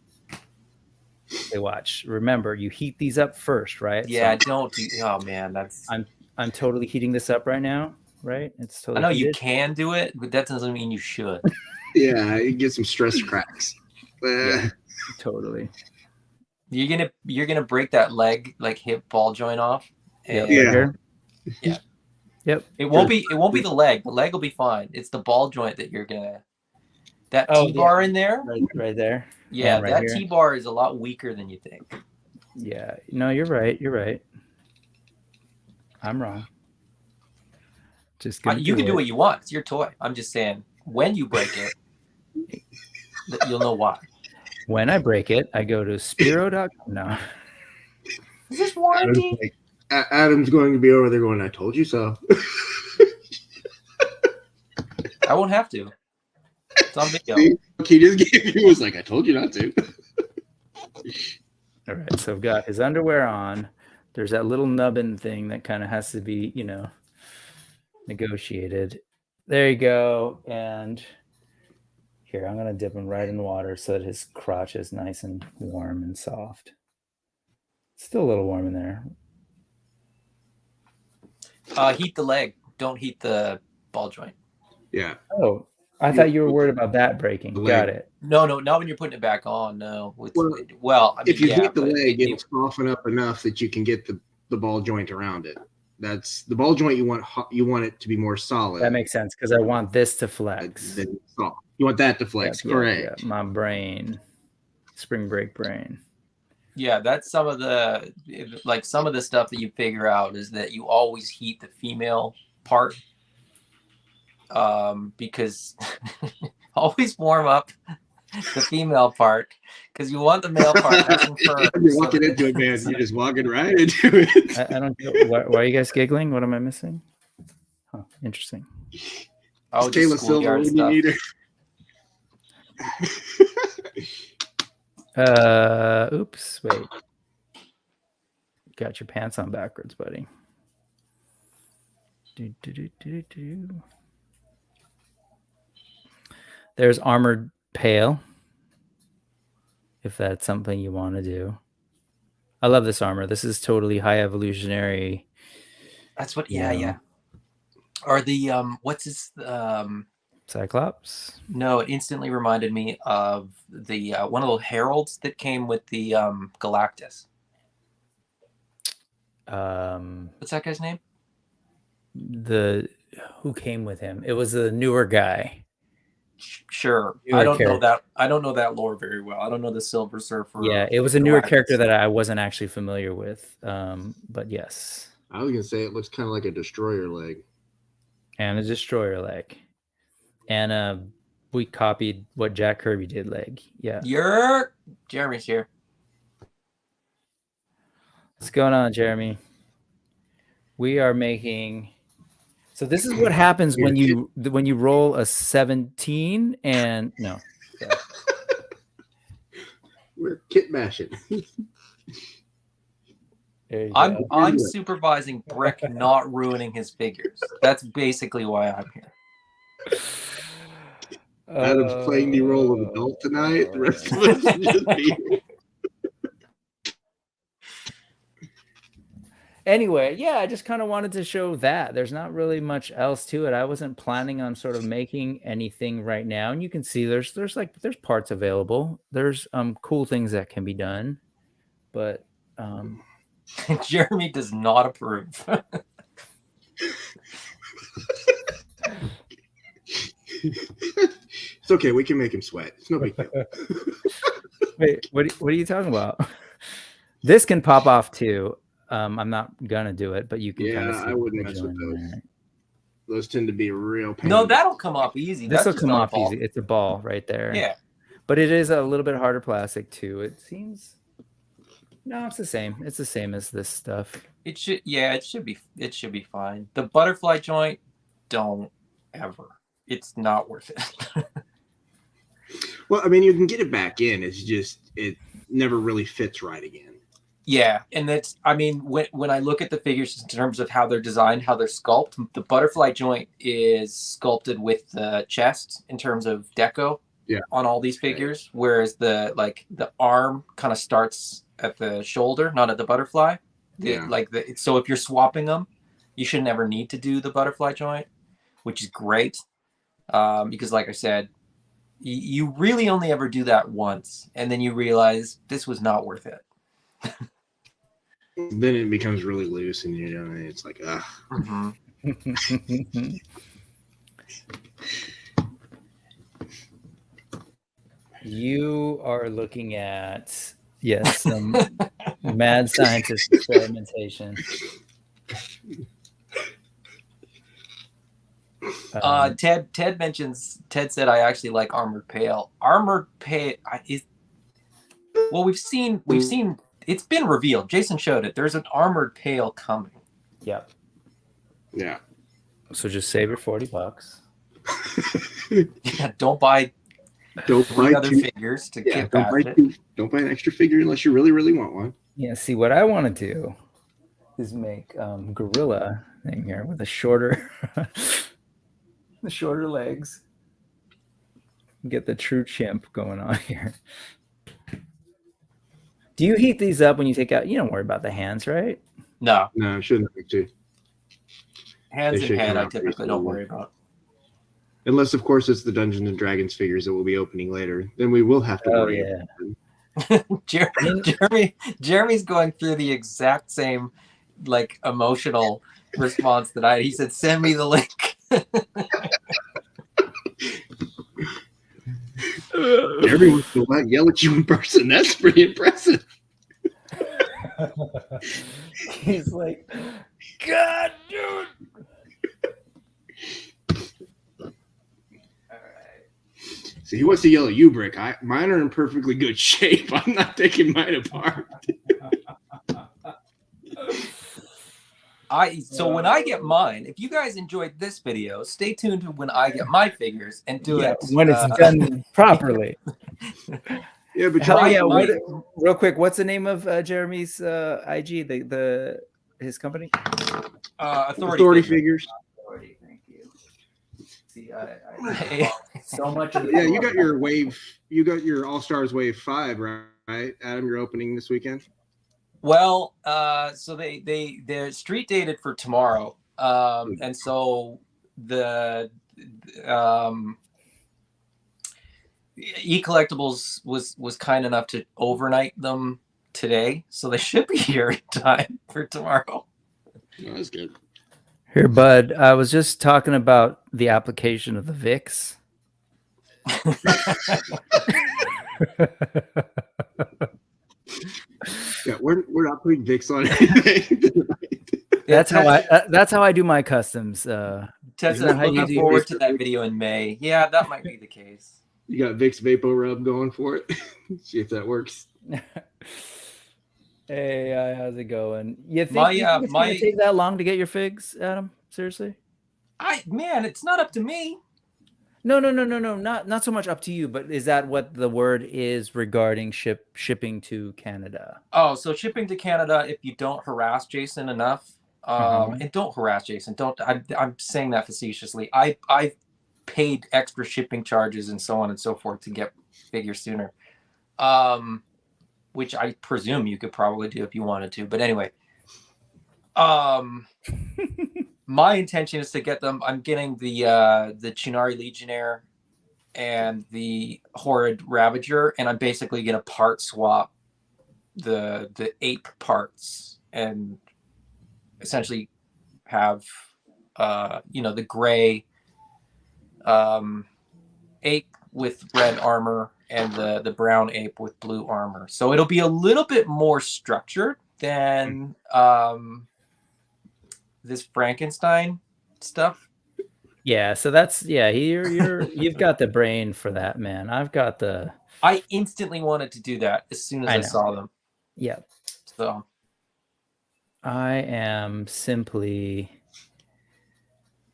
[SPEAKER 1] Okay, watch. Remember, you heat these up first, right?
[SPEAKER 3] Yeah, don't do. Oh man, that's.
[SPEAKER 1] I'm totally heating this up right now, right? It's totally.
[SPEAKER 3] I know
[SPEAKER 1] heated.
[SPEAKER 3] you can do it, but that doesn't mean you should.
[SPEAKER 2] Yeah, you get some stress cracks.
[SPEAKER 1] Yeah, totally.
[SPEAKER 3] You're gonna break that leg, like hip ball joint off.
[SPEAKER 1] And
[SPEAKER 2] yeah.
[SPEAKER 3] Yeah.
[SPEAKER 1] Yep.
[SPEAKER 3] It won't be the leg. The leg will be fine. It's the ball joint that you're gonna. That T-bar in there.
[SPEAKER 1] Right there.
[SPEAKER 3] Yeah,
[SPEAKER 1] right
[SPEAKER 3] that
[SPEAKER 1] here.
[SPEAKER 3] T-bar is a lot weaker than you think.
[SPEAKER 1] Yeah. No, you're right. You're right. I'm wrong. Just
[SPEAKER 3] you can do what you want. It's your toy. I'm just saying, when you break it, you'll know why.
[SPEAKER 1] When I break it, I go to Spero.com. No.
[SPEAKER 3] Is this warranty?
[SPEAKER 2] Adam's going to be over there going, I told you so.
[SPEAKER 3] I won't have to. It's on video.
[SPEAKER 2] He just gave you was like, I told you not to.
[SPEAKER 1] All right, so I've got his underwear on. There's that little nubbin thing that kind of has to be, negotiated. There you go. And here, I'm going to dip him right in water so that his crotch is nice and warm and soft. Still a little warm in there.
[SPEAKER 3] Heat the leg. Don't heat the ball joint.
[SPEAKER 2] Yeah.
[SPEAKER 1] Oh, I thought you were worried about that breaking. Got it.
[SPEAKER 3] No, not when you're putting it back on. No. I mean,
[SPEAKER 2] if you heat the leg, it'll soften up enough that you can get the ball joint around it. That's the ball joint. You want it to be more solid.
[SPEAKER 1] That makes sense because I want this to flex.
[SPEAKER 2] You want that to flex, correct?
[SPEAKER 1] Yeah. My brain, spring break brain.
[SPEAKER 3] Yeah, that's some of the stuff that you figure out is that you always heat the female part, because always warm up the female part because you want the male part nice and firm.
[SPEAKER 2] You're walking into it, man. You're just walking right into it.
[SPEAKER 1] I don't know. Why are you guys giggling? What am I missing? Huh, interesting.
[SPEAKER 3] Oh,
[SPEAKER 2] Kayla Silver, when you need
[SPEAKER 1] her. Oops, wait. Got your pants on backwards, buddy. There's Armored Pale, if that's something you want to do. I love this armor. This is totally high evolutionary.
[SPEAKER 3] That's what, yeah. Or the, what's his,
[SPEAKER 1] Cyclops.
[SPEAKER 3] No, it instantly reminded me of the one of the heralds that came with the Galactus. What's that guy's name?
[SPEAKER 1] Who came with him? It was a newer guy.
[SPEAKER 3] Sure.
[SPEAKER 1] Newer
[SPEAKER 3] I don't know
[SPEAKER 1] character.
[SPEAKER 3] that. I don't know that lore very well. I don't know the Silver Surfer.
[SPEAKER 1] Yeah, it was a newer character that I wasn't actually familiar with. But yes.
[SPEAKER 2] I was gonna say it looks kind of like a destroyer leg.
[SPEAKER 1] And a destroyer leg. And we copied what Jack Kirby did leg. Yeah.
[SPEAKER 3] Jeremy's here.
[SPEAKER 1] What's going on, Jeremy? We are making. So this is what happens when you roll a 17 and no. Yeah.
[SPEAKER 2] We're kit bashing.
[SPEAKER 3] I'm supervising Brick not ruining his figures. That's basically why I'm here.
[SPEAKER 2] Adam's playing the role of adult tonight. The rest of us are just being...
[SPEAKER 1] Anyway, yeah, I just kind of wanted to show that. There's not really much else to it. I wasn't planning on sort of making anything right now. And you can see there's parts available. There's cool things that can be done. But
[SPEAKER 3] Jeremy does not approve.
[SPEAKER 2] It's okay. We can make him sweat. It's no big deal.
[SPEAKER 1] Wait, what are you talking about? This can pop off too. I'm not gonna do it, but you can.
[SPEAKER 2] Yeah, I wouldn't mess with those. Those tend to be real pain.
[SPEAKER 3] No, that'll come off easy.
[SPEAKER 1] This will come off easy. It's a ball right there.
[SPEAKER 3] Yeah,
[SPEAKER 1] but it is a little bit harder plastic too. It seems. No, it's the same. It's the same as this stuff.
[SPEAKER 3] It should. Yeah, it should be. It should be fine. The butterfly joint, don't ever. It's not worth it.
[SPEAKER 2] Well, I mean, you can get it back in. It's just it never really fits right again.
[SPEAKER 3] Yeah, and that's, I mean, when I look at the figures in terms of how they're designed, how they're sculpted, the butterfly joint is sculpted with the chest in terms of deco on all these figures, whereas the arm kind of starts at the shoulder, not at the butterfly. So if you're swapping them, you should never need to do the butterfly joint, which is great, because like I said, you really only ever do that once, and then you realize this was not worth it.
[SPEAKER 2] Then it becomes really loose, and it's like, ugh.
[SPEAKER 3] Mm-hmm.
[SPEAKER 1] You are looking at some mad scientist experimentation.
[SPEAKER 3] Ted said I actually like Armored Pale. Armored Pale is we've seen it's been revealed. Jason showed it. There's an Armored Pale coming.
[SPEAKER 1] Yep.
[SPEAKER 2] Yeah.
[SPEAKER 1] So just save your $40.
[SPEAKER 3] Yeah, don't buy other figures to get that.
[SPEAKER 2] Don't buy an extra figure unless you really, really want one.
[SPEAKER 1] Yeah, see what I want to do is make gorilla thing here with the shorter legs. Get the true chimp going on here. Do you heat these up when you take out? You don't worry about the hands, right?
[SPEAKER 3] No,
[SPEAKER 2] I shouldn't have to.
[SPEAKER 3] Hands and head, I typically don't worry about.
[SPEAKER 2] Unless, of course, it's the Dungeons and Dragons figures that we'll be opening later. Then we will have to worry.
[SPEAKER 3] Jeremy's going through the exact same emotional response that I. He said, "Send me the link."
[SPEAKER 2] Everyone's going to yell at you in person. That's pretty impressive.
[SPEAKER 1] He's like, God, dude.
[SPEAKER 2] So he wants to yell at you, Brick. Mine are in perfectly good shape. I'm not taking mine apart.
[SPEAKER 3] So when I get mine, if you guys enjoyed this video, stay tuned to when I get my figures and do it
[SPEAKER 1] when it's done properly.
[SPEAKER 2] Yeah, but
[SPEAKER 1] real quick, what's the name of Jeremy's IG? His company?
[SPEAKER 2] Authority Figures.
[SPEAKER 1] Authority, thank you. See, I so much.
[SPEAKER 2] Yeah, you got your wave. You got your All Stars Wave 5, right? Adam, you're opening this weekend.
[SPEAKER 3] Well, so they're street dated for tomorrow, and so the E-Collectibles was kind enough to overnight them today, so they should be here in time for tomorrow.
[SPEAKER 2] No, that's good.
[SPEAKER 1] Here, bud, I was just talking about the application of the VIX.
[SPEAKER 2] Yeah, we're not putting VIX on anything.
[SPEAKER 1] That's how I do my customs. Isn't that how you
[SPEAKER 3] Looking
[SPEAKER 1] do
[SPEAKER 3] forward
[SPEAKER 1] yours?
[SPEAKER 3] to that video in May. Yeah, that might be the case.
[SPEAKER 2] You got Vicks Vapo Rub going for it. See if that works.
[SPEAKER 1] Hey, how's it going? You think it's gonna take that long to get your figs, Adam? Seriously?
[SPEAKER 3] Man, it's not up to me.
[SPEAKER 1] No. Not so much up to you, but is that what the word is regarding shipping to Canada?
[SPEAKER 3] Oh, so shipping to Canada, if you don't harass Jason enough, and don't harass Jason. I'm saying that facetiously. I paid extra shipping charges and so on and so forth to get figures sooner. Which I presume you could probably do if you wanted to. But anyway, my intention is to get them. I'm getting the Chunari Legionnaire and the Horrid Ravager, and I'm basically going to part swap the ape parts and essentially have the gray ape with red armor and the brown ape with blue armor. So it'll be a little bit more structured than this Frankenstein stuff.
[SPEAKER 1] Yeah, so that's you've got the brain for that, man. I
[SPEAKER 3] instantly wanted to do that as soon as I saw them.
[SPEAKER 1] Yeah.
[SPEAKER 3] So
[SPEAKER 1] I am simply,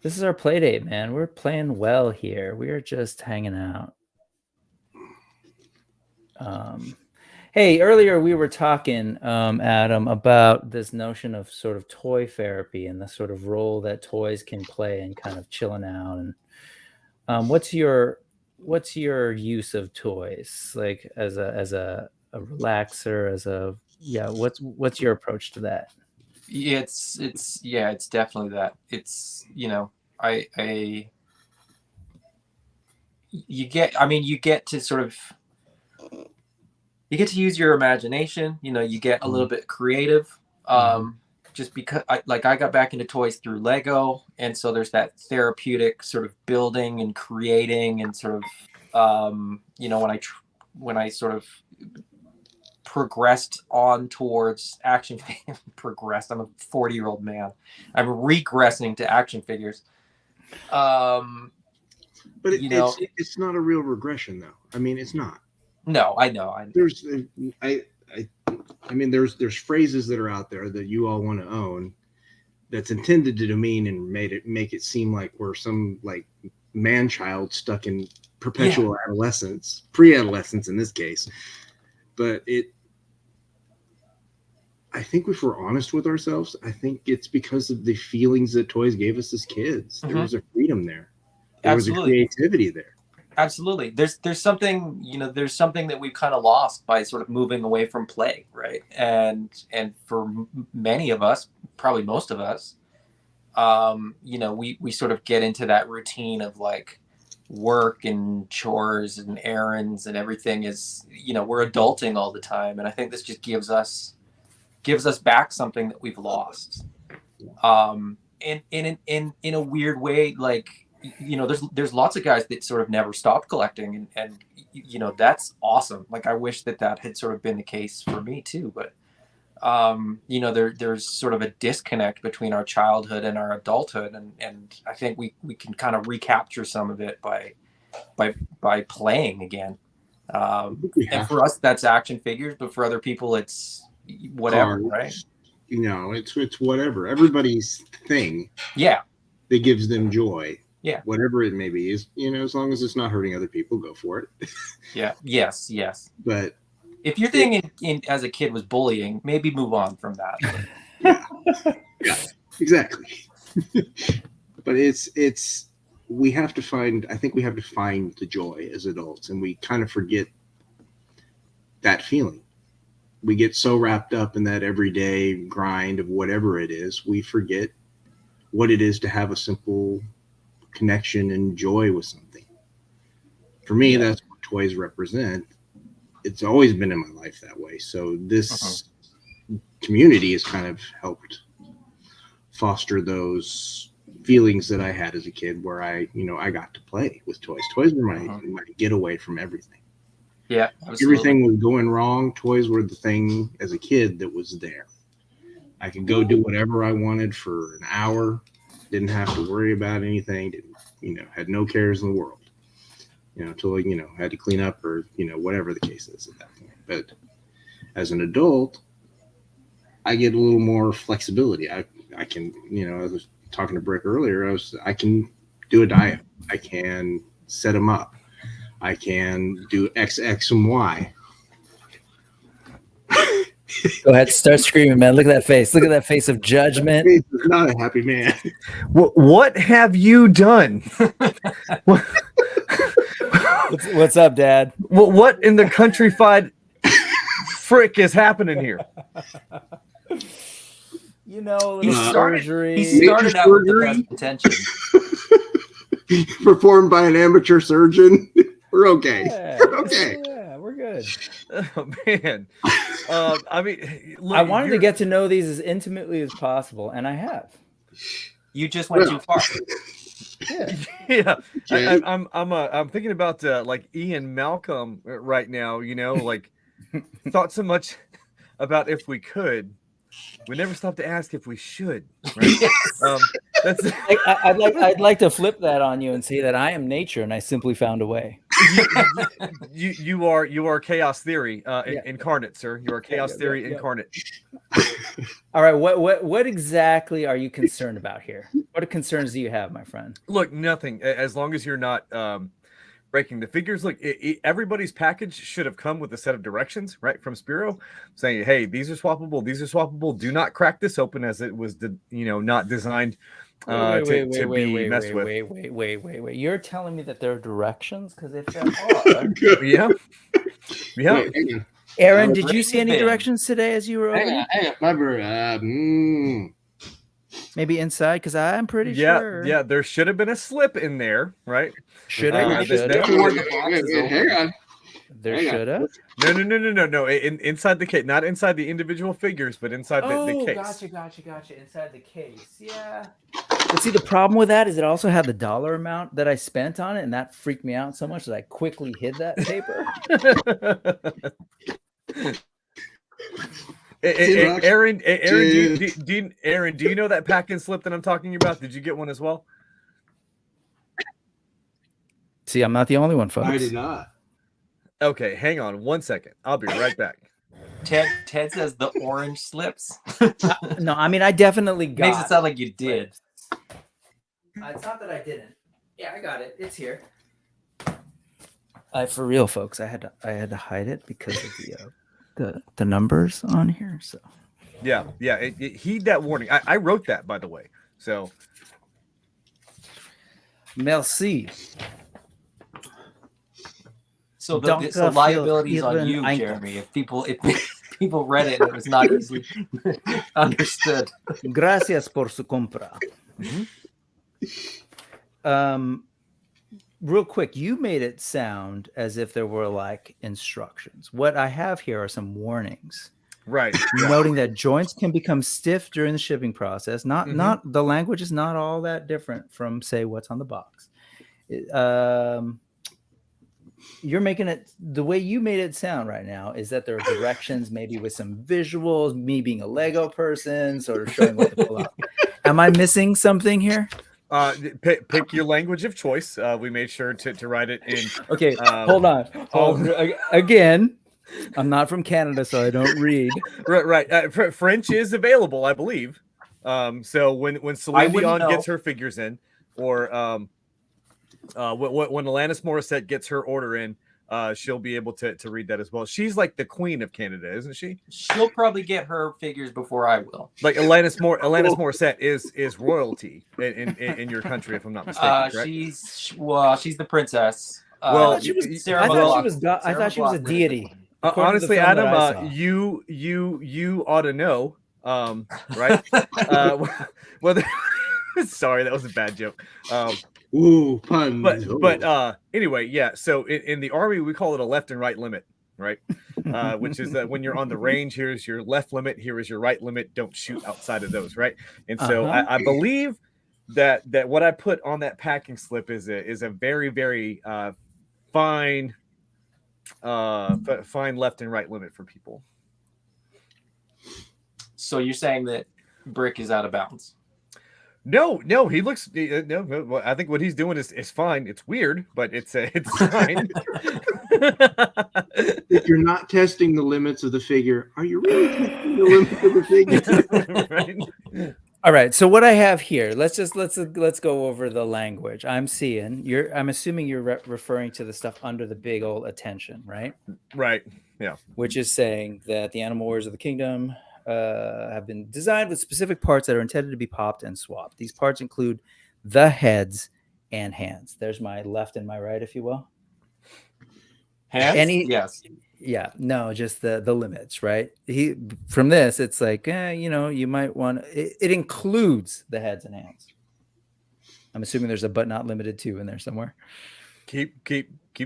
[SPEAKER 1] this is our play date, man. We're playing well here. We are just hanging out. Hey, earlier we were talking, Adam, about this notion of sort of toy therapy and the sort of role that toys can play in kind of chilling out. And what's your use of toys, like as a relaxer, what's your approach to that?
[SPEAKER 3] It's definitely that. It's, you get to sort of, you get to use your imagination, you get a little bit creative. Just because I got back into toys through Lego. And so there's that therapeutic sort of building and creating and sort of, when I sort of progressed on towards action progressed. I'm a 40-year-old man. I'm regressing to action figures.
[SPEAKER 2] But it's not a real regression, though. I mean, it's not.
[SPEAKER 3] No, I know.
[SPEAKER 2] There's phrases that are out there that you all want to own that's intended to demean and make it seem like we're some like man-child stuck in perpetual adolescence, pre-adolescence in this case. But I think if we're honest with ourselves, I think it's because of the feelings that toys gave us as kids. There was a freedom there. There was a creativity there.
[SPEAKER 3] Absolutely. There's something, there's something that we've kind of lost by sort of moving away from play, right? And for many of us, probably most of us, we sort of get into that routine of like work and chores and errands and everything is, we're adulting all the time. And I think this just gives us back something that we've lost. In a weird way, like, there's lots of guys that sort of never stopped collecting and that's awesome. Like, I wish that had sort of been the case for me too, but there's sort of a disconnect between our childhood and our adulthood. And I think we can kind of recapture some of it by playing again. And for us, that's action figures, but for other people, it's whatever, right?
[SPEAKER 2] It's whatever. Everybody's thing.
[SPEAKER 3] Yeah.
[SPEAKER 2] That gives them joy.
[SPEAKER 3] Yeah.
[SPEAKER 2] Whatever it may be is, as long as it's not hurting other people, go for it.
[SPEAKER 3] Yeah. Yes.
[SPEAKER 2] But
[SPEAKER 3] if your thing as a kid was bullying, maybe move on from that.
[SPEAKER 2] Yeah, exactly. But we have to find the joy as adults, and we kind of forget that feeling. We get so wrapped up in that everyday grind of whatever it is, we forget what it is to have a simple connection and joy with something. For me, that's what toys represent. It's always been in my life that way. So this community has kind of helped foster those feelings that I had as a kid, where I got to play with toys. Toys were my getaway from everything.
[SPEAKER 3] Yeah, absolutely.
[SPEAKER 2] Everything was going wrong. Toys were the thing as a kid that was there. I could go do whatever I wanted for an hour. Didn't have to worry about anything. Had no cares in the world. Until had to clean up or whatever the case is at that point. But as an adult, I get a little more flexibility. I can, I was talking to Brick earlier. I can do a diet. I can set them up. I can do X, and Y.
[SPEAKER 1] Go ahead, start screaming, man. Look at that face. Look at that face of judgment.
[SPEAKER 2] He's not a happy man.
[SPEAKER 4] What have you done?
[SPEAKER 1] What's up, Dad?
[SPEAKER 4] What in the countryfied frick is happening here?
[SPEAKER 3] He started
[SPEAKER 2] Major
[SPEAKER 3] out with the
[SPEAKER 2] surgery.
[SPEAKER 3] best intention.
[SPEAKER 2] Performed by an amateur surgeon. We're okay. We're okay.
[SPEAKER 1] Yeah, we're good.
[SPEAKER 4] Oh, man. I mean, look,
[SPEAKER 1] I wanted to get to know these as intimately as possible, and I have.
[SPEAKER 3] You just went too far.
[SPEAKER 1] Yeah.
[SPEAKER 4] Yeah. I'm thinking about like Ian Malcolm right now. Like thought so much about if we could. We never stop to ask if we should. Right? That's
[SPEAKER 1] I'd like to flip that on you and say that I am nature, and I simply found a way.
[SPEAKER 4] you are chaos theory incarnate, sir. You are chaos theory incarnate.
[SPEAKER 1] All right, what exactly are you concerned about here? What concerns do you have, my friend?
[SPEAKER 4] Look, nothing. As long as you're not breaking the figures. Look, everybody's package should have come with a set of directions, right, from Spero, saying, "Hey, these are swappable. These are swappable. Do not crack this open, as it was, not designed to be messed with."
[SPEAKER 1] Wait. You're telling me that there are directions? Because if there are,
[SPEAKER 4] yeah.
[SPEAKER 2] Wait, hang on.
[SPEAKER 1] Aaron, did you see any directions today as you were opening?
[SPEAKER 2] Hang on. My
[SPEAKER 1] Maybe inside, because I'm pretty sure.
[SPEAKER 4] Yeah, there should have been a slip in there, right?
[SPEAKER 1] Should have.
[SPEAKER 2] hang on.
[SPEAKER 1] There should have.
[SPEAKER 4] No. Inside the case, not inside the individual figures, but inside the case.
[SPEAKER 1] Gotcha. Inside the case, yeah. But see, the problem with that is it also had the dollar amount that I spent on it, and that freaked me out so much that I quickly hid that paper.
[SPEAKER 4] Aaron, do you know that pack-in slip that I'm talking about? Did you get one as well?
[SPEAKER 1] See, I'm not the only one, folks.
[SPEAKER 2] I did not.
[SPEAKER 4] Okay, hang on 1 second. I'll be right back.
[SPEAKER 3] Ted says the orange slips.
[SPEAKER 1] No, I mean I definitely got.
[SPEAKER 3] Makes it sound like you did.
[SPEAKER 1] It's not that I didn't. Yeah, I got it. It's here. For real, folks. I had to hide it because of the numbers on here. So.
[SPEAKER 4] Yeah. Heed that warning. I wrote that, by the way. So.
[SPEAKER 1] Merci.
[SPEAKER 3] So the liability is on you, Jeremy. If people read it and it was not easily understood.
[SPEAKER 1] Gracias por su compra. Real quick, you made it sound as if there were like instructions. What I have here are some warnings.
[SPEAKER 4] Right.
[SPEAKER 1] Noting that joints can become stiff during the shipping process. Not the language is not all that different from, say, what's on the box. You're making it the way you made it sound right now is that there are directions, maybe with some visuals, me being a Lego person, sort of showing what to pull out. Am I missing something here?
[SPEAKER 4] Pick your language of choice. We made sure to write it in.
[SPEAKER 1] Okay, hold on. Again, I'm not from Canada, so I don't read.
[SPEAKER 4] Right. French is available, I believe. So when Celine Dion gets her figures in, or when Alanis Morissette gets her order in, she'll be able to read that as well. She's like the queen of Canada, isn't she?
[SPEAKER 3] She'll probably get her figures before I will.
[SPEAKER 4] Like Alanis Morissette is royalty in your country, if I'm not mistaken. Correct?
[SPEAKER 3] She's the princess.
[SPEAKER 1] I thought she was a deity.
[SPEAKER 4] Honestly, Adam, you ought to know, right? Whether sorry, that was a bad joke.
[SPEAKER 2] Ooh, puns.
[SPEAKER 4] But anyway, yeah. So in the army, we call it a left and right limit, right? Which is that when you're on the range, here's your left limit, here is your right limit. Don't shoot outside of those, right? And so I believe that what I put on that packing slip is a very, very fine left and right limit for people.
[SPEAKER 3] So you're saying that Brick is out of bounds?
[SPEAKER 4] No, he looks no. I think what he's doing is fine. It's weird, but it's fine.
[SPEAKER 2] If you're not testing the limits of the figure, are you really testing the limits of the figure?
[SPEAKER 4] Right.
[SPEAKER 1] All right. So what I have here, let's go over the language. I'm assuming you're referring to the stuff under the big old attention, right?
[SPEAKER 4] Right. Yeah.
[SPEAKER 1] Which is saying that the animal warriors of the kingdom have been designed with specific parts that are intended to be popped and swapped. These parts include the heads and hands. There's my left and my right, if you will.
[SPEAKER 3] Hands? Yes.
[SPEAKER 1] Yeah. No, just the limits, right? From this, it's like, you might want it includes the heads and hands. I'm assuming there's a but not limited to in there somewhere.
[SPEAKER 4] Keep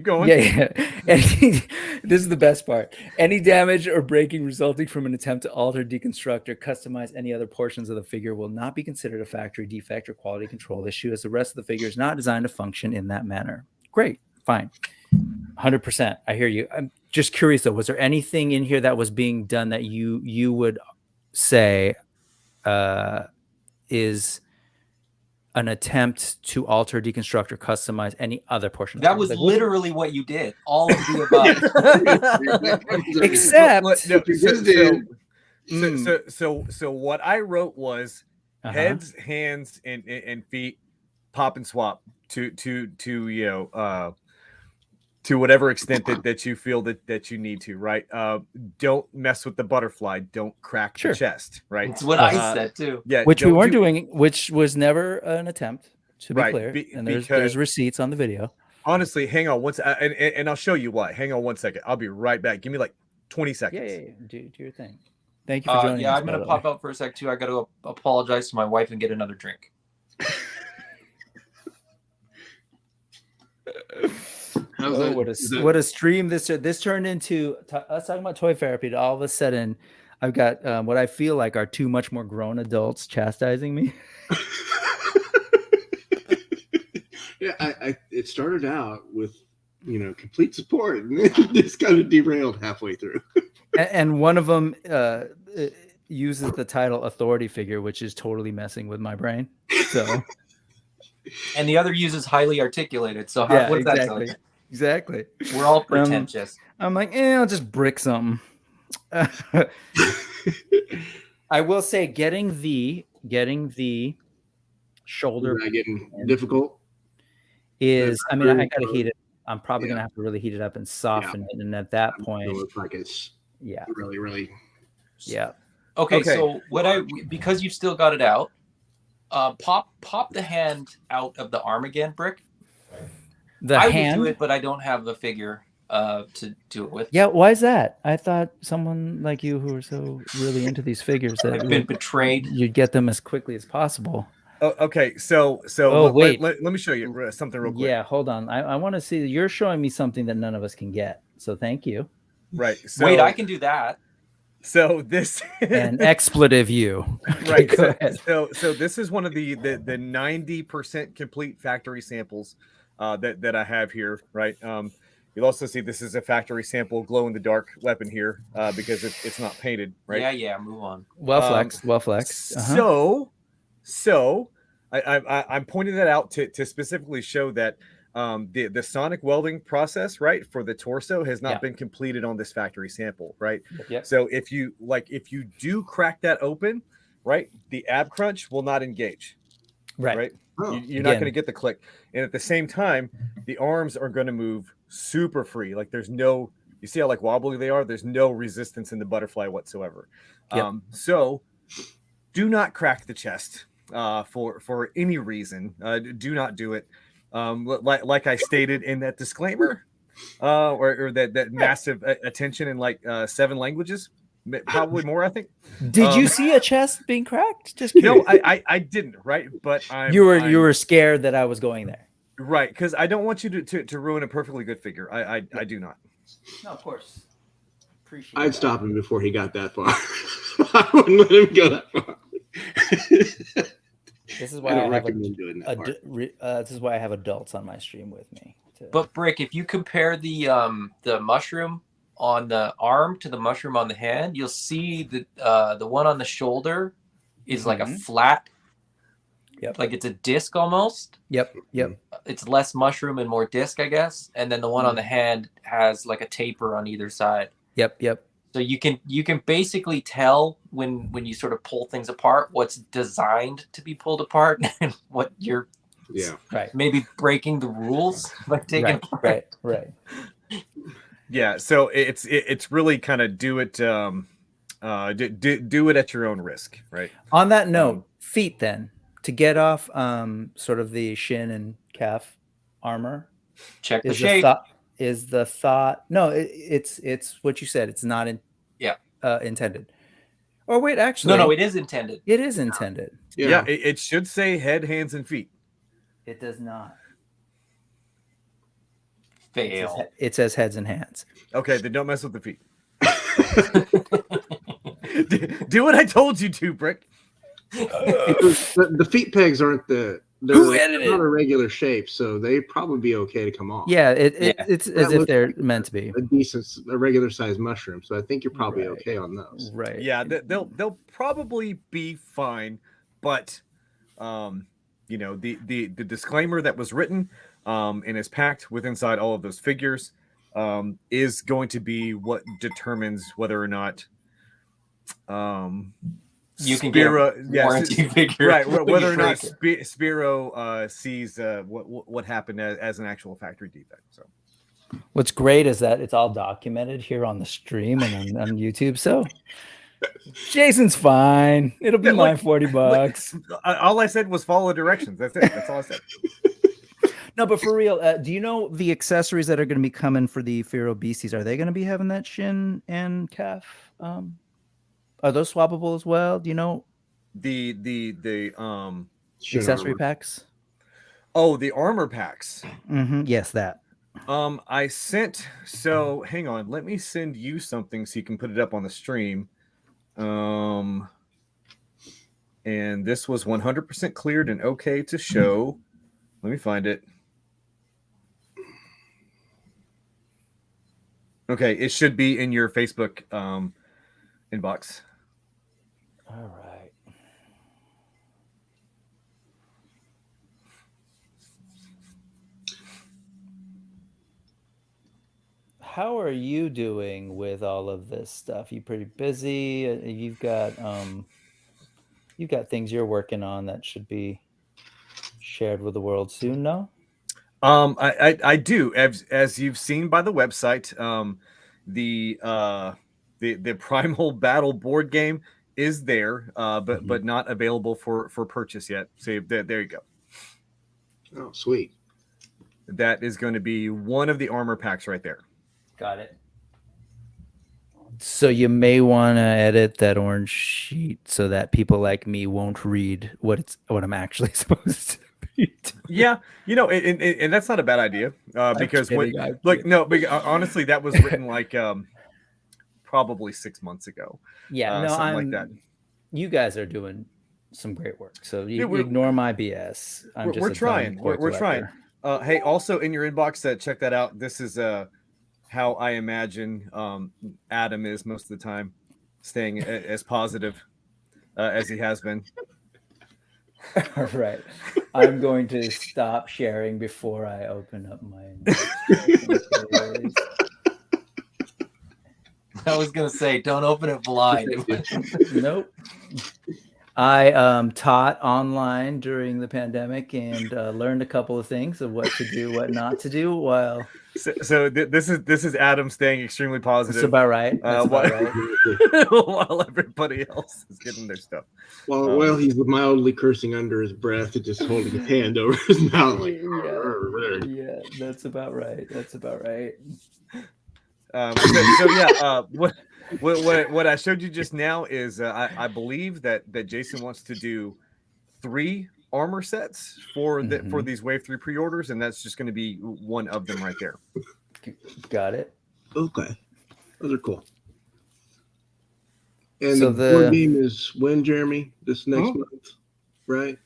[SPEAKER 4] going.
[SPEAKER 1] Yeah. This is the best part. Any damage or breaking resulting from an attempt to alter, deconstruct, or customize any other portions of the figure will not be considered a factory defect or quality control issue, as the rest of the figure is not designed to function in that manner. Great. Fine. 100%. I hear you. I'm just curious, though. Was there anything in here that was being done that you would say is an attempt to alter, deconstruct, or customize any other portion?
[SPEAKER 3] That was literally what you did. All of the above.
[SPEAKER 1] Except
[SPEAKER 4] so what I wrote was heads, hands, and feet, pop and swap to whatever extent that you feel that you need to, right? Don't mess with the butterfly. Don't crack the chest, right?
[SPEAKER 3] It's what I said too.
[SPEAKER 1] Yeah, which we weren't doing, which was never an attempt, to be clear. And there's receipts on the video.
[SPEAKER 4] Honestly, hang on once, and I'll show you why. Hang on 1 second. I'll be right back. Give me like 20 seconds.
[SPEAKER 1] Yeah. Do your thing. Thank you for joining us.
[SPEAKER 3] Yeah, I'm going to pop out for a sec too. I got to apologize to my wife and get another drink.
[SPEAKER 1] What a stream this turned into. Us talking about Toypherapy. All of a sudden, I've got what I feel like are two much more grown adults chastising me.
[SPEAKER 2] Yeah, it started out with complete support, and then this kind of derailed halfway through.
[SPEAKER 1] And one of them uses the title authority figure, which is totally messing with my brain. So.
[SPEAKER 3] And the other uses highly articulated. So what does that tell you?
[SPEAKER 1] Exactly.
[SPEAKER 3] We're all pretentious.
[SPEAKER 1] I'm like, I'll just brick something. I will say, getting the shoulder
[SPEAKER 2] getting difficult
[SPEAKER 1] is. I mean, I gotta heat it. I'm probably gonna have to really heat it up and soften it, and at that point,
[SPEAKER 2] it looks like it's really, really.
[SPEAKER 1] Yeah.
[SPEAKER 3] Okay. So because you've still got it out. Pop the hand out of the arm again, Brick. I would do it, but I don't have the figure to do it with.
[SPEAKER 1] Yeah, why is that? I thought someone like you who are so really into these figures that
[SPEAKER 3] I've been betrayed.
[SPEAKER 1] You'd get them as quickly as possible.
[SPEAKER 4] Oh, okay, so
[SPEAKER 1] wait.
[SPEAKER 4] Let me show you something real quick.
[SPEAKER 1] Yeah, hold on. I want to see. You're showing me something that none of us can get. So thank you.
[SPEAKER 4] Right. So,
[SPEAKER 3] wait, I can do that.
[SPEAKER 4] So this
[SPEAKER 1] an expletive you.
[SPEAKER 4] Right. So this is one of the 90% complete factory samples that I have here. Right. You'll also see this is a factory sample glow in the dark weapon here because it's not painted. Right.
[SPEAKER 3] Yeah. Move on.
[SPEAKER 1] Well flexed.
[SPEAKER 4] So I'm pointing that out to specifically show that the sonic welding process, right, for the torso has not been completed on this factory sample, right?
[SPEAKER 1] Yep.
[SPEAKER 4] So if you do crack that open, right, the ab crunch will not engage, right?
[SPEAKER 2] Oh.
[SPEAKER 4] You're not going to get the click, and at the same time, the arms are going to move super free. Like there's no, you see how like wobbly they are. There's no resistance in the butterfly whatsoever.
[SPEAKER 1] Yep.
[SPEAKER 4] So do not crack the chest for any reason. Do not do it. Like I stated in that disclaimer, or that massive attention in like 7 languages, probably more. I think.
[SPEAKER 1] Did you see a chest being cracked? Just curious.
[SPEAKER 4] No, I didn't. Right, but
[SPEAKER 1] you were scared that I was going there.
[SPEAKER 4] Right, because I don't want you to ruin a perfectly good figure. I do not.
[SPEAKER 1] No, of course. Appreciate
[SPEAKER 2] I'd
[SPEAKER 1] that.
[SPEAKER 2] stop him before he got that far. I wouldn't let him go that far.
[SPEAKER 1] This is why
[SPEAKER 2] I
[SPEAKER 1] I,
[SPEAKER 2] don't
[SPEAKER 1] have
[SPEAKER 2] recommend doing that part.
[SPEAKER 1] this is why I have adults on my stream with me.
[SPEAKER 3] But Brick, if you compare the mushroom on the arm to the mushroom on the hand, you'll see that the one on the shoulder is like a flat.
[SPEAKER 1] Yep.
[SPEAKER 3] Like it's a disc almost.
[SPEAKER 1] Yep.
[SPEAKER 3] It's less mushroom and more disc, I guess. And then the one on the hand has like a taper on either side.
[SPEAKER 1] Yep.
[SPEAKER 3] So you can basically tell when you sort of pull things apart what's designed to be pulled apart and what you're maybe breaking the rules by taking
[SPEAKER 1] right.
[SPEAKER 4] Yeah, so it's really kind of do it do it at your own risk, right?
[SPEAKER 1] On that note, feet then to get off sort of the shin and calf armor.
[SPEAKER 3] Check the shape.
[SPEAKER 1] Is the thought? No, it's what you said. It's not intended. Or wait, actually,
[SPEAKER 3] no, it is intended.
[SPEAKER 1] It is intended.
[SPEAKER 4] Yeah, it should say head, hands, and feet.
[SPEAKER 1] It does not.
[SPEAKER 3] Fail.
[SPEAKER 1] It says heads and hands.
[SPEAKER 4] Okay, then don't mess with the feet. Do what I told you to, Brick.
[SPEAKER 2] The feet pegs aren't they're not a regular shape, so they probably be okay to come off.
[SPEAKER 1] Yeah, it's as if they're meant to be
[SPEAKER 2] a regular sized mushroom. So I think you're probably okay on those.
[SPEAKER 1] Right.
[SPEAKER 4] Yeah, they'll probably be fine, but the disclaimer that was written and is packed with inside all of those figures is going to be what determines whether or not
[SPEAKER 3] you can get a warranty figure,
[SPEAKER 4] right? Whether or not Spero sees what happened as an actual factory defect. So,
[SPEAKER 1] what's great is that it's all documented here on the stream and on YouTube. So, Jason's fine. It'll be my $40.
[SPEAKER 4] All I said was follow directions. That's it. That's all I said.
[SPEAKER 1] No, but for real, do you know the accessories that are going to be coming for the Pharaoh Beasties? Are they going to be having that shin and calf? Are those swappable as well? Do you know
[SPEAKER 4] the
[SPEAKER 1] accessory packs?
[SPEAKER 4] Oh, the armor packs.
[SPEAKER 1] Yes, that.
[SPEAKER 4] I sent. So hang on, let me send you something so you can put it up on the stream. And this was 100% cleared and okay to show. Let me find it. Okay, it should be in your Facebook inbox.
[SPEAKER 1] All right. How are you doing with all of this stuff? You pretty busy? You've got things you're working on that should be shared with the world soon, no?
[SPEAKER 4] I do. As you've seen by the website, the Primal Battle board game is there, but not available for purchase yet. So there you go.
[SPEAKER 2] Oh, sweet.
[SPEAKER 4] That is going to be one of the armor packs right there.
[SPEAKER 1] Got it. So you may want to edit that orange sheet so that people like me won't read what I'm actually supposed to be doing.
[SPEAKER 4] Yeah, and that's not a bad idea because honestly, that was written like probably 6 months ago.
[SPEAKER 1] Yeah,
[SPEAKER 4] something like that.
[SPEAKER 1] You guys are doing some great work, so you ignore my BS.
[SPEAKER 4] We're trying. We're trying. Hey, also in your inbox, check that out. This is how I imagine Adam is most of the time, staying as positive as he has been.
[SPEAKER 1] All right. I'm going to stop sharing before I open up my.
[SPEAKER 3] I was going to say, don't open it blind.
[SPEAKER 1] Nope. I taught online during the pandemic and learned a couple of things of what to do, what not to do while.
[SPEAKER 4] So this is Adam staying extremely positive.
[SPEAKER 1] That's about right.
[SPEAKER 4] While everybody else is getting their stuff.
[SPEAKER 2] While he's mildly cursing under his breath and just holding his hand over his mouth like.
[SPEAKER 1] Yeah, that's about right.
[SPEAKER 4] What I showed you just now is I believe that Jason wants to do 3 armor sets for
[SPEAKER 1] Mhm.
[SPEAKER 4] these Wave 3 pre-orders, and that's just going to be one of them right there.
[SPEAKER 1] Got it.
[SPEAKER 2] Okay, those are cool. And
[SPEAKER 1] So
[SPEAKER 2] the board
[SPEAKER 1] the
[SPEAKER 2] game is when, Jeremy? This next month, right?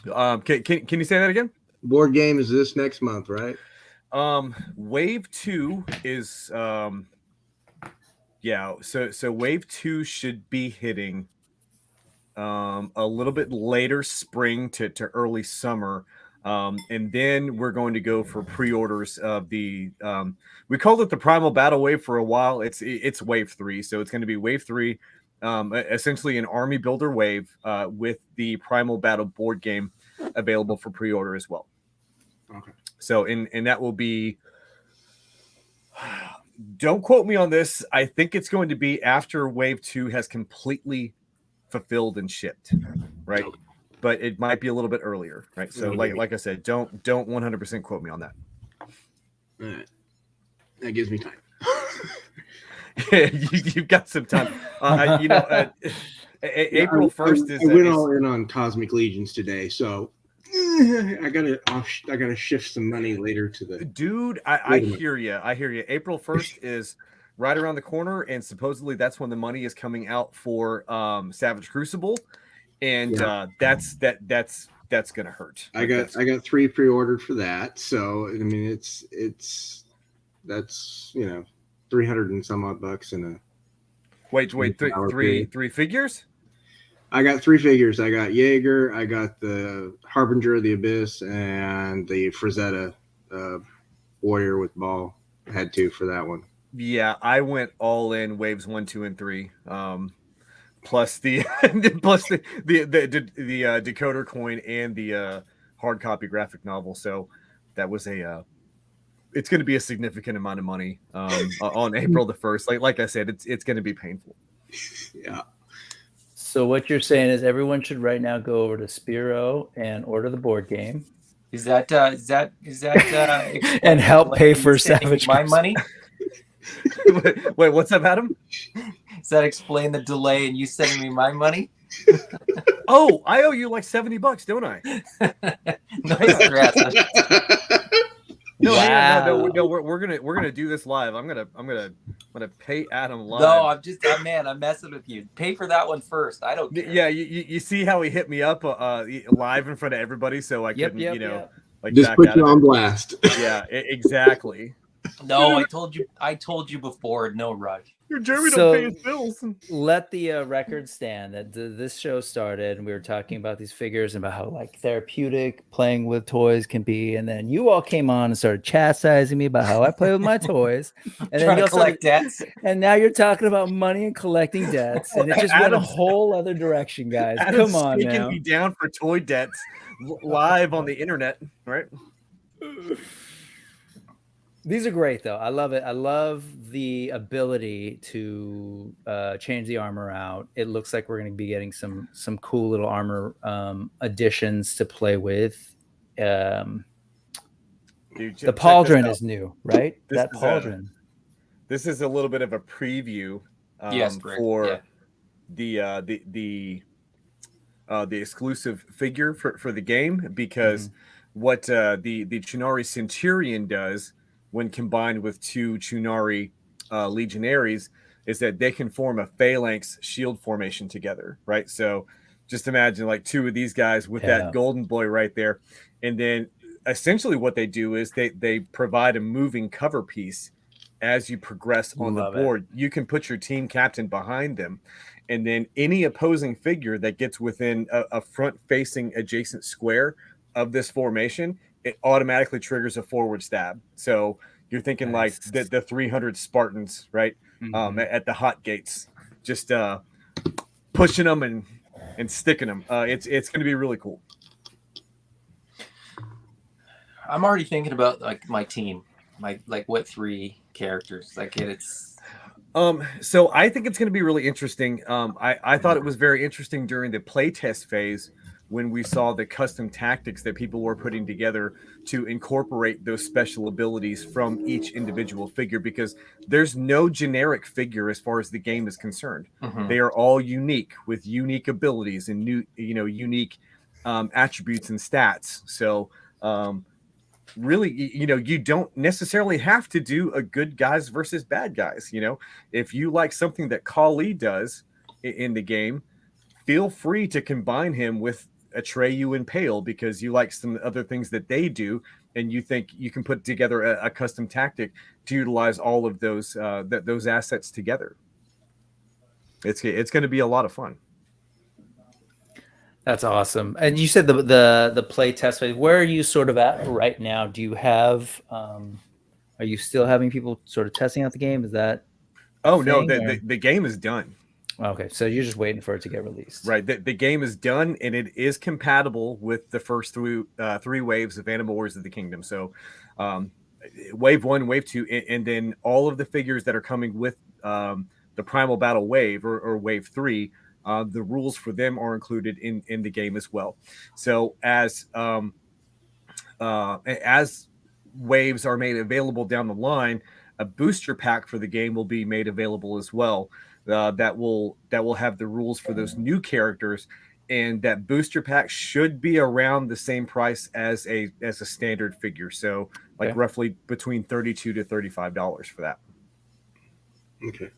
[SPEAKER 4] Can you say that again?
[SPEAKER 2] Board game is this next month, right?
[SPEAKER 4] Wave 2 is so Wave 2 should be hitting a little bit later spring to early summer. And then we're going to go for pre-orders of the we called it the Primal Battle Wave for a while. It's Wave 3, so it's going to be Wave 3, essentially an army builder wave with the Primal Battle board game available for pre-order as well.
[SPEAKER 2] Okay.
[SPEAKER 4] So and that will be, don't quote me on this, I think it's going to be after Wave 2 has completely fulfilled and shipped, right?
[SPEAKER 2] Okay.
[SPEAKER 4] But it might be a little bit earlier, right? So like I said, don't 100% quote me on that.
[SPEAKER 2] All right. That gives me time.
[SPEAKER 4] You've got some time. April 1st is.
[SPEAKER 2] I went all in on Cosmic Legions today, so I gotta shift some money later to the.
[SPEAKER 4] Dude, I hear you. I hear you. April 1st is right around the corner, and supposedly that's when the money is coming out for Savage Crucible, and that's gonna hurt.
[SPEAKER 2] I got 3 pre-ordered for that, so I mean that's 300 and some odd bucks in a.
[SPEAKER 4] Wait, three figures?
[SPEAKER 2] I got 3 figures. I got Jaeger, I got the Harbinger of the Abyss, and the Frazetta Warrior with Ball. I had 2 for that one.
[SPEAKER 4] Yeah, I went all in waves 1, 2, and 3. Plus the decoder coin and the hard copy graphic novel. So that was it's going to be a significant amount of money on April the 1st. Like I said, it's going to be painful.
[SPEAKER 2] Yeah.
[SPEAKER 1] So what you're saying is everyone should right now go over to Spero and order the board game.
[SPEAKER 3] Is that
[SPEAKER 1] and help pay for Savage
[SPEAKER 3] my money?
[SPEAKER 4] Wait, what's up, Adam?
[SPEAKER 3] Does that explain the delay in you sending me my money?
[SPEAKER 4] Oh, I owe you like $70, don't I?
[SPEAKER 3] Nice dress.
[SPEAKER 4] No,
[SPEAKER 1] wow.
[SPEAKER 4] no, we're gonna do this live. I'm gonna pay Adam live.
[SPEAKER 3] No, I'm messing with you. Pay for that one first. I don't care.
[SPEAKER 4] Yeah, you see how he hit me up live in front of everybody, so I couldn't, like
[SPEAKER 2] just
[SPEAKER 4] back
[SPEAKER 2] put
[SPEAKER 4] out
[SPEAKER 2] you
[SPEAKER 4] of
[SPEAKER 2] on
[SPEAKER 4] it.
[SPEAKER 2] blast.
[SPEAKER 4] Yeah, exactly.
[SPEAKER 3] No, I told you before, no rush.
[SPEAKER 4] Your Jeremy don't pay his bills.
[SPEAKER 1] Let the record stand that this show started and we were talking about these figures and about how like therapeutic playing with toys can be, and then you all came on and started chastising me about how I play with my toys, and then you
[SPEAKER 3] collect debts,
[SPEAKER 1] and now you're talking about money and collecting debts, and it just went a whole other direction, guys.
[SPEAKER 4] Adam's
[SPEAKER 1] Come on
[SPEAKER 4] taking
[SPEAKER 1] now.
[SPEAKER 4] me down for toy debts live on the internet, right?
[SPEAKER 1] These are great, though. I love it. I love the ability to change the armor out. It looks like we're going to be getting some cool little armor additions to play with.
[SPEAKER 4] Dude,
[SPEAKER 1] the pauldron is new, right?
[SPEAKER 4] This
[SPEAKER 1] pauldron.
[SPEAKER 4] This is a little bit of a preview for the exclusive figure for the game, because what the Chunari Centurion does when combined with 2 Chunari Legionaries is that they can form a phalanx shield formation together, right? So just imagine like 2 of these guys with that golden boy right there. And then essentially what they do is they provide a moving cover piece as you progress on the board. You can put your team captain behind them, and then any opposing figure that gets within a front-facing adjacent square of this formation, it automatically triggers a forward stab. So you're thinking like the 300 Spartans, right? At the hot gates, just pushing them and sticking them. It's going to be really cool.
[SPEAKER 3] I'm already thinking about like my team, what 3 characters. Like it's.
[SPEAKER 4] So I think it's going to be really interesting. I thought it was very interesting during the playtest phase when we saw the custom tactics that people were putting together to incorporate those special abilities from each individual figure, because there's no generic figure as far as the game is concerned.
[SPEAKER 3] Mhm.
[SPEAKER 4] They are all unique with unique abilities and unique attributes and stats. So really, you don't necessarily have to do a good guys versus bad guys. If you like something that Kali does in the game, feel free to combine him with Atreyu and Pale because you like some other things that they do, and you think you can put together a custom tactic to utilize all of those those assets together. It's going to be a lot of fun.
[SPEAKER 1] That's awesome. And you said the play test phase. Where are you sort of at right now? Do you have? Are you still having people sort of testing out the game? Is that?
[SPEAKER 4] Oh no, the game is done.
[SPEAKER 1] Okay, so you're just waiting for it to get released.
[SPEAKER 4] Right. The game is done, and it is compatible with the first three waves of Animal Wars of the Kingdom. So wave 1, wave 2, and then all of the figures that are coming with the Primal Battle wave or wave 3, the rules for them are included in the game as well. So as waves are made available down the line, a booster pack for the game will be made available as well. That will have the rules for those new characters, and that booster pack should be around the same price as a standard figure. So roughly between $32 to $35 for that.
[SPEAKER 2] Okay.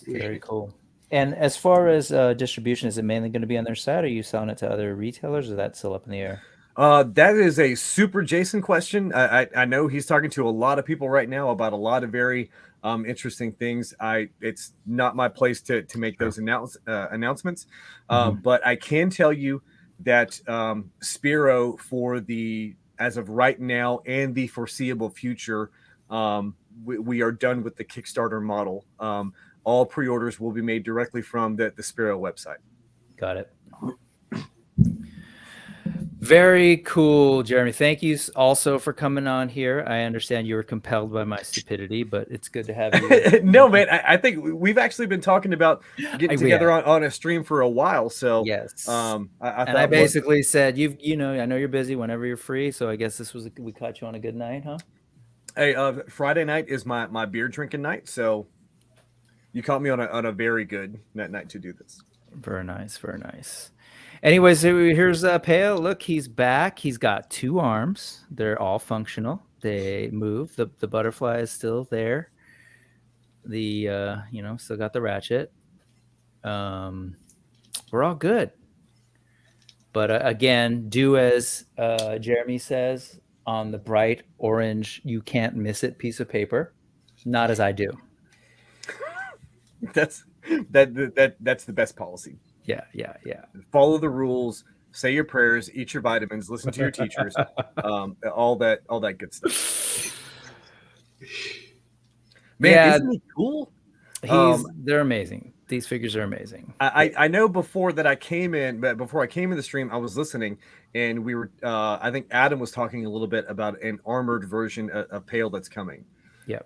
[SPEAKER 1] Very cool. And as far as distribution, is it mainly going to be on their site? Or are you selling it to other retailers, or is that still up in the air?
[SPEAKER 4] That is a super Jason question. I know he's talking to a lot of people right now about a lot of very interesting things. It's not my place to make those announcements, but I can tell you that Spero, for as of right now and the foreseeable future, we are done with the Kickstarter model. All pre-orders will be made directly from the Spero website.
[SPEAKER 1] Got it. Very cool, Jeremy. Thank you also for coming on here. I understand you were compelled by my stupidity, but it's good to have you.
[SPEAKER 4] No, man, I think we've actually been talking about getting together on a stream for a while. So
[SPEAKER 1] yes,
[SPEAKER 4] I
[SPEAKER 1] basically said, I know you're busy whenever you're free. So I guess we caught you on a good night, huh?
[SPEAKER 4] Hey, Friday night is my beer drinking night. So you caught me on a very good night to do this.
[SPEAKER 1] Very nice. Very nice. Anyways, here's Pale. Look, he's back. He's got 2 arms. They're all functional. They move. The butterfly is still there. Still got the ratchet. We're all good. But again, do as Jeremy says on the bright orange, you can't miss it piece of paper. Not as I do.
[SPEAKER 4] That's the best policy.
[SPEAKER 1] Yeah.
[SPEAKER 4] Follow the rules, say your prayers, eat your vitamins, listen to your teachers, all that good stuff. Man, isn't he cool?
[SPEAKER 1] They're amazing. These figures are amazing.
[SPEAKER 4] I know before I came in the stream, I was listening, and we were I think Adam was talking a little bit about an armored version of Pale that's coming.
[SPEAKER 1] Yeah.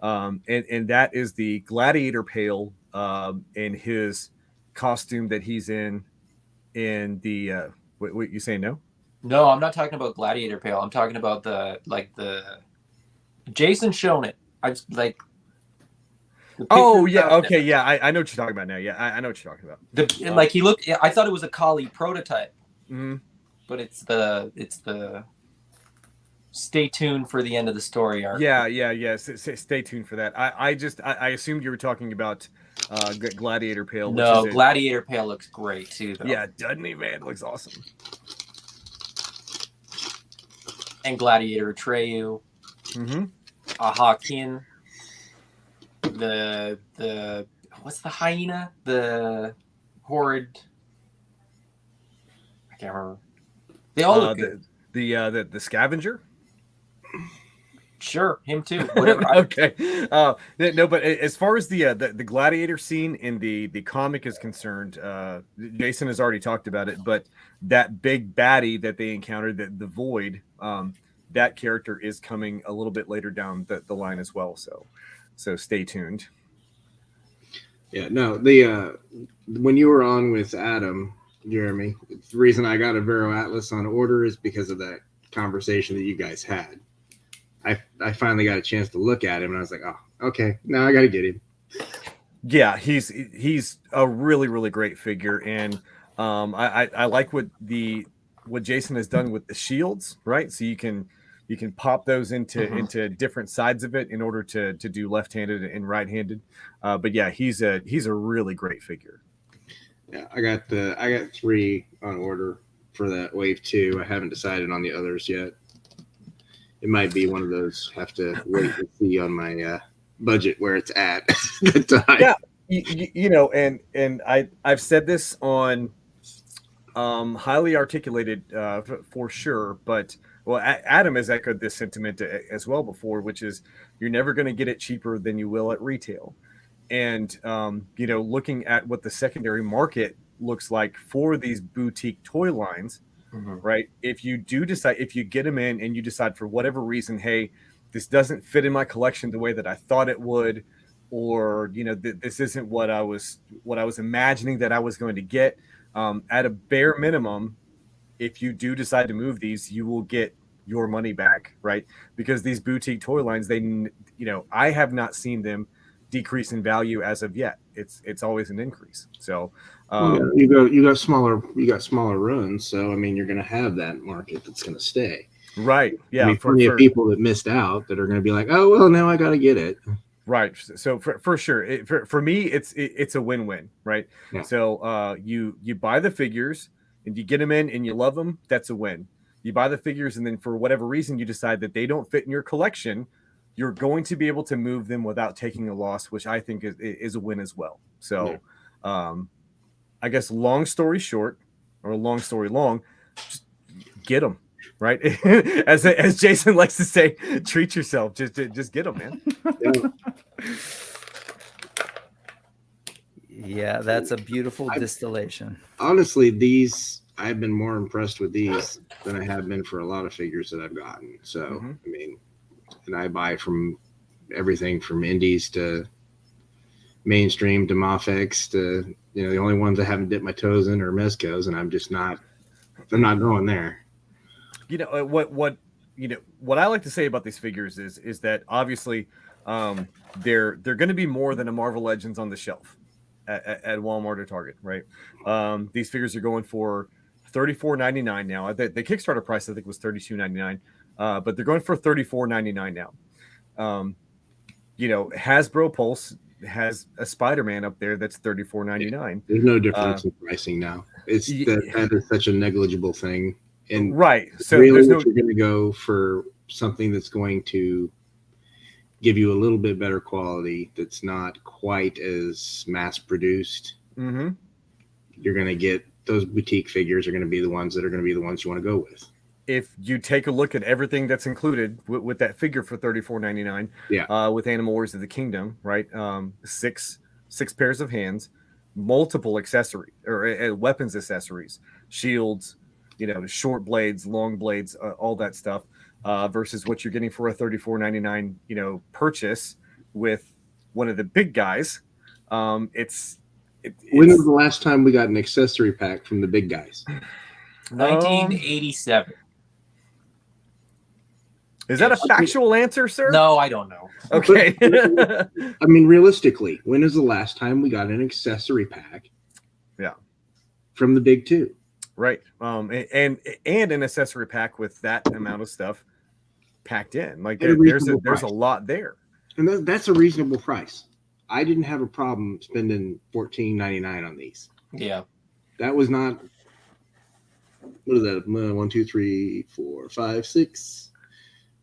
[SPEAKER 4] And that is the Gladiator Pale in his costume that he's in the what you saying?
[SPEAKER 3] No, I'm not talking about Gladiator Pale. I'm talking about the Jason shown it. I just like
[SPEAKER 4] oh yeah, okay, yeah, I know what you're talking about now. Yeah, I know what you're talking about.
[SPEAKER 3] He looked, I thought it was a Kali prototype.
[SPEAKER 4] Mm-hmm.
[SPEAKER 3] But it's the stay tuned for the end of the story arc.
[SPEAKER 4] Yeah. Stay tuned for that. I assumed you were talking about Gladiator Pale.
[SPEAKER 3] No, Gladiator Pale looks great too, though.
[SPEAKER 4] Yeah, doesn't he, man? It looks awesome.
[SPEAKER 3] And Gladiator Atreyu.
[SPEAKER 4] Mm-hmm.
[SPEAKER 3] Hakin. The what's the hyena? The horrid. I can't remember. They all look good.
[SPEAKER 4] The scavenger.
[SPEAKER 3] Sure, him too. Whatever.
[SPEAKER 4] Okay. No, but as far as the gladiator scene in the comic is concerned, Jason has already talked about it. But that big baddie that they encountered, the Void, that character is coming a little bit later down the line as well. So stay tuned.
[SPEAKER 2] Yeah. No. When you were on with Adam, Jeremy. The reason I got a Vero Atlas on order is because of that conversation that you guys had. I finally got a chance to look at him, and I was like, oh, okay, now I got to get him.
[SPEAKER 4] Yeah, he's a really, really great figure, and I like what Jason has done with the shields, right? So you can pop those into different sides of it in order to do left-handed and right-handed. But yeah, he's a really great figure.
[SPEAKER 2] Yeah, I got 3 on order for that wave 2. I haven't decided on the others yet. It might be one of those. Have to wait and see on my budget where it's at the time.
[SPEAKER 4] Yeah, you know, and I've said this on highly articulated for sure, but well, Adam has echoed this sentiment as well before, which is you're never going to get it cheaper than you will at retail. And you know, looking at what the secondary market looks like for these boutique toy lines, right? If you do decide, if you get them in and you decide for whatever reason, hey, this doesn't fit in my collection the way that I thought it would, or you know, this isn't what I was imagining that I was going to get. At a bare minimum, if you do decide to move these, you will get your money back, right? Because these boutique toy lines, they, you know, I have not seen them decrease in value as of yet. It's always an increase. So
[SPEAKER 2] you got smaller runs, so I mean you're going to have that market that's going to stay.
[SPEAKER 4] Right. Yeah.
[SPEAKER 2] I mean, plenty of people that missed out that are going to be like, oh well, now I got to get it.
[SPEAKER 4] Right. So for sure, for me, it's a win-win, right?
[SPEAKER 2] Yeah.
[SPEAKER 4] So you buy the figures and you get them in and you love them. That's a win. You buy the figures and then for whatever reason you decide that they don't fit in your collection, you're going to be able to move them without taking a loss, which I think is a win as well. So I guess long story short, or long story long, just get them, right? as Jason likes to say, treat yourself. Just get them, man.
[SPEAKER 1] Yeah, that's a beautiful distillation.
[SPEAKER 2] Honestly, I've been more impressed with these than I have been for a lot of figures that I've gotten. So, I mean, and I buy from everything from indies to mainstream to Mafex to, you know, the only ones I haven't dipped my toes in are Mezcos, and they're not going there.
[SPEAKER 4] You know, what I like to say about these figures is that obviously they're going to be more than a Marvel Legends on the shelf at Walmart or Target, right? These figures are going for $34.99 now. The Kickstarter price I think was $32.99, but they're going for $34.99 now. You know, Hasbro Pulse has a Spider-Man up there that's $34.99.
[SPEAKER 2] There's no difference in pricing now. That is such a negligible thing. And
[SPEAKER 4] right, so
[SPEAKER 2] really, you're going to go for something that's going to give you a little bit better quality, that's not quite as mass produced. You're going to get those boutique figures are going to be the ones that are going to be the ones you want to go with.
[SPEAKER 4] If you take a look at everything that's included with that figure for $34.99, with Animal Wars of the Kingdom, right? Six pairs of hands, multiple accessories or weapons accessories, shields, you know, short blades, long blades, all that stuff, versus what you're getting for a $34.99, you know, purchase with one of the big guys. When was
[SPEAKER 2] the last time we got an accessory pack from the big guys?
[SPEAKER 3] 1987.
[SPEAKER 4] Is that a factual answer, sir?
[SPEAKER 3] No, I don't know.
[SPEAKER 4] Okay.
[SPEAKER 2] I mean, realistically, when is the last time we got an accessory pack?
[SPEAKER 4] Yeah.
[SPEAKER 2] From the big two.
[SPEAKER 4] Right. And an accessory pack with that amount of stuff packed in. Like there's a lot there.
[SPEAKER 2] And that's a reasonable price. I didn't have a problem spending $14.99 on these.
[SPEAKER 3] Yeah.
[SPEAKER 2] That was not, what is that? 1, 2, 3, 4, 5, 6,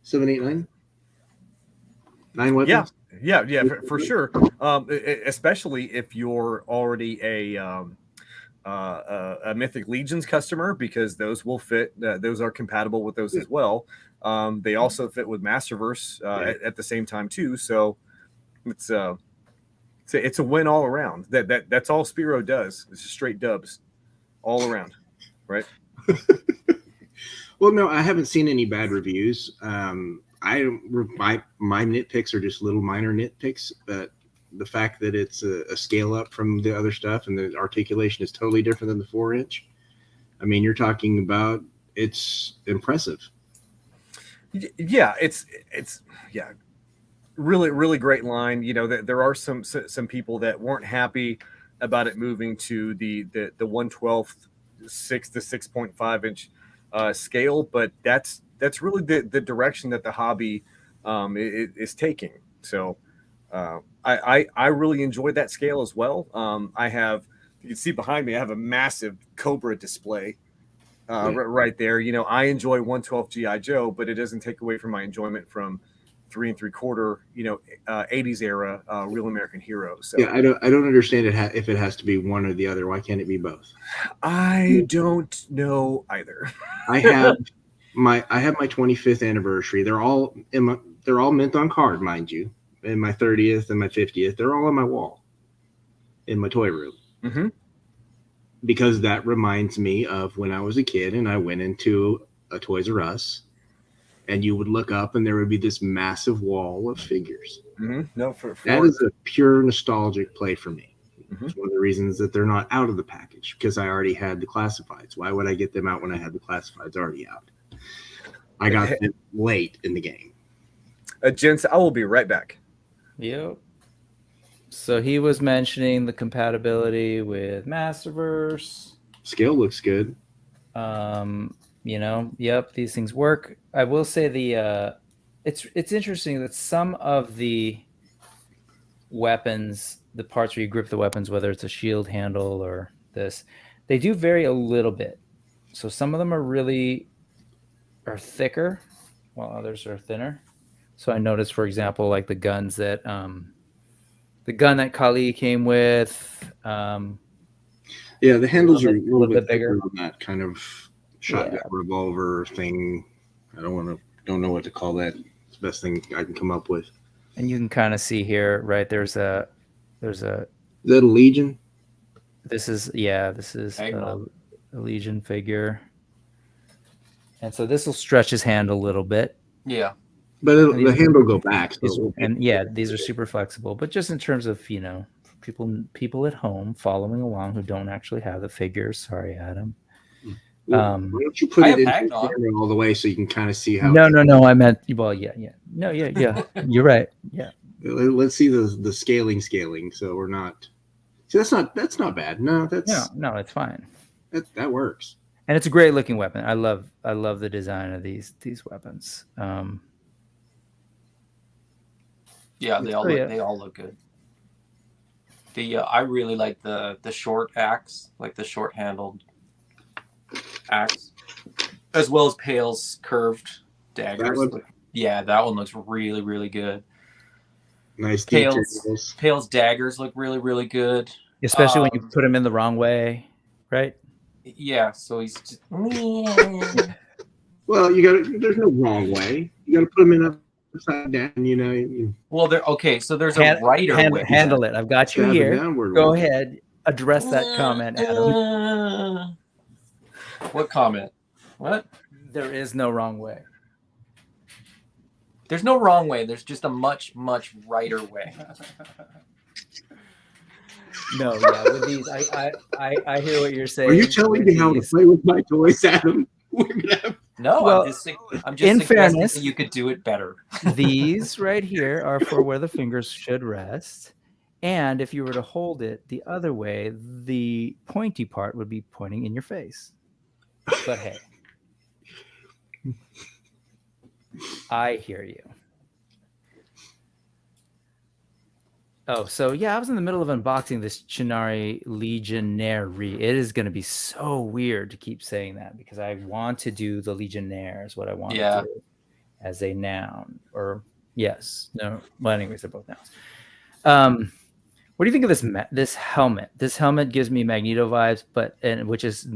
[SPEAKER 2] 7, 8, 9? 9 weapons?
[SPEAKER 4] Yeah, for sure. Especially if you're already a Mythic Legions customer, because those will fit. Those are compatible with those as well. They also fit with Masterverse at the same time too. So it's a win all around. That's all Spero does. It's just straight dubs all around, right?
[SPEAKER 2] Well, no, I haven't seen any bad reviews. My nitpicks are just little minor nitpicks, but the fact that it's a scale up from the other stuff and the articulation is totally different than the 4-inch, I mean, you're talking about, it's impressive.
[SPEAKER 4] Yeah, it's yeah, really great line. You know, there are some people that weren't happy about it moving to the 1/12 6 to 6.5 inch scale, but that's really the direction that the hobby is taking. So I really enjoyed that scale as well. I have, you can see behind me, I have a massive Cobra display right there. You know, I enjoy 1/12 GI Joe, but it doesn't take away from my enjoyment from 3 3/4, you know, 80s era Real American Heroes. So
[SPEAKER 2] Yeah, I don't understand it if it has to be one or the other. Why can't it be both?
[SPEAKER 4] I don't know either.
[SPEAKER 2] I have my 25th anniversary. They're all mint on card, mind you. And my 30th and my 50th, they're all on my wall in my toy room.
[SPEAKER 4] Mm-hmm.
[SPEAKER 2] Because that reminds me of when I was a kid and I went into a Toys R Us, and you would look up and there would be this massive wall of figures.
[SPEAKER 4] Mm-hmm. No,
[SPEAKER 2] that is a pure nostalgic play for me.
[SPEAKER 4] Mm-hmm.
[SPEAKER 2] It's one of the reasons that they're not out of the package, because I already had the classifieds. Why would I get them out when I had the classifieds already out? I got them late in the game.
[SPEAKER 4] Gents, I will be right back.
[SPEAKER 1] Yep. So he was mentioning the compatibility with Masterverse.
[SPEAKER 2] Scale looks good.
[SPEAKER 1] You know, yep, these things work. I will say it's interesting that some of the weapons, the parts where you grip the weapons, whether it's a shield handle or this, they do vary a little bit. So some of them are thicker, while others are thinner. So I noticed, for example, like the guns that the gun that Kali came with.
[SPEAKER 2] Yeah, the handles are a little bit
[SPEAKER 1] bigger
[SPEAKER 2] than that kind of shotgun revolver thing. I don't know what to call that. It's the best thing I can come up with.
[SPEAKER 1] And you can kind of see here, right? There's a.
[SPEAKER 2] Is that a Legion?
[SPEAKER 1] This is a Legion figure. And so this will stretch his hand a little bit.
[SPEAKER 3] Yeah.
[SPEAKER 2] But the hand will go back. So
[SPEAKER 1] and yeah, these are super flexible. But just in terms of, you know, people at home following along who don't actually have the figures. Sorry, Adam.
[SPEAKER 2] Why don't you put it in all the way so you can kind of see how?
[SPEAKER 1] No. I meant, well, yeah. No, yeah. You're right. Yeah.
[SPEAKER 2] Let's see the scaling. So we're not. See, that's not bad. No,
[SPEAKER 1] no, it's fine.
[SPEAKER 2] That works.
[SPEAKER 1] And it's a great looking weapon. I love the design of these weapons.
[SPEAKER 3] Yeah, they all look good. I really like the short axe, like the short handled axe, as well as Pale's curved daggers. That one looks really, really good.
[SPEAKER 2] Nice
[SPEAKER 3] details. Pale's daggers look really, really good,
[SPEAKER 1] especially when you put them in the wrong way, right?
[SPEAKER 3] Yeah, so he's just...
[SPEAKER 2] Well, there's no wrong way. You got to put them in upside down, you know.
[SPEAKER 3] Well, so there's a righter way.
[SPEAKER 1] Handle it. I've got you here. Go ahead. Address that comment, Adam.
[SPEAKER 3] What comment? What?
[SPEAKER 1] There is no wrong way.
[SPEAKER 3] There's no wrong way. There's just a much, much righter way.
[SPEAKER 1] No, yeah, with these, I hear what you're saying.
[SPEAKER 2] Are you telling me how to play with my toys, Adam?
[SPEAKER 3] No,
[SPEAKER 1] well,
[SPEAKER 3] I'm just
[SPEAKER 1] in fairness,
[SPEAKER 3] you could do it better.
[SPEAKER 1] These right here are for where the fingers should rest. And if you were to hold it the other way, the pointy part would be pointing in your face. But hey, I hear you. Oh, so yeah, I was in the middle of unboxing this Chinari Legionnaire. It is going to be so weird to keep saying that because I want to do the Legionnaire is what I want to do as a noun. Or yes, no. Well, anyways, they're both nouns. What do you think of this helmet? This helmet gives me Magneto vibes, which is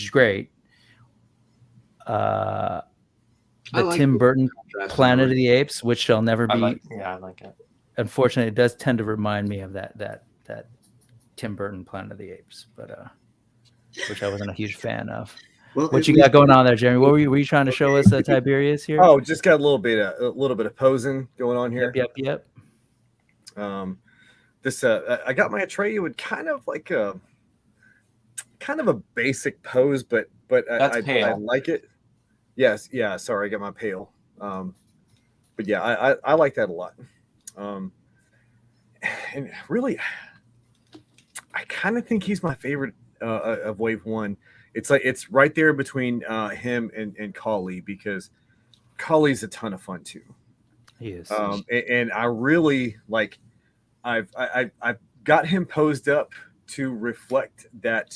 [SPEAKER 1] great. The Tim Burton Planet of the Apes, which shall never be.
[SPEAKER 3] I like it.
[SPEAKER 1] Unfortunately, it does tend to remind me of that Tim Burton Planet of the Apes, but which I wasn't a huge fan of. Well, what you got going on there, Jeremy? What were you trying to show us, Tiberius here?
[SPEAKER 4] Oh, just got a little bit of posing going on here.
[SPEAKER 1] Yep.
[SPEAKER 4] This I got my Atreyu with kind of like a kind of a basic pose, but I like it. Yes, yeah. Sorry, I got my pail. But yeah, I like that a lot. And really, I kind of think he's my favorite of Wave 1. It's like it's right there between him and Kali, because Kali's a ton of fun too.
[SPEAKER 1] He is.
[SPEAKER 4] And I really like. I've got him posed up to reflect that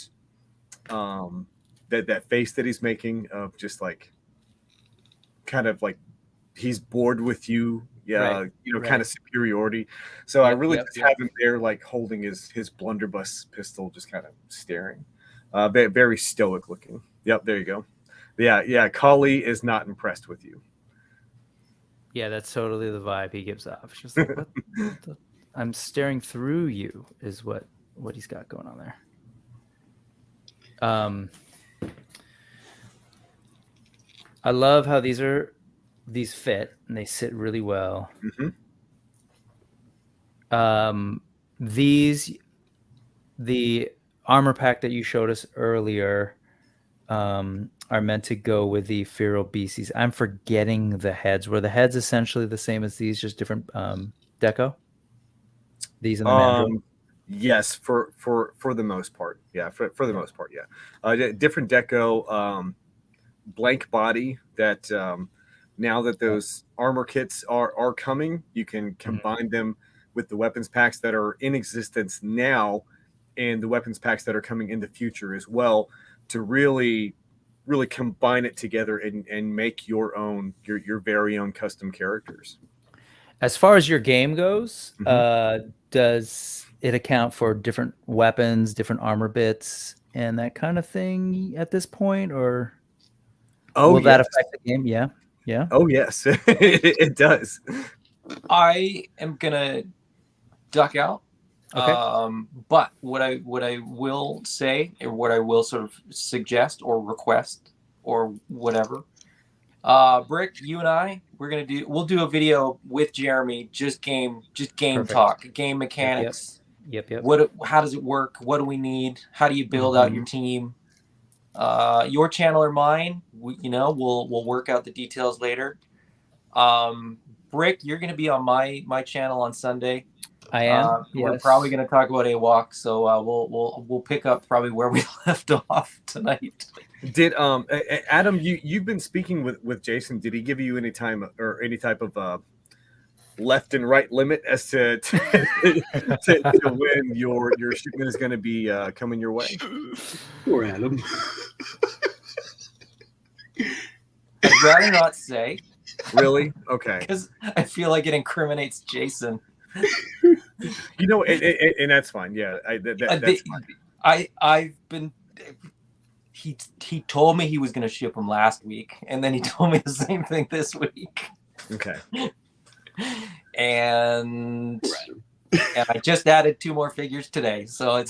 [SPEAKER 4] that face that he's making of just like kind of like he's bored with you. Yeah,
[SPEAKER 1] Right,
[SPEAKER 4] kind of superiority. So I really just have him there, like holding his blunderbuss pistol, just kind of staring, very stoic looking. Yep, there you go. Yeah. Kali is not impressed with you.
[SPEAKER 1] Yeah, that's totally the vibe he gives off. It's just like, what I'm staring through you is what he's got going on there. I love how these fit and they sit really well.
[SPEAKER 4] Mm-hmm.
[SPEAKER 1] The armor pack that you showed us earlier are meant to go with the feral beasties. I'm forgetting the heads. Were the heads essentially the same as these, just different deco? These in the mandrel?
[SPEAKER 4] Yes, for the most part. Yeah, for the most part, yeah. Different deco, blank body that now that those armor kits are coming, you can combine them with the weapons packs that are in existence now and the weapons packs that are coming in the future as well, to really combine it together and make your very own custom characters.
[SPEAKER 1] As far as your game goes, does it account for different weapons, different armor bits, and that kind of thing at this point, or will that affect the game? Yeah.
[SPEAKER 4] Oh yes, it does.
[SPEAKER 3] I am gonna duck out.
[SPEAKER 1] Okay.
[SPEAKER 3] But what I will say, or what I will sort of suggest or request or whatever, Brick, you and I, we'll do a video with Jeremy, just game Perfect. Talk, game mechanics.
[SPEAKER 1] Yep.
[SPEAKER 3] How does it work? What do we need? How do you build out your team? Your channel or mine, we'll work out the details later. Brick, you're going to be on my channel on Sunday.
[SPEAKER 1] I am.
[SPEAKER 3] We're probably going to talk about AWOC, so we'll pick up probably where we left off tonight.
[SPEAKER 4] Did Adam, you've been speaking with Jason? Did he give you any time or any type of left and right limit as to when your shipment is going to be coming your way?
[SPEAKER 2] Poor Adam.
[SPEAKER 3] I'd rather not say.
[SPEAKER 4] Really? Okay.
[SPEAKER 3] Because I feel like it incriminates Jason.
[SPEAKER 4] And that's fine. Yeah, that's fine.
[SPEAKER 3] I've been. He told me he was going to ship them last week, and then he told me the same thing this week.
[SPEAKER 4] Okay.
[SPEAKER 3] And I just added 2 more figures today, so it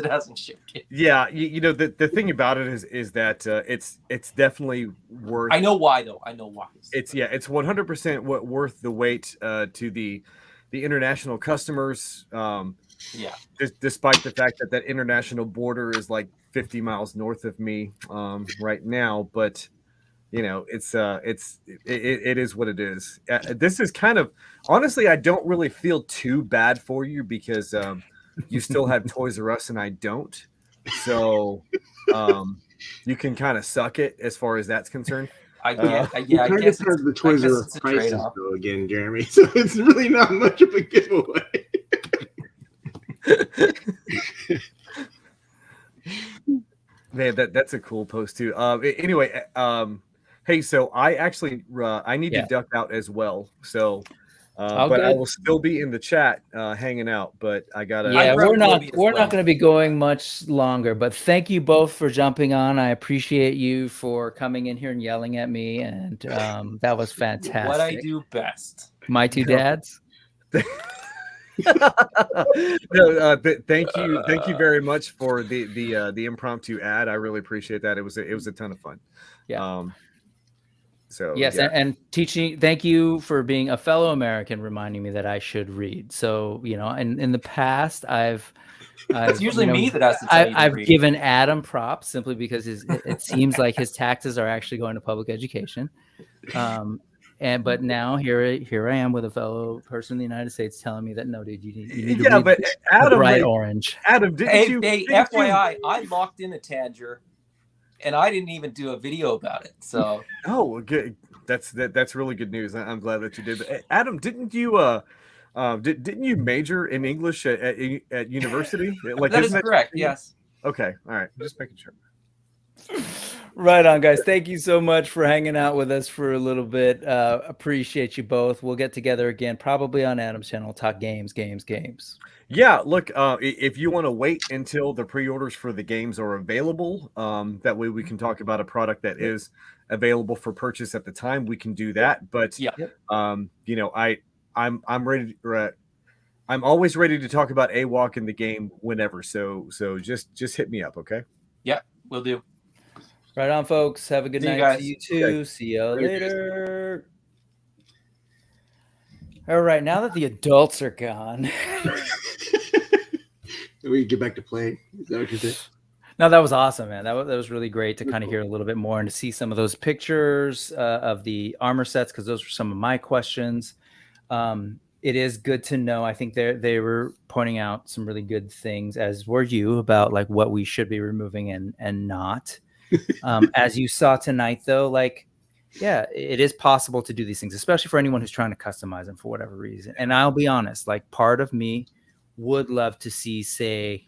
[SPEAKER 3] hasn't shipped yet.
[SPEAKER 4] Yeah, the thing about it is that it's definitely worth.
[SPEAKER 3] I know why though. I know why.
[SPEAKER 4] It's 100% worth the wait to the international customers. Despite the fact that international border is like 50 miles north of me right now, but it is what it is. This is kind of, honestly, I don't really feel too bad for you because you still have Toys R Us and I don't, so you can kind of suck it as far as that's concerned.
[SPEAKER 3] I guess
[SPEAKER 2] the Toys R Us prices though again, Jeremy, so it's really not much of a giveaway.
[SPEAKER 4] Man, that's a cool post too. Anyway, hey, so I actually I need to duck out as well. So, but I will still be in the chat hanging out. But I gotta.
[SPEAKER 1] Yeah, we're not going to be going much longer. But thank you both for jumping on. I appreciate you for coming in here and yelling at me, and that was fantastic.
[SPEAKER 3] What I do best.
[SPEAKER 1] My 2 dads.
[SPEAKER 4] No, thank you very much for the impromptu ad. I really appreciate that. It was a ton of fun.
[SPEAKER 1] Yeah.
[SPEAKER 4] So
[SPEAKER 1] yes,
[SPEAKER 4] yeah.
[SPEAKER 1] and teaching. Thank you for being a fellow American, reminding me that I should read. So in the past,
[SPEAKER 3] It's usually me that has to tell you to
[SPEAKER 1] I've
[SPEAKER 3] read.
[SPEAKER 1] given Adam props simply because it seems like his taxes are actually going to public education. But now here I am with a fellow person in the United States telling me that no, dude, you need to read
[SPEAKER 4] but
[SPEAKER 1] the
[SPEAKER 4] Adam,
[SPEAKER 1] bright orange.
[SPEAKER 4] Adam, didn't
[SPEAKER 3] Hey,
[SPEAKER 4] you?
[SPEAKER 3] FYI, I locked in a Tadger, and I didn't even do a video about it. So
[SPEAKER 4] Oh, good. That's really good news. I'm glad that you did. Adam, didn't you didn't you major in English at university? Like,
[SPEAKER 3] that is
[SPEAKER 4] isn't
[SPEAKER 3] correct. Yes.
[SPEAKER 4] Okay, all right. Just making sure.
[SPEAKER 1] Right on, guys. Thank you so much for hanging out with us for a little bit. Appreciate you both. We'll get together again, probably on Adam's channel. Talk games.
[SPEAKER 4] Yeah, look, if you want to wait until the pre-orders for the games are available, that way we can talk about a product that is available for purchase at the time. We can do that. But
[SPEAKER 3] Yeah.
[SPEAKER 4] I'm ready. I'm always ready to talk about AWOC in the game whenever. So just hit me up, okay?
[SPEAKER 3] Yeah, we'll do.
[SPEAKER 1] Right on, folks. Have a good
[SPEAKER 3] See you
[SPEAKER 1] night.
[SPEAKER 3] guys.
[SPEAKER 1] See you too.
[SPEAKER 4] Okay.
[SPEAKER 1] See you later. All right, now that the adults are gone.
[SPEAKER 2] We can get back to play. Is that what you said?
[SPEAKER 1] No, that was awesome, man. That was really great to kind of hear a little bit more and to see some of those pictures of the armor sets, because those were some of my questions. It is good to know. I think they were pointing out some really good things, as were you, about like what we should be removing and not. As you saw tonight, though, like, yeah, it is possible to do these things, especially for anyone who's trying to customize them for whatever reason. And I'll be honest, like, part of me would love to see, say,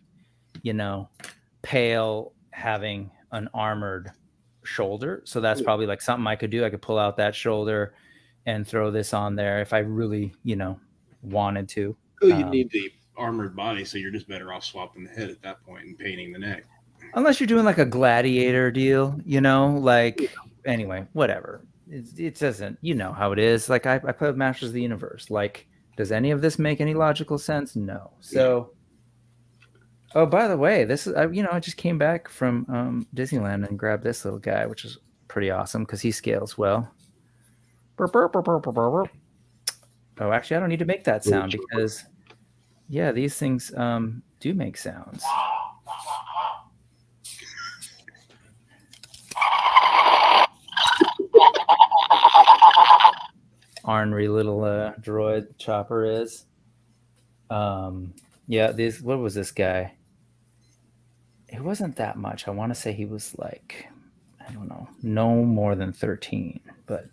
[SPEAKER 1] Pale having an armored shoulder. So that's probably like something I could do. I could pull out that shoulder and throw this on there if I really, wanted to.
[SPEAKER 2] Oh, you need the armored body, so you're just better off swapping the head at that point and painting the neck.
[SPEAKER 1] Unless you're doing like a gladiator deal, anyway, whatever. It doesn't, how it is. Like I play with Masters of the Universe. Like, does any of this make any logical sense? No. So, oh, by the way, this is, I just came back from Disneyland and grabbed this little guy, which is pretty awesome because he scales well. Oh, actually, I don't need to make that sound because, yeah, these things do make sounds. Ornery little droid chopper is. Yeah, what was this guy? It wasn't that much. I want to say he was like, I don't know, no more than 13. But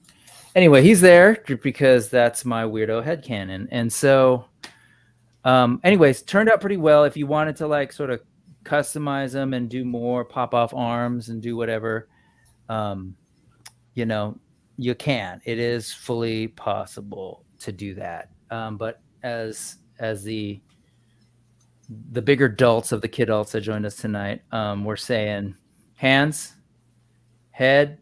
[SPEAKER 1] anyway, he's there because that's my weirdo headcanon. And so, anyways, turned out pretty well. If you wanted to like sort of customize them and do more pop off arms and do whatever, you can. It is fully possible to do that. But as the bigger adults of the kid adults that joined us tonight, we're saying hands, head.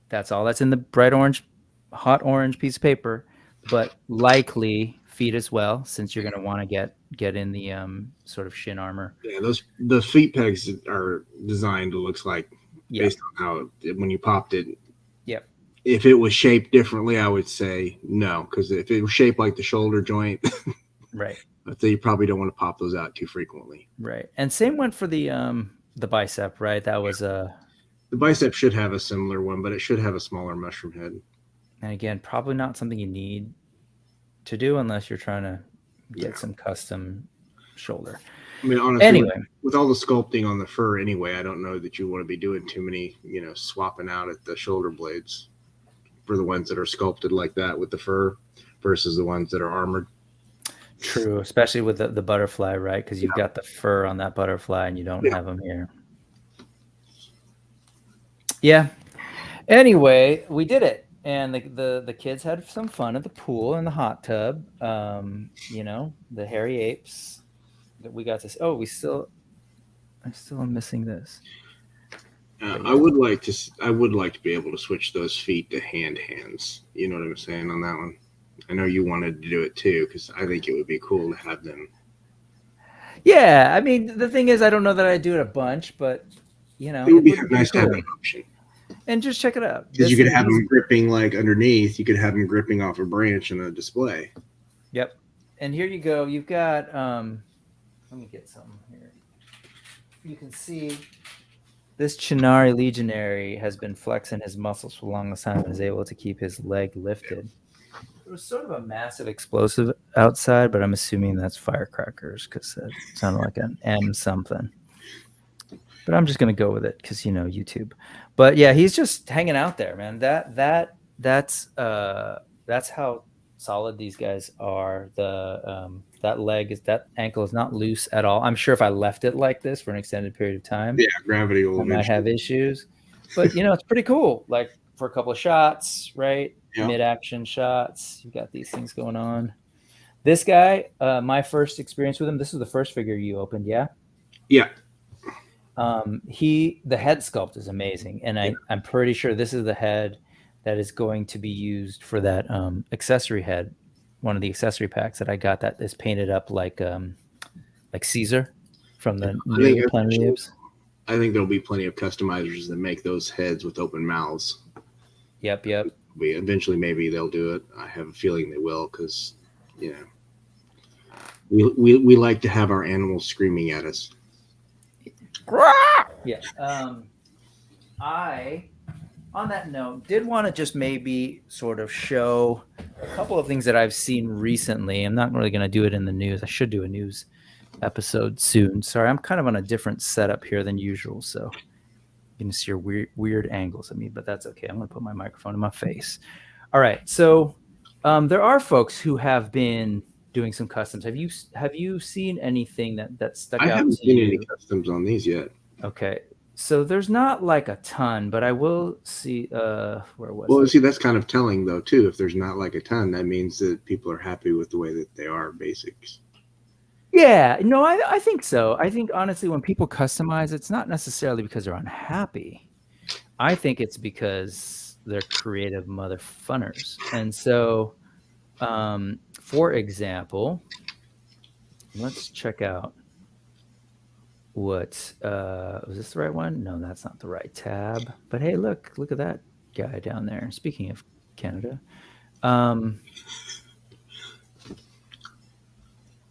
[SPEAKER 1] That's all that's in the bright orange, hot orange piece of paper, but likely feet as well, since you're going to want to get in the sort of shin armor.
[SPEAKER 2] Yeah, the feet pegs are designed to look like based on how when you popped it.
[SPEAKER 1] Yep.
[SPEAKER 2] If it was shaped differently, I would say no, because if it was shaped like the shoulder joint,
[SPEAKER 1] right.
[SPEAKER 2] But you probably don't want to pop those out too frequently.
[SPEAKER 1] Right. And same went for the bicep, right? That was
[SPEAKER 2] the bicep should have a similar one, but it should have a smaller mushroom head.
[SPEAKER 1] And again, probably not something you need to do unless you're trying to get some custom shoulder.
[SPEAKER 2] I mean, honestly,
[SPEAKER 1] anyway,
[SPEAKER 2] with all the sculpting on the fur anyway, I don't know that you want to be doing too many, swapping out at the shoulder blades for the ones that are sculpted like that with the fur versus the ones that are armored.
[SPEAKER 1] True, especially with the butterfly, right? Because you've got the fur on that butterfly and you don't have them here. Yeah. Anyway, we did it. And the kids had some fun at the pool and the hot tub. The hairy apes that we got to. Oh, I still am missing this.
[SPEAKER 2] I would like to be able to switch those feet to hands. You know what I'm saying on that one? I know you wanted to do it too, because I think it would be cool to have them.
[SPEAKER 1] Yeah, I mean, the thing is, I don't know that I do it a bunch, but
[SPEAKER 2] it would be nice to have an option.
[SPEAKER 1] and just check it out.
[SPEAKER 2] Because you could have him gripping like underneath. You could have him gripping off a branch in a display.
[SPEAKER 1] Yep. And here you go. You've got, let me get something here. You can see this Chinari Legionary has been flexing his muscles for the longest time and is able to keep his leg lifted. There was sort of a massive explosive outside, but I'm assuming that's firecrackers because that sounded like an M something. But I'm just going to go with it because, YouTube. But yeah, he's just hanging out there, man. That's how solid these guys are. That ankle is not loose at all. I'm sure if I left it like this for an extended period of time,
[SPEAKER 2] gravity will
[SPEAKER 1] might have issues. But it's pretty cool. Like for a couple of shots, right? Yeah. Mid-action shots. You've got these things going on. This guy, my first experience with him. This is the first figure you opened, yeah?
[SPEAKER 2] Yeah.
[SPEAKER 1] The head sculpt is amazing, and I'm pretty sure this is the head that is going to be used for that accessory head, one of the accessory packs that I got that is painted up like Caesar from the new Planet of the Apes.
[SPEAKER 2] I think there'll be plenty of customizers that make those heads with open mouths.
[SPEAKER 1] Yep.
[SPEAKER 2] Eventually, maybe they'll do it. I have a feeling they will because, we like to have our animals screaming at us.
[SPEAKER 1] Yeah. I, on that note, did want to just maybe sort of show a couple of things that I've seen recently. I'm not really going to do it in the news. I should do a news episode soon. Sorry, I'm kind of on a different setup here than usual, so you can see your weird angles of me, but that's okay. I'm going to put my microphone in my face. All right. So there are folks who have been doing some customs. Have you seen anything that stuck out? I
[SPEAKER 2] haven't seen any customs on these yet.
[SPEAKER 1] Okay. So there's not like a ton, but I will see where was
[SPEAKER 2] Well,
[SPEAKER 1] it?
[SPEAKER 2] See, that's kind of telling though too. If there's not like a ton, that means that people are happy with the way that they are basics.
[SPEAKER 1] Yeah, no, I think so. I think honestly, when people customize, it's not necessarily because they're unhappy. I think it's because they're creative mother funners. And so, for example, let's check out what was this the right one? No, that's not the right tab. But hey, look at that guy down there. Speaking of Canada,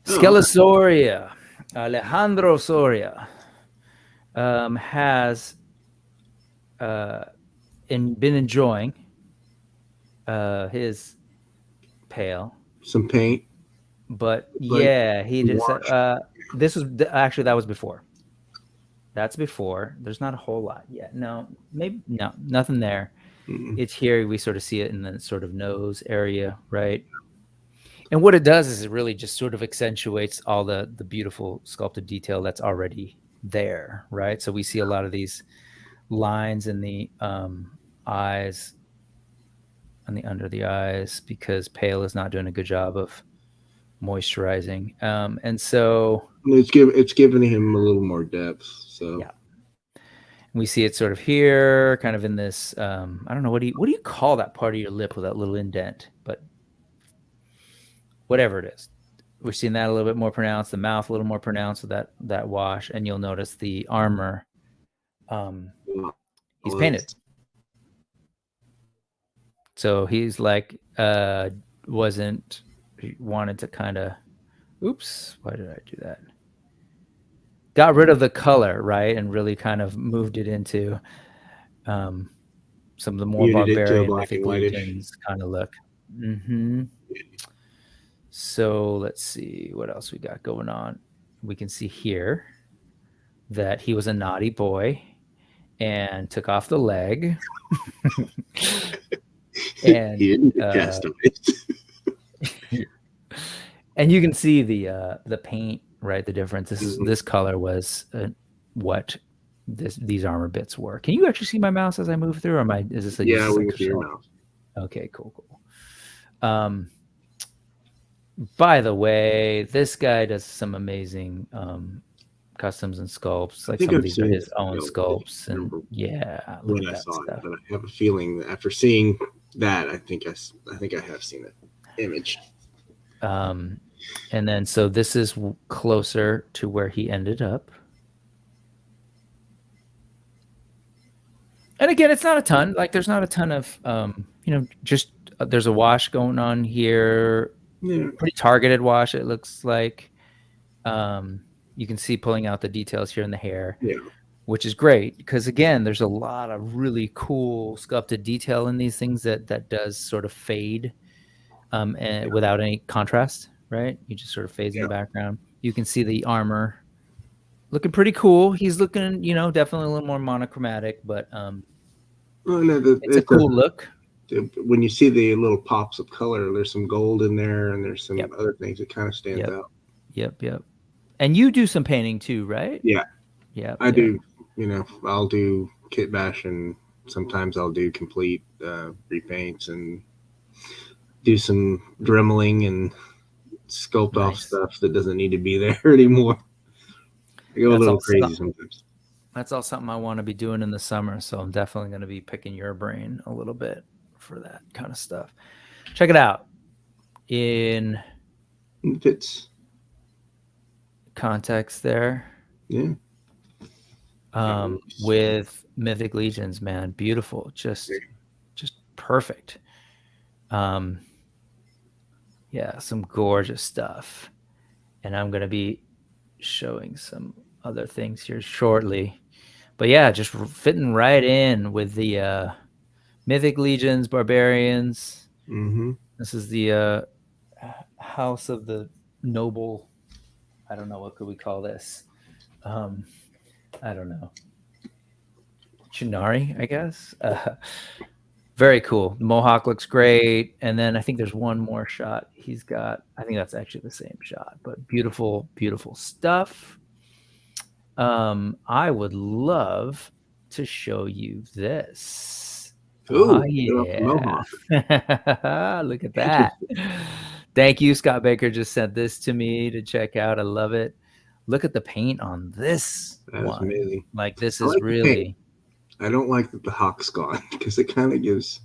[SPEAKER 1] Skelisauria, Alejandro Soria, has been enjoying his pail.
[SPEAKER 2] Some paint.
[SPEAKER 1] But yeah, he just this was actually that was before. That's before. There's not a whole lot yet. No, maybe no, nothing there. Mm-mm. It's here. We sort of see it in the sort of nose area, right? And what it does is it really just sort of accentuates all the beautiful sculpted detail that's already there, right? So we see a lot of these lines in the eyes, on the under the eyes, because Pale is not doing a good job of moisturizing, and so
[SPEAKER 2] it's giving him a little more depth. So
[SPEAKER 1] yeah, we see it sort of here, kind of in this. I don't know what do you call that part of your lip with that little indent, but whatever it is, we're seeing that a little bit more pronounced. The mouth a little more pronounced with that wash, and you'll notice the armor. He's painted, so he's like wanted to kind of, oops, why did I do that? Got rid of the color, right, and really kind of moved it into some of the more barbarian Legions kind of look. Mm-hmm. So let's see what else we got going on. We can see here that he was a naughty boy and took off the leg. And
[SPEAKER 2] he didn't cast him.
[SPEAKER 1] And you can see the paint, right? The difference. This color was what these armor bits were. Can you actually see my mouse as I move through? Or is this
[SPEAKER 2] we can see your mouse.
[SPEAKER 1] Okay, cool. By the way, this guy does some amazing customs and sculpts. Like some of these are his own sculpts, and yeah,
[SPEAKER 2] when I saw it, but I have a feeling that after seeing that, I think I have seen it image.
[SPEAKER 1] And then so this is closer to where he ended up. And again, it's not a ton. Like there's not a ton of just there's a wash going on here.
[SPEAKER 2] Yeah.
[SPEAKER 1] Pretty targeted wash, it looks like. You can see pulling out the details here in the hair.
[SPEAKER 2] Yeah.
[SPEAKER 1] Which is great because again, there's a lot of really cool sculpted detail in these things that does sort of fade and without any contrast, right? You just sort of fades in the background. You can see the armor looking pretty cool. He's looking, definitely a little more monochromatic, but it's a cool look.
[SPEAKER 2] When you see the little pops of color, there's some gold in there and there's some other things that kind of stand out.
[SPEAKER 1] Yep. And you do some painting too, right?
[SPEAKER 2] Yeah.
[SPEAKER 1] Yeah.
[SPEAKER 2] I do. I'll do kit bash and sometimes I'll do complete repaints and do some dremeling and sculpt off stuff that doesn't need to be there anymore. I go a little crazy sometimes.
[SPEAKER 1] That's all something I want to be doing in the summer, so I'm definitely going to be picking your brain a little bit for that kind of stuff. Check it out in
[SPEAKER 2] fits
[SPEAKER 1] context there.
[SPEAKER 2] Yeah.
[SPEAKER 1] With Mythic Legions, man, beautiful, just perfect. Yeah, some gorgeous stuff, and I'm gonna be showing some other things here shortly. But yeah, just fitting right in with the Mythic Legions, Barbarians.
[SPEAKER 2] Mm-hmm.
[SPEAKER 1] This is the House of the Noble. I don't know, what could we call this? I don't know. Chunari, I guess. Very cool. The Mohawk looks great. And then I think there's one more shot he's got. I think that's actually the same shot, but beautiful, beautiful stuff. I would love to show you this.
[SPEAKER 2] Ooh,
[SPEAKER 1] yeah. Look at that. Thank you. Scott Baker just sent this to me to check out. I love it. Look at the paint on this.
[SPEAKER 2] That's amazing.
[SPEAKER 1] Like this is really.
[SPEAKER 2] I don't like that the hawk's gone because it kind of gives.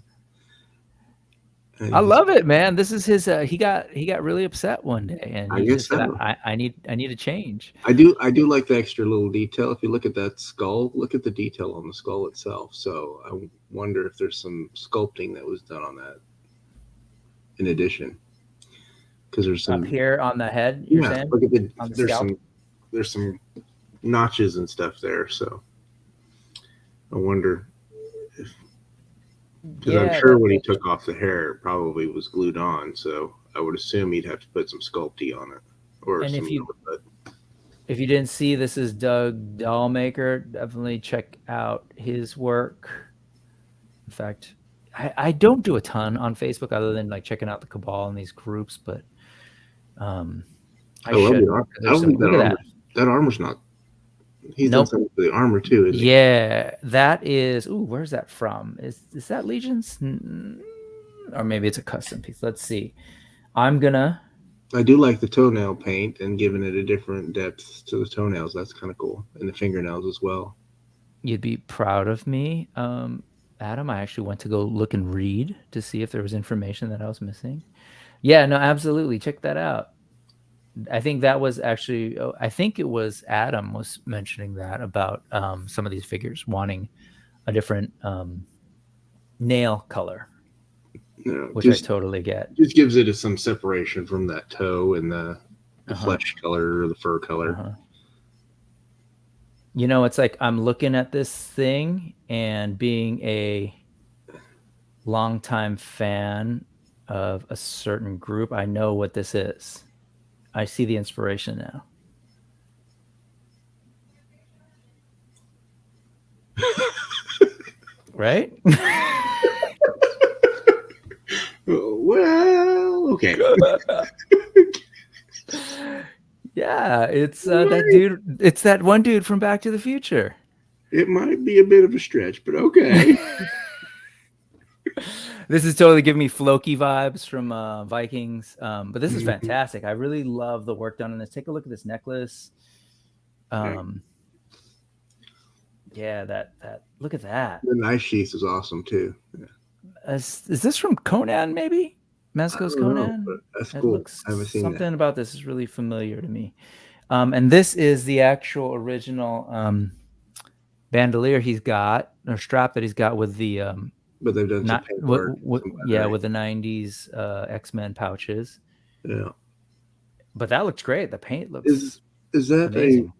[SPEAKER 1] I love it, man. This is his. He got really upset one day, and he just said, "I need a change."
[SPEAKER 2] I do like the extra little detail. If you look at that skull, look at the detail on the skull itself. So I wonder if there's some sculpting that was done on that. In addition, because there's some
[SPEAKER 1] up here on the head. You're saying?
[SPEAKER 2] Look at there's some notches and stuff there. So I wonder if, because I'm sure when he took off the hair, it probably was glued on. So I would assume he'd have to put some sculpty on it.
[SPEAKER 1] And if you didn't see, this is Doug Dollmaker. Definitely check out his work. In fact, I don't do a ton on Facebook other than like checking out the Cabal and these groups, but I love the armor.
[SPEAKER 2] Look at that. That armor's not. He's done something for the armor too, isn't he?
[SPEAKER 1] Yeah, that is. Ooh, where's that from? Is that Legions? Or maybe it's a custom piece. Let's see. I
[SPEAKER 2] do like the toenail paint and giving it a different depth to the toenails. That's kind of cool, and the fingernails as well.
[SPEAKER 1] You'd be proud of me, Adam. I actually went to go look and read to see if there was information that I was missing. Yeah, no, absolutely. Check that out. I think that was actually, I think it was Adam was mentioning that about some of these figures wanting a different nail color, which I totally get.
[SPEAKER 2] Just gives it some separation from that toe and the flesh color or the fur color.
[SPEAKER 1] It's like I'm looking at this thing and being a longtime fan of a certain group, I know what this is. I see the inspiration now. Right?
[SPEAKER 2] Well, okay.
[SPEAKER 1] Yeah, it's that dude. It's that one dude from Back to the Future.
[SPEAKER 2] It might be a bit of a stretch, but okay.
[SPEAKER 1] This is totally giving me Floki vibes from Vikings, but this is fantastic. I really love the work done on this. Take a look at this necklace. Yeah, that look at that.
[SPEAKER 2] The knife sheath is awesome too. Yeah.
[SPEAKER 1] Is this from Conan? Maybe Mezco's Conan.
[SPEAKER 2] That's cool. I haven't seen
[SPEAKER 1] something about this is really familiar to me. And this is the actual original bandolier he's got, or strap that he's got with the
[SPEAKER 2] But they've done some
[SPEAKER 1] not
[SPEAKER 2] paint work.
[SPEAKER 1] yeah, with the 90s X-Men pouches.
[SPEAKER 2] Yeah.
[SPEAKER 1] But that looks great. The paint looks
[SPEAKER 2] Is that
[SPEAKER 1] amazing.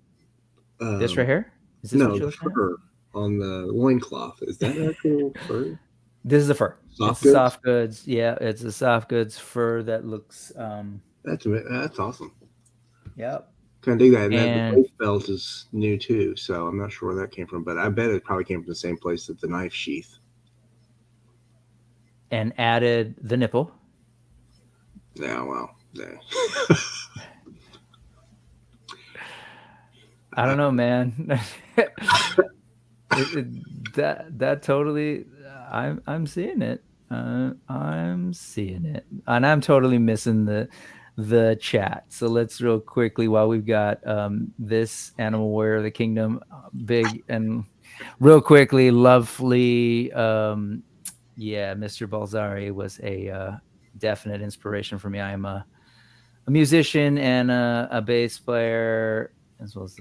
[SPEAKER 2] a
[SPEAKER 1] This right here? Is this
[SPEAKER 2] no,
[SPEAKER 1] what
[SPEAKER 2] the
[SPEAKER 1] you're looking at?
[SPEAKER 2] fur on the loincloth? Is that actual fur?
[SPEAKER 1] This is the fur.
[SPEAKER 2] Soft
[SPEAKER 1] It's the soft goods. Yeah, it's a soft goods fur that looks
[SPEAKER 2] That's awesome.
[SPEAKER 1] yep.
[SPEAKER 2] Kind of dig that. And the
[SPEAKER 1] And
[SPEAKER 2] waist belt is new too, so I'm not sure where that came from, but I bet it probably came from the same place that the knife sheath.
[SPEAKER 1] and added the nipple.
[SPEAKER 2] Yeah, well, yeah.
[SPEAKER 1] I don't know, man. That totally, I'm seeing it. I'm seeing it, and I'm totally missing the chat. So let's real quickly, while we've got this Animal Warrior of the Kingdom big and real quickly, lovely. Yeah, Mr. Balzari was a definite inspiration for me. I am a musician and a bass player, as well as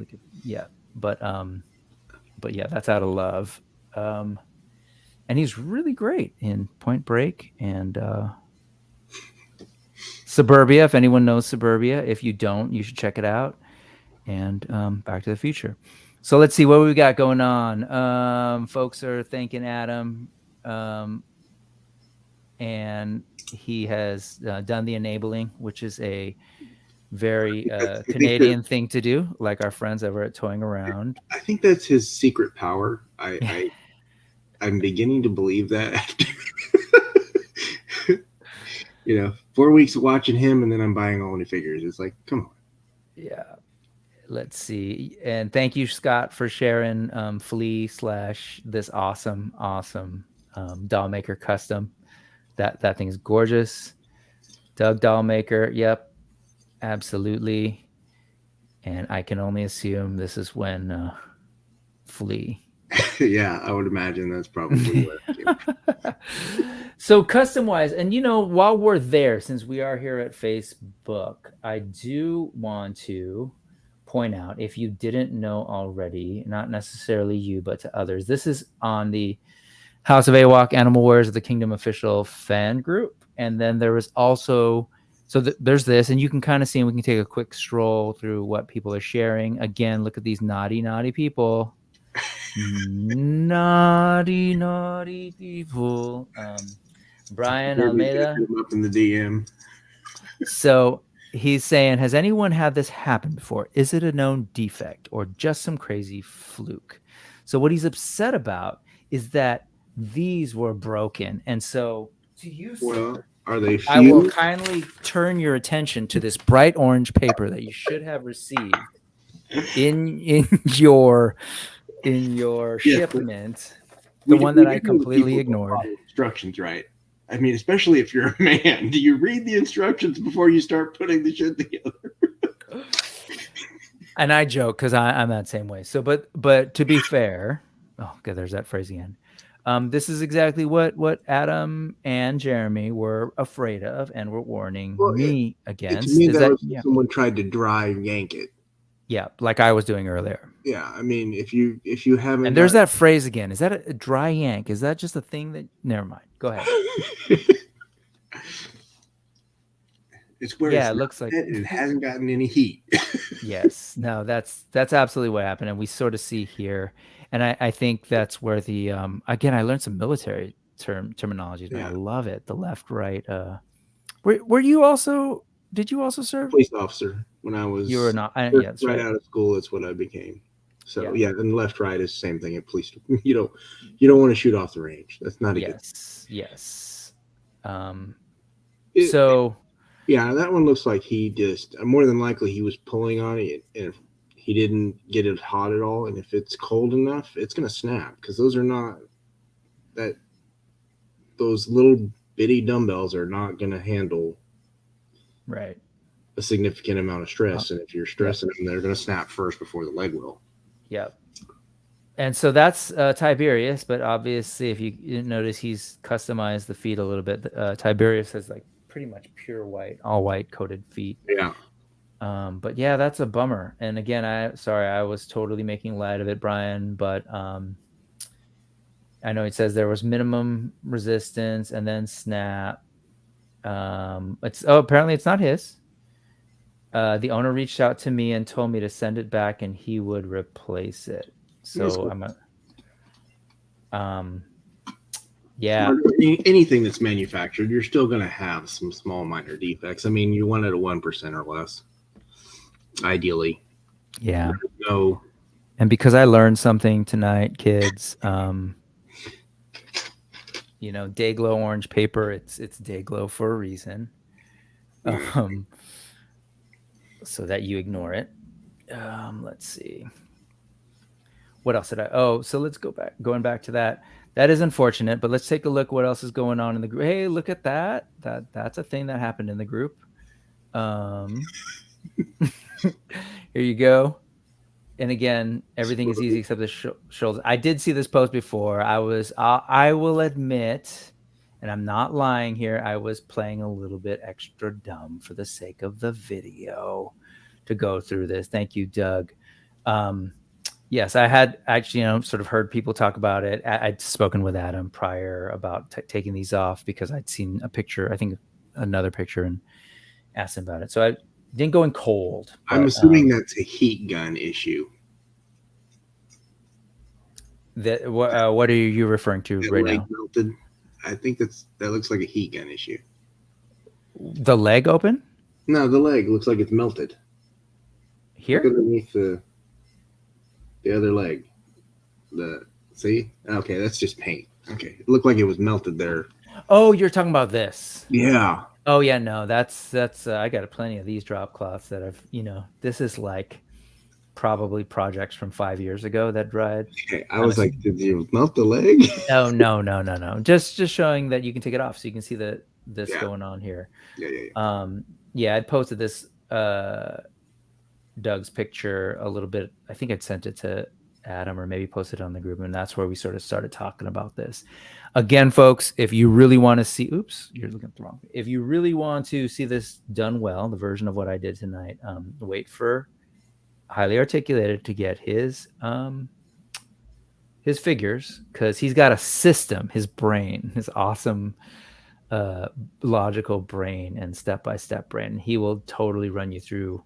[SPEAKER 1] but yeah, that's out of love. And he's really great in Point Break and Suburbia. If anyone knows Suburbia, if you don't, you should check it out. And Back to the Future. So let's see what we got going on. Folks are thanking Adam, and he has done the enabling, which is a very Canadian thing to do, like our friends over at Toying Around.
[SPEAKER 2] I think that's his secret power. I'm beginning to believe that after 4 weeks of watching him, and then I'm buying all new figures. It's like, come on.
[SPEAKER 1] Yeah. Let's see. And thank you, Scott, for sharing Flea / this awesome doll maker custom. That thing's gorgeous. Doug Dollmaker. Yep. Absolutely. And I can only assume this is when Flea.
[SPEAKER 2] Yeah, I would imagine that's probably where it came.
[SPEAKER 1] So custom wise, and while we're there, since we are here at Facebook, I do want to point out, if you didn't know already, not necessarily you, but to others, this is on the House of Awok Animal Warriors of the Kingdom official fan group. And then there was also, there's this, and you can kind of see, and we can take a quick stroll through what people are sharing. Again, look at these naughty people. naughty people. Brian Almeida
[SPEAKER 2] up in the DM.
[SPEAKER 1] So he's saying, has anyone had this happen before? Is it a known defect or just some crazy fluke? So what he's upset about is that these were broken. And so to you, sir,
[SPEAKER 2] are they
[SPEAKER 1] I will kindly turn your attention to this bright orange paper that you should have received in your shipment. The one that I completely ignored.
[SPEAKER 2] Instructions, right? I mean, especially if you're a man, do you read the instructions before you start putting the shit together?
[SPEAKER 1] And I joke because I'm that same way. So, but to be fair, okay, there's that phrase again. This is exactly what Adam and Jeremy were afraid of and were warning me against.
[SPEAKER 2] To me, someone tried to dry yank it.
[SPEAKER 1] Yeah, like I was doing earlier.
[SPEAKER 2] Yeah, I mean, if you haven't,
[SPEAKER 1] and there's that phrase again. Is that a dry yank? Is that just a thing that? Never mind. Go ahead.
[SPEAKER 2] It's where
[SPEAKER 1] it looks like
[SPEAKER 2] it hasn't gotten any heat.
[SPEAKER 1] Yes, no, that's absolutely what happened, and we sort of see here, and I think that's where the again, I learned some military terminology. Yeah. I love it. The left, right. Were you also? Did you also serve?
[SPEAKER 2] Police officer when I was.
[SPEAKER 1] You were not.
[SPEAKER 2] Right out of school. That's what I became. So yeah, and left, right is the same thing at police. You don't want to shoot off the range. That's not a good.
[SPEAKER 1] Yes.
[SPEAKER 2] Yeah, that one looks like he just more than likely he was pulling on it, and if he didn't get it hot at all, and if it's cold enough, it's gonna snap because those little bitty dumbbells are not gonna handle a significant amount of stress, and if you're stressing them, they're gonna snap first before the leg will.
[SPEAKER 1] Yep. And so that's Tiberius, but obviously, if you notice, he's customized the feet a little bit. Tiberius has like pretty much pure white, all white coated feet.
[SPEAKER 2] Yeah.
[SPEAKER 1] But yeah, that's a bummer. And again, I was totally making light of it, Brian, but I know it says there was minimum resistance and then snap. Apparently it's not his. The owner reached out to me and told me to send it back and he would replace it. So yeah.
[SPEAKER 2] Anything that's manufactured, you're still going to have some small minor defects. I mean, you want it at 1% or less, ideally.
[SPEAKER 1] Yeah.
[SPEAKER 2] No.
[SPEAKER 1] And because I learned something tonight, kids, Dayglow orange paper, it's Dayglow for a reason. So that you ignore it. Let's see. What else did so let's going back to that. That is unfortunate, but let's take a look what else is going on in the group. Hey, look at that. That's a thing that happened in the group. Here you go. And again, everything is easy except the shoulders. I did see this post before. I will admit, and I'm not lying here, I was playing a little bit extra dumb for the sake of the video to go through this. Thank you, Doug. Yes, I had actually, sort of heard people talk about it. I'd spoken with Adam prior about taking these off because I'd seen a picture, I think another picture, and asked him about it. So I didn't go in cold.
[SPEAKER 2] I'm assuming that's a heat gun issue.
[SPEAKER 1] What are you referring to right now?
[SPEAKER 2] Melted. I think that looks like a heat gun issue.
[SPEAKER 1] The leg open?
[SPEAKER 2] No, the leg looks like it's melted.
[SPEAKER 1] Here?
[SPEAKER 2] Look underneath the other leg. See? Okay, that's just paint. Okay. It looked like it was melted there.
[SPEAKER 1] Oh, you're talking about this.
[SPEAKER 2] Yeah.
[SPEAKER 1] Oh yeah, no, that's I got plenty of these drop cloths that I've, this is like probably projects from 5 years ago that dried.
[SPEAKER 2] Okay, I was like, did you melt the leg?
[SPEAKER 1] Oh no. Just showing that you can take it off so you can see this going on here. Yeah. I'd posted this Doug's picture a little bit. I think I'd sent it to Adam or maybe posted it on the group, and that's where we sort of started talking about this. Again, folks, if you really want to see, you're looking at the wrong. If you really want to see this done well, the version of what I did tonight, wait for Highly Articulated to get his figures, because he's got a system, his brain, his awesome logical brain and step-by-step brain. He will totally run you through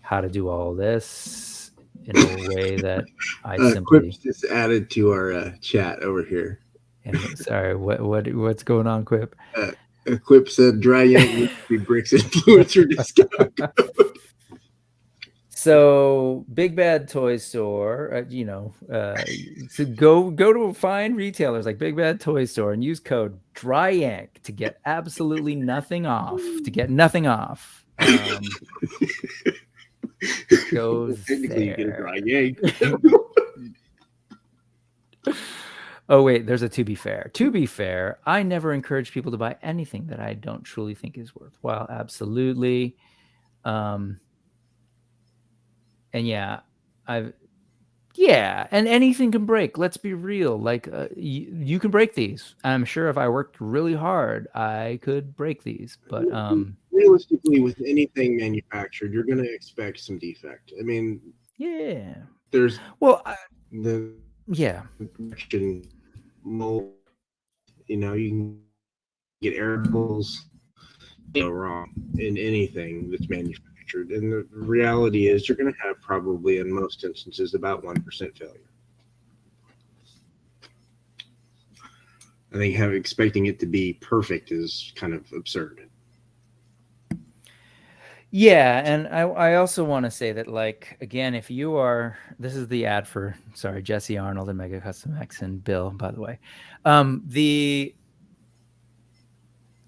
[SPEAKER 1] how to do all this in a way that I simply
[SPEAKER 2] Quip's just added to our chat over here.
[SPEAKER 1] And, sorry, what's going on, Quip?
[SPEAKER 2] Quip said dry yank needs to be Bricks influencer discount code.
[SPEAKER 1] So Big Bad Toy Store, so go to find retailers like Big Bad Toy Store and use code DRYYANK to get absolutely nothing off. Goes
[SPEAKER 2] Technically, you get a dry yank.
[SPEAKER 1] Oh wait, there's a to be fair. To be fair, I never encourage people to buy anything that I don't truly think is worthwhile. Absolutely. And and anything can break. Let's be real. Like you can break these. I'm sure if I worked really hard, I could break these. But
[SPEAKER 2] realistically, with anything manufactured, you're going to expect some defect. I mean, there's the mold. You can get air bubbles go wrong in anything that's manufactured, and the reality is you're going to have probably in most instances about 1% failure. I think expecting it to be perfect is kind of absurd.
[SPEAKER 1] Yeah, and I also want to say that, like, again, if you are, this is the ad for, Jesse Arnold and Mega Custom X and Bill, by the way. The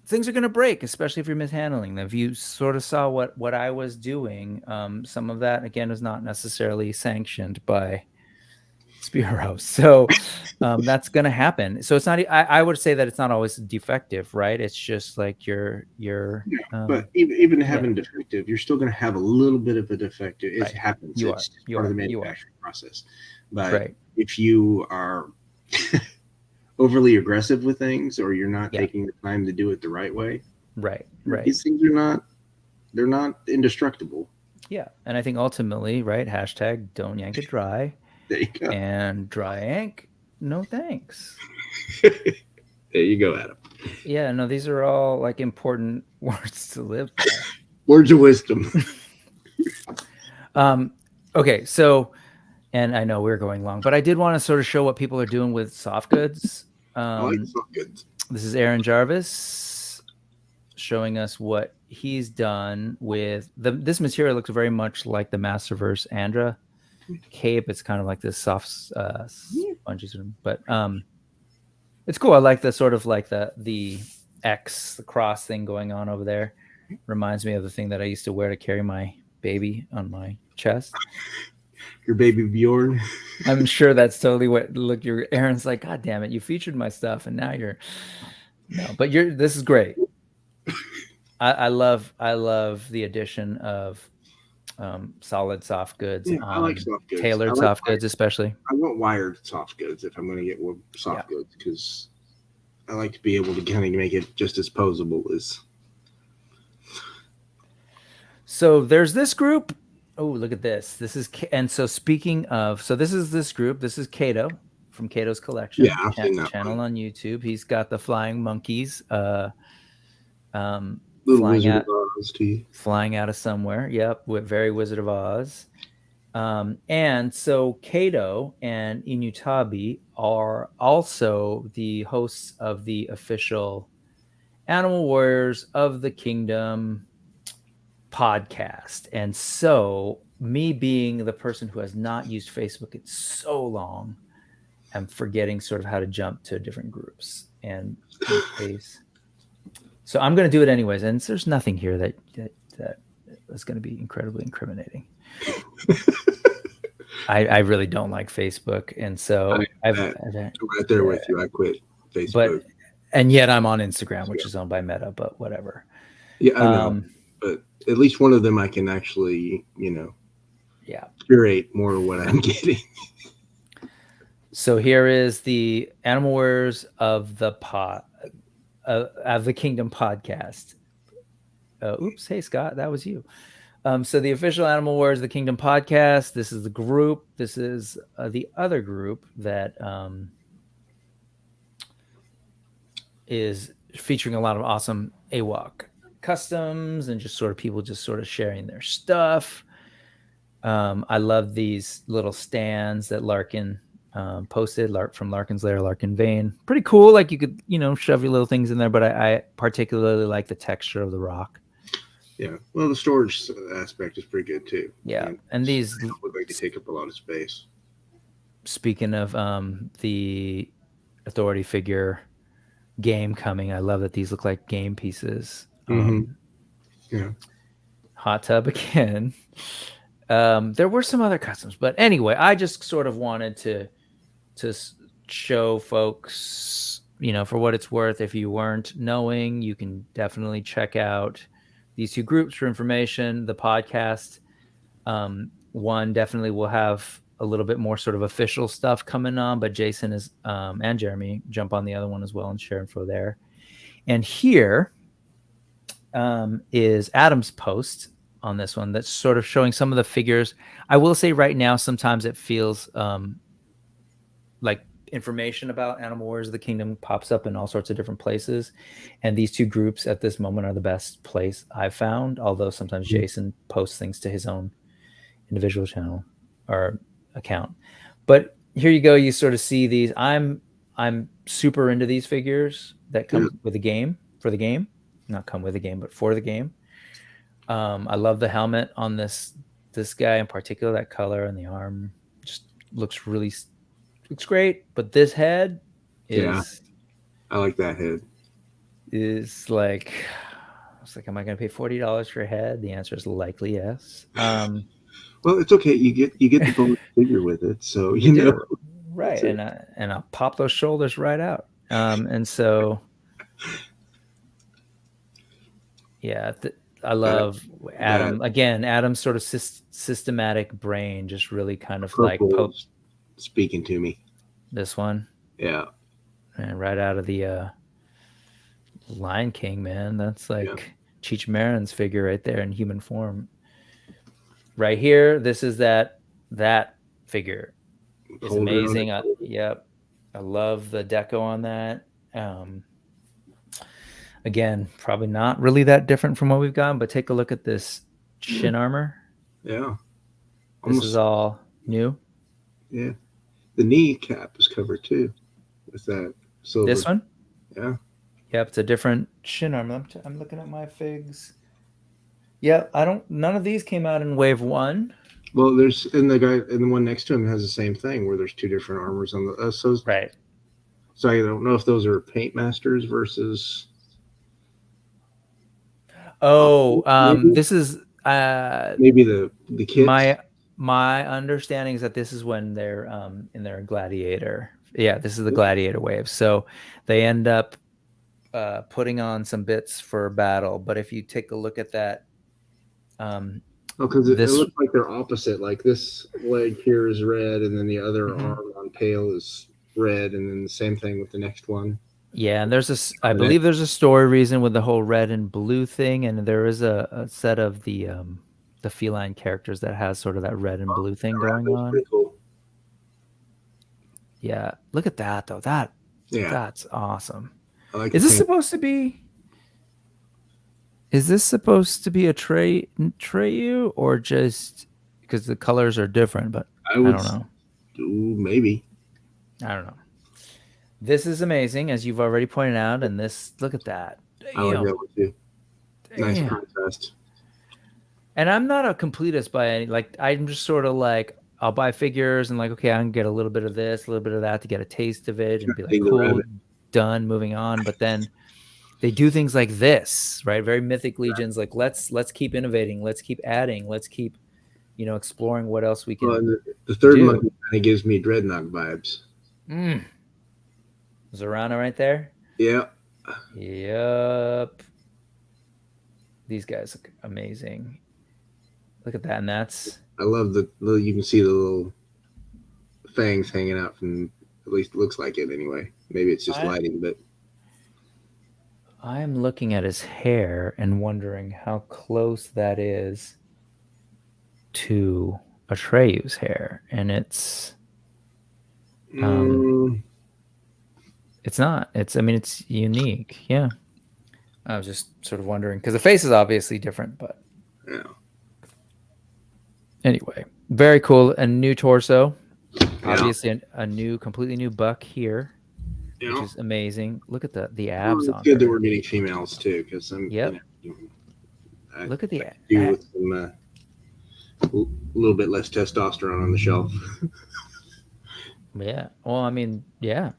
[SPEAKER 1] things are going to break, especially if you're mishandling them. If you sort of saw what I was doing, some of that, again, is not necessarily sanctioned by Spero. So that's going to happen. So it's not, I would say that it's not always defective, right? It's just like
[SPEAKER 2] but even having defective, you're still going to have a little bit of a defective. It happens. It's part of the manufacturing process. But if you are overly aggressive with things, or you're not taking the time to do it the right way, these things they're not indestructible.
[SPEAKER 1] Yeah, and I think ultimately, right? Hashtag don't yank it dry,
[SPEAKER 2] There you go.
[SPEAKER 1] and dry yank, no thanks.
[SPEAKER 2] There you go, Adam.
[SPEAKER 1] Yeah, no, these are all like important words to live by.
[SPEAKER 2] Words of wisdom.
[SPEAKER 1] Okay, so, and I know we're going long, but I did want to sort of show what people are doing with soft goods.
[SPEAKER 2] I like soft goods.
[SPEAKER 1] This is Aaron Jarvis showing us what he's done with this material. Looks very much like the Masterverse Andra cape. It's kind of like this soft spongy sort of, but it's cool. I like the sort of like the X, the cross thing going on over there. Reminds me of the thing that I used to wear to carry my baby on my chest.
[SPEAKER 2] Your baby Bjorn.
[SPEAKER 1] I'm sure that's totally what Aaron's like, God damn it, you featured my stuff and now you're but this is great. I love the addition of solid soft goods.
[SPEAKER 2] Yeah, I like soft goods.
[SPEAKER 1] Tailored soft goods, especially.
[SPEAKER 2] I want wired soft goods if I'm going to get soft goods, because I like to be able to kind of make it just as posable as.
[SPEAKER 1] So there's this group. Oh, look at this. This is, and so speaking of, so this is this group. This is Cato from Cato's Collection.
[SPEAKER 2] Yeah, I've seen that
[SPEAKER 1] channel on YouTube. He's got the flying monkeys. Flying out of somewhere. Yep, with very Wizard of Oz. And so Cato and Inutabi are also the hosts of the official Animal Warriors of the Kingdom podcast. And so me being the person who has not used Facebook in so long, I'm forgetting sort of how to jump to different groups and so I'm going to do it anyways. And there's nothing here that is going to be incredibly incriminating. I really don't like Facebook. And so I'm
[SPEAKER 2] right there with you. I quit Facebook.
[SPEAKER 1] And yet I'm on Instagram, which is owned by Meta, but whatever.
[SPEAKER 2] Yeah, I know. But at least one of them I can actually, curate more of what I'm getting.
[SPEAKER 1] So here is the Animal Warriors of the Kingdom podcast. Oops, hey Scott, that was you. So the official Animal Warriors of the Kingdom podcast. This is the group. This is the other group that is featuring a lot of awesome AWOC customs and just sort of people just sort of sharing their stuff. I love these little stands that Larkin posted from Larkin's Lair, Larkin Vein. Pretty cool. Like you could, shove your little things in there, but I particularly like the texture of the rock.
[SPEAKER 2] Yeah. Well, the storage aspect is pretty good too.
[SPEAKER 1] Yeah. And these
[SPEAKER 2] look like they take up a lot of space.
[SPEAKER 1] Speaking of the authority figure game coming, I love that these look like game pieces.
[SPEAKER 2] Yeah.
[SPEAKER 1] Hot tub again. There were some other customs, but anyway, I just sort of wanted to show folks, for what it's worth. If you weren't knowing, you can definitely check out these two groups for information. The podcast, one definitely will have a little bit more sort of official stuff coming on, but Jason is and Jeremy jump on the other one as well and share info there. And here is Adam's post on this one that's sort of showing some of the figures. I will say right now, sometimes it feels like information about Animal Warriors of the Kingdom pops up in all sorts of different places. And these two groups at this moment are the best place I've found. Although sometimes Jason posts things to his own individual channel or account. But here you go. You sort of see these. I'm super into these figures that come with the game, for the game. Not come with the game, but for the game. I love the helmet on this guy in particular. That color and the arm just looks great. But this head is,
[SPEAKER 2] I like that head.
[SPEAKER 1] Is like, I was like, am I going to pay $40 for a head? The answer is likely yes.
[SPEAKER 2] Well, it's okay. You get the bonus figure with it, so
[SPEAKER 1] right. And I'll pop those shoulders right out. And so, yeah. I love Adam. Again, Adam's sort of systematic brain just really kind of like
[SPEAKER 2] speaking to me.
[SPEAKER 1] This one.
[SPEAKER 2] Yeah.
[SPEAKER 1] And right out of the Lion King, man. That's like Cheech Marin's figure right there in human form. right here, this is that figure. It's
[SPEAKER 2] Hold it on
[SPEAKER 1] amazing.
[SPEAKER 2] it.
[SPEAKER 1] Yep. I love the deco on that. Again, probably not really that different from what we've got, but take a look at this shin armor.
[SPEAKER 2] Yeah.
[SPEAKER 1] This is all new.
[SPEAKER 2] Yeah. The knee cap is covered too. With that silver.
[SPEAKER 1] This one?
[SPEAKER 2] Yeah.
[SPEAKER 1] Yep, it's a different shin armor. I'm looking at my figs. Yeah, none of these came out in wave 1.
[SPEAKER 2] Well, there's and the one next to him has the same thing where there's 2 different armors on the
[SPEAKER 1] Right.
[SPEAKER 2] So I don't know if those are paint masters versus.
[SPEAKER 1] Maybe? This is
[SPEAKER 2] maybe the kids.
[SPEAKER 1] My understanding is that this is when they're in their gladiator. Yeah, this is the gladiator wave. So they end up putting on some bits for battle. But if you take a look at that,
[SPEAKER 2] because it looks like they're opposite. Like this leg here is red, and then the other arm on Pale is red, and then the same thing with the next one.
[SPEAKER 1] Yeah, and there's I believe there's a story reason with the whole red and blue thing, and there is a set of the feline characters that has sort of that red and blue thing going on.
[SPEAKER 2] Pretty cool.
[SPEAKER 1] Yeah, look at that though. That's awesome. Is this supposed to be a Treyu or just because the colors are different? But I don't know.
[SPEAKER 2] Maybe.
[SPEAKER 1] I don't know. This is amazing, as you've already pointed out, and look at that. Damn.
[SPEAKER 2] I like that one too. Nice contrast.
[SPEAKER 1] And I'm not a completist by any, I'm just sort of like, I'll buy figures and okay, I can get a little bit of this, a little bit of that to get a taste of it and be like, cool, done, moving on. But then they do things like this, right? Very Mythic Legions, like let's keep innovating, let's keep adding, let's keep, exploring what else we can.
[SPEAKER 2] Well, the third one kind of gives me Dreadnought vibes.
[SPEAKER 1] Zorana right there.
[SPEAKER 2] Yeah.
[SPEAKER 1] Yep. These guys look amazing. Look at that, and that's.
[SPEAKER 2] I love you can see the little fangs hanging out from. At least it looks like it anyway. Maybe it's just lighting, but.
[SPEAKER 1] I'm looking at his hair and wondering how close that is to Atreyu's hair, and it's. It's not. It's unique. Yeah. I was just sort of wondering because the face is obviously different, but
[SPEAKER 2] yeah.
[SPEAKER 1] Anyway, very cool. A new torso, obviously a completely new buck here, which is amazing. Look at the abs on.
[SPEAKER 2] It's good that we're getting females too, because I'm.
[SPEAKER 1] Yep. Look at the abs.
[SPEAKER 2] With some a little bit less testosterone on the shelf.
[SPEAKER 1] Yeah. Well,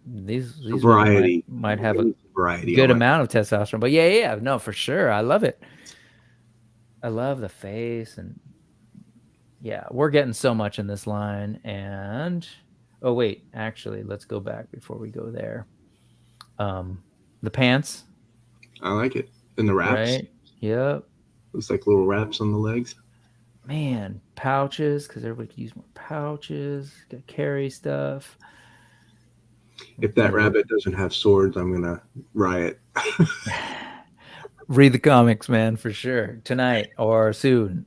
[SPEAKER 1] these
[SPEAKER 2] variety
[SPEAKER 1] might have a good amount of testosterone, but yeah, no, for sure. I love it. I love the face, and we're getting so much in this line. And actually, let's go back before we go there. The pants.
[SPEAKER 2] I like it, and the wraps.
[SPEAKER 1] Right. Yep.
[SPEAKER 2] Looks like little wraps on the legs.
[SPEAKER 1] Man, pouches, because everybody could use more pouches. Got to carry stuff.
[SPEAKER 2] If that rabbit doesn't have swords, I'm gonna riot.
[SPEAKER 1] Read the comics, man, for sure. Tonight or soon.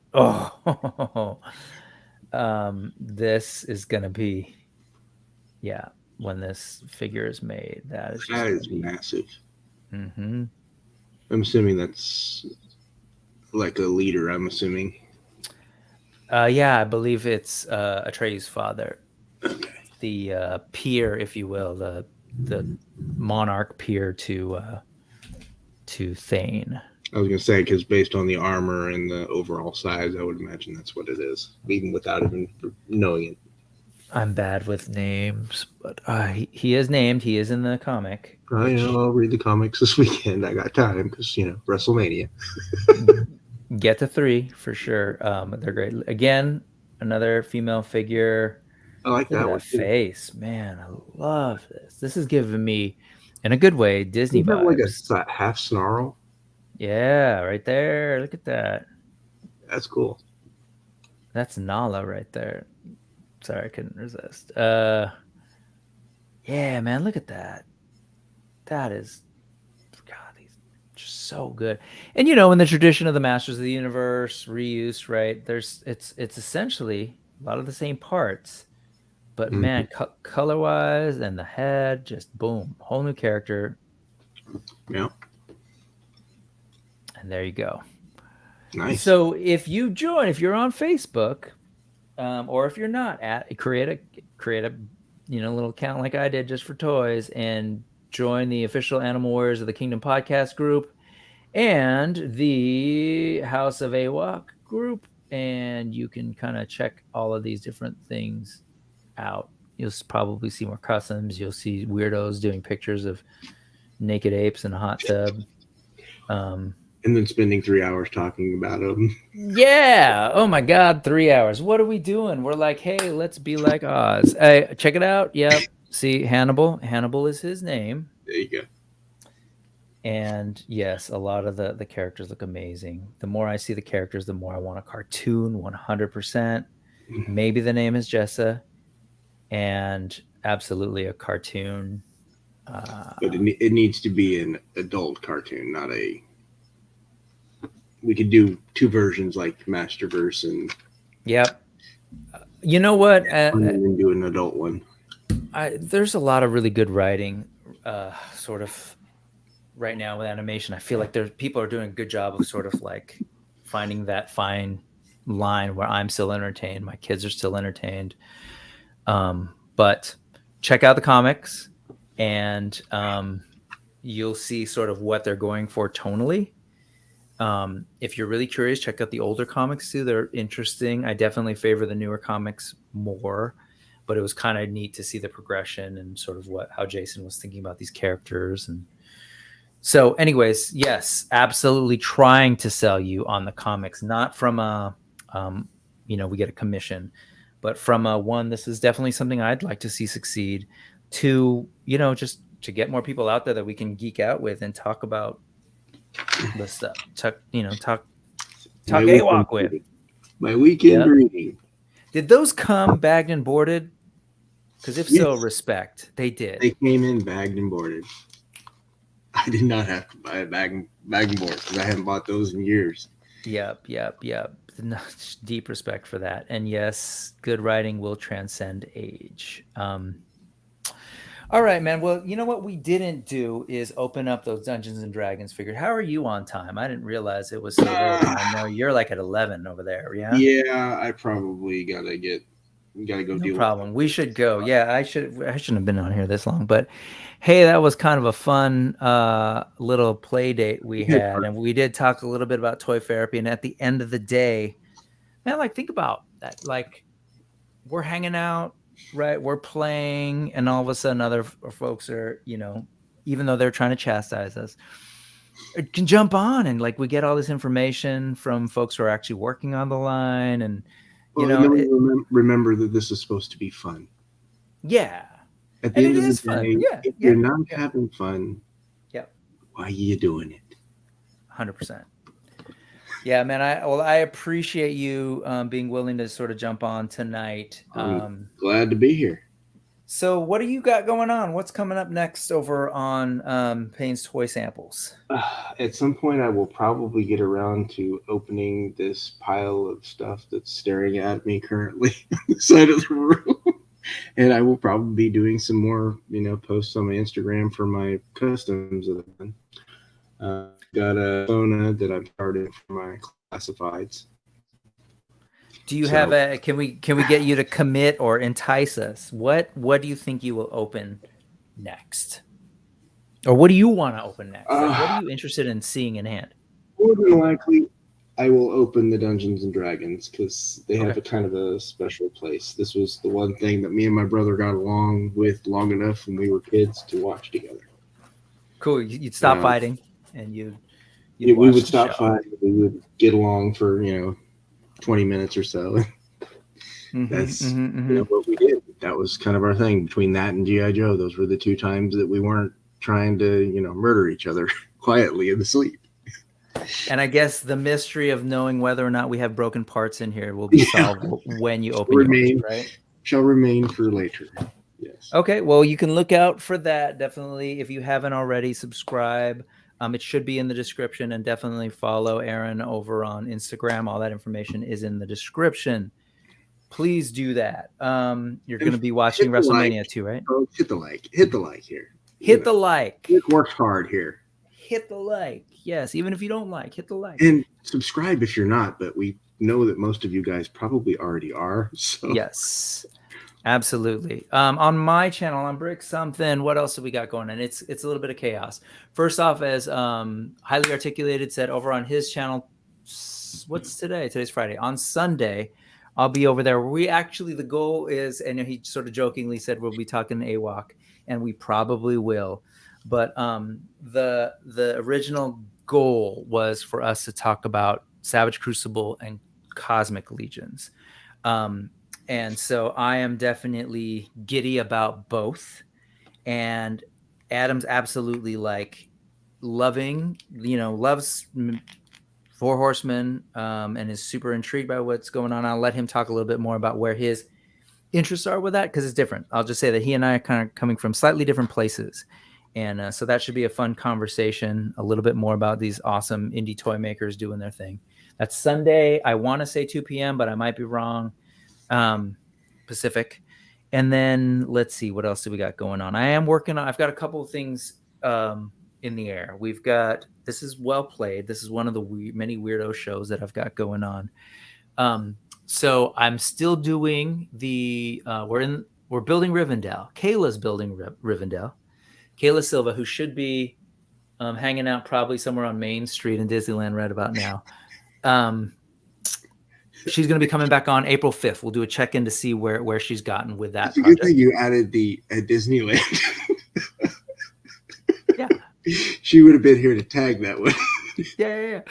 [SPEAKER 1] This is gonna be, when this figure is made. That is
[SPEAKER 2] massive.
[SPEAKER 1] Mm-hmm.
[SPEAKER 2] I'm assuming that's like a leader. I'm assuming.
[SPEAKER 1] I believe it's Atreyu's father.
[SPEAKER 2] Okay.
[SPEAKER 1] The peer, if you will, the monarch peer to Thane.
[SPEAKER 2] I was gonna say, because based on the armor and the overall size, I would imagine that's what it is, even without even knowing it.
[SPEAKER 1] I'm bad with names, but he is named. He is in the comic.
[SPEAKER 2] I know. I'll read the comics this weekend. I got time because WrestleMania.
[SPEAKER 1] Get to 3 for sure. They're great. Again, another female figure.
[SPEAKER 2] I like that one.
[SPEAKER 1] Face, man. I love this. This is giving me, in a good way, Disney vibes.
[SPEAKER 2] Like a half snarl.
[SPEAKER 1] Yeah, right there. Look at that.
[SPEAKER 2] That's cool.
[SPEAKER 1] That's Nala right there. Sorry, I couldn't resist. Yeah, man, look at that. That is, God, these Just so good. And in the tradition of the Masters of the Universe, reuse, right? It's essentially a lot of the same parts, but man, color wise and the head, just boom, whole new character.
[SPEAKER 2] Yeah.
[SPEAKER 1] And there you go.
[SPEAKER 2] Nice.
[SPEAKER 1] So if you're on Facebook, or if you're not, create a little account like I did just for toys, and join the official Animal Warriors of the Kingdom podcast group and the House of Awok group, and you can kind of check all of these different things out. You'll probably see more customs. You'll see weirdos doing pictures of naked apes in a hot tub.
[SPEAKER 2] And then spending 3 hours talking about them.
[SPEAKER 1] Yeah. Oh my God, 3 hours. What are we doing? We're like, hey, let's be like Oz. Hey, check it out. Yep. See, Hannibal. Hannibal is his name.
[SPEAKER 2] There you go.
[SPEAKER 1] And yes, a lot of the characters look amazing. The more I see the characters, the more I want a cartoon, 100%. Maybe the name is Jessa. And absolutely a cartoon.
[SPEAKER 2] But it needs to be an adult cartoon, not a... We could do two versions like Masterverse and...
[SPEAKER 1] Yep. You know what?
[SPEAKER 2] And then do an adult one.
[SPEAKER 1] There's a lot of really good writing sort of right now with animation. I feel like people are doing a good job of sort of like finding that fine line where I'm still entertained, my kids are still entertained. But check out the comics, and you'll see sort of what they're going for tonally. If you're really curious, check out the older comics too. They're interesting. I definitely favor the newer comics more, but it was kind of neat to see the progression and sort of how Jason was thinking about these characters. And so anyways, yes, absolutely trying to sell you on the comics, not from we get a commission, but from one, this is definitely something I'd like to see succeed, to, just to get more people out there that we can geek out with and talk about the stuff, talk AWOC with.
[SPEAKER 2] My weekend reading.
[SPEAKER 1] Did those come bagged and boarded? Because if so, respect. They did. They
[SPEAKER 2] came in bagged and boarded. I did not have to buy a bag and board because I haven't bought those in years.
[SPEAKER 1] Yep. Deep respect for that. And yes, good writing will transcend age. All right, man. Well, you know what we didn't do is open up those Dungeons and Dragons figures. How are you on time? I didn't realize it was so late. I know you're like at 11 over there. Yeah.
[SPEAKER 2] Yeah, I probably gotta go deal.
[SPEAKER 1] No problem. We should go. Yeah, I shouldn't have been on here this long, but hey, that was kind of a fun little play date we had, and we did talk a little bit about Toypherapy. And at the end of the day, man, like think about that. Like we're hanging out. Right, we're playing, and all of a sudden other folks are, even though they're trying to chastise us, can jump on, and like we get all this information from folks who are actually working on the line, and
[SPEAKER 2] remember that this is supposed to be fun.
[SPEAKER 1] Yeah,
[SPEAKER 2] at the end of the day, if you're not having fun, why are you doing it?
[SPEAKER 1] 100%. Yeah, man. I appreciate you being willing to sort of jump on tonight.
[SPEAKER 2] I'm glad to be here.
[SPEAKER 1] So what do you got going on? What's coming up next over on Payne's Toy Samples?
[SPEAKER 2] At some point, I will probably get around to opening this pile of stuff that's staring at me currently on the side of the room. And I will probably be doing some more, posts on my Instagram for my customs of the got a Sona that I've started for my classifieds.
[SPEAKER 1] Do you have can we get you to commit or entice us? What do you think you will open next? Or what do you want to open next? Like, what are you interested in seeing in hand?
[SPEAKER 2] More than likely, I will open the Dungeons and Dragons because they have a kind of a special place. This was the one thing that me and my brother got along with long enough when we were kids to watch together.
[SPEAKER 1] Cool. You'd stop fighting. And
[SPEAKER 2] we would stop fighting. We would get along for 20 minutes or so. That's what we did. That was kind of our thing. Between that and G.I. Joe, those were the two times that we weren't trying to murder each other quietly in the sleep.
[SPEAKER 1] And I guess the mystery of knowing whether or not we have broken parts in here will be solved when you open yours, right?
[SPEAKER 2] Shall remain for later. Yes.
[SPEAKER 1] Okay. Well, you can look out for that. Definitely. If you haven't already, subscribe. It should be in the description, and definitely follow Aaron over on Instagram. All that information is in the description. Please do that. You're going to be watching WrestleMania too, right?
[SPEAKER 2] Folks, hit the like. Hit the like here.
[SPEAKER 1] Hit the like.
[SPEAKER 2] Rick works hard here.
[SPEAKER 1] Hit the like. Yes, even if you don't like, hit the like.
[SPEAKER 2] And subscribe if you're not, but we know that most of you guys probably already are. So
[SPEAKER 1] yes, absolutely. On my channel, on Brick Something, what else have we got going on? It's a little bit of chaos. First off, as Highly Articulated said over on his channel, what's today? Today's Friday. On Sunday, I'll be over there. The goal is, and he sort of jokingly said we'll be talking AWOC, and we probably will. But the original goal was for us to talk about Savage Crucible and Cosmic Legions. And so I am definitely giddy about both. And Adam's absolutely like loves Four Horsemen, and is super intrigued by what's going on. I'll let him talk a little bit more about where his interests are with that, because it's different. I'll just say that he and I are kind of coming from slightly different places. And so that should be a fun conversation, a little bit more about these awesome indie toy makers doing their thing. That's Sunday. I want to say 2 p.m., but I might be wrong. Pacific. And then let's see, what else do we got going on? I've got a couple of things in the air. This is Well Played. This is one of the many weirdo shows that I've got going on. So I'm still doing we're building Rivendell. Kayla's building Rivendell. Kayla Silva, who should be hanging out probably somewhere on Main Street in Disneyland right about now. She's going to be coming back on April 5th. We'll do a check-in to see where she's gotten with that.
[SPEAKER 2] It's a good thing you added at Disneyland.
[SPEAKER 1] Yeah.
[SPEAKER 2] She would have been here to tag that one.
[SPEAKER 1] Yeah.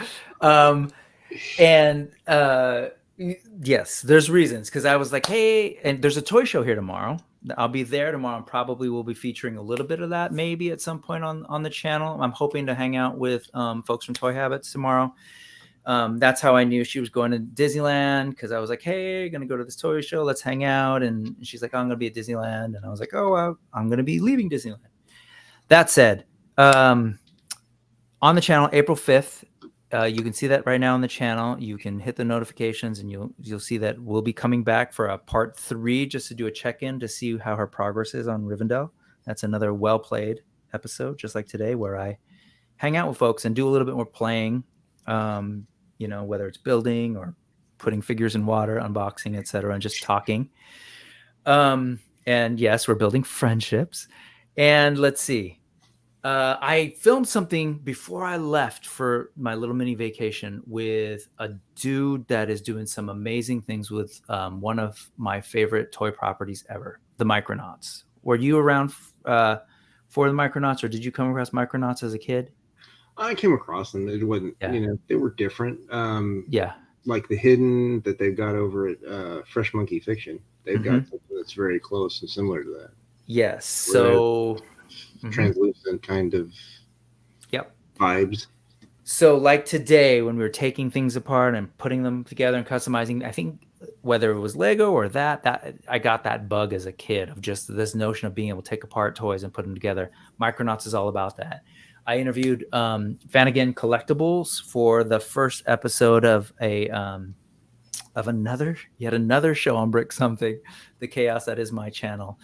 [SPEAKER 1] Yes, there's reasons, because I was like, hey, and there's a toy show here tomorrow. I'll be there tomorrow, and probably we'll be featuring a little bit of that maybe at some point on the channel. I'm hoping to hang out with folks from Toy Habits tomorrow. That's how I knew she was going to Disneyland, because I was like, hey, going to go to this toy show. Let's hang out. And she's like, oh, I'm going to be at Disneyland. And I was like, oh, well, I'm going to be leaving Disneyland. That said, on the channel, April 5th, you can see that right now on the channel. You can hit the notifications, and you'll see that we'll be coming back for a part 3, just to do a check-in to see how her progress is on Rivendell. That's another Well Played episode, just like today, where I hang out with folks and do a little bit more playing, whether it's building or putting figures in water, unboxing, etc., and just talking. And yes, we're building friendships. And let's see. I filmed something before I left for my little mini vacation with a dude that is doing some amazing things with one of my favorite toy properties ever, the Micronauts. Were you around for the Micronauts, or did you come across Micronauts as a kid?
[SPEAKER 2] I came across them. It wasn't, they were different. Like the hidden that they've got over at Fresh Monkey Fiction. They've got something that's very close and similar to that.
[SPEAKER 1] Yes. So
[SPEAKER 2] translucent kind of vibes.
[SPEAKER 1] So like today, when we were taking things apart and putting them together and customizing, I think whether it was Lego or that I got that bug as a kid of just this notion of being able to take apart toys and put them together. Micronauts is all about that. I interviewed Vanagon Collectibles for the first episode of yet another show on Brick Something, the chaos that is my channel.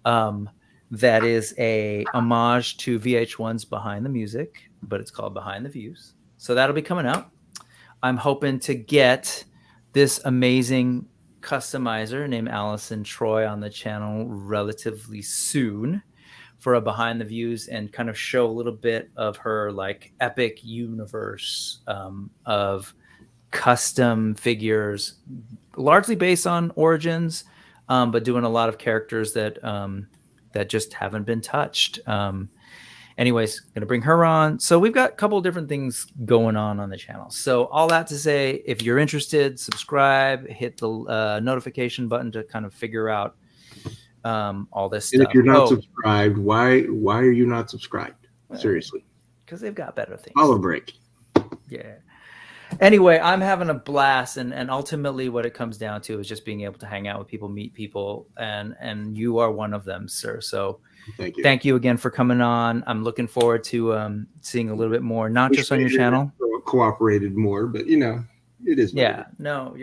[SPEAKER 1] That is a homage to VH1's Behind the Music, but it's called Behind the Views. So that'll be coming out. I'm hoping to get this amazing customizer named Allison Troy on the channel relatively soon for a Behind the Views, and kind of show a little bit of her like epic universe of custom figures, largely based on Origins, but doing a lot of characters that just haven't been touched. Anyways, gonna bring her on. So we've got a couple of different things going on the channel. So all that to say, if you're interested, subscribe, hit the notification button to kind of figure out all this stuff.
[SPEAKER 2] And if you're not subscribed, why are you not subscribed? Seriously.
[SPEAKER 1] Because they've got better things.
[SPEAKER 2] Follow Break.
[SPEAKER 1] Yeah. Anyway, I'm having a blast, and ultimately what it comes down to is just being able to hang out with people, meet people, and you are one of them, sir. So thank you again for coming on. I'm looking forward to seeing a little bit more, not just on your channel.
[SPEAKER 2] Cooperated more, but you know, it is.
[SPEAKER 1] Yeah, no,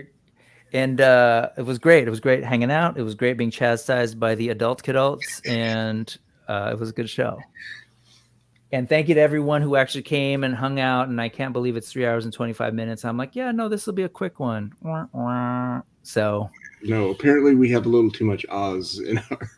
[SPEAKER 1] and it was great. It was great hanging out. It was great being chastised by the adult kidults, and it was a good show. And thank you to everyone who actually came and hung out. And I can't believe it's 3 hours and 25 minutes. I'm like, yeah, no, this will be a quick one. So
[SPEAKER 2] no, apparently we have a little too much Oz in our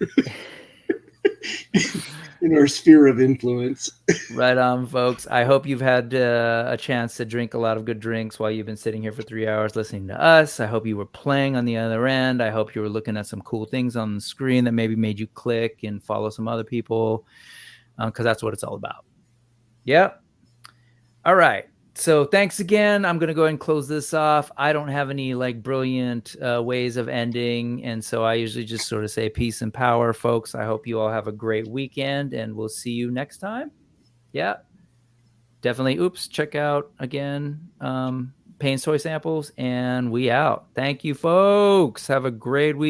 [SPEAKER 2] in our sphere of influence.
[SPEAKER 1] Right on, folks. I hope you've had a chance to drink a lot of good drinks while you've been sitting here for 3 hours listening to us. I hope you were playing on the other end. I hope you were looking at some cool things on the screen that maybe made you click and follow some other people, because that's what it's all about. Yep. All right. So thanks again. I'm going to go ahead and close this off. I don't have any like brilliant ways of ending. And so I usually just sort of say peace and power, folks. I hope you all have a great weekend, and we'll see you next time. Yeah, definitely. Oops. Check out again, Payne's Toy Samples, and we out. Thank you, folks. Have a great week.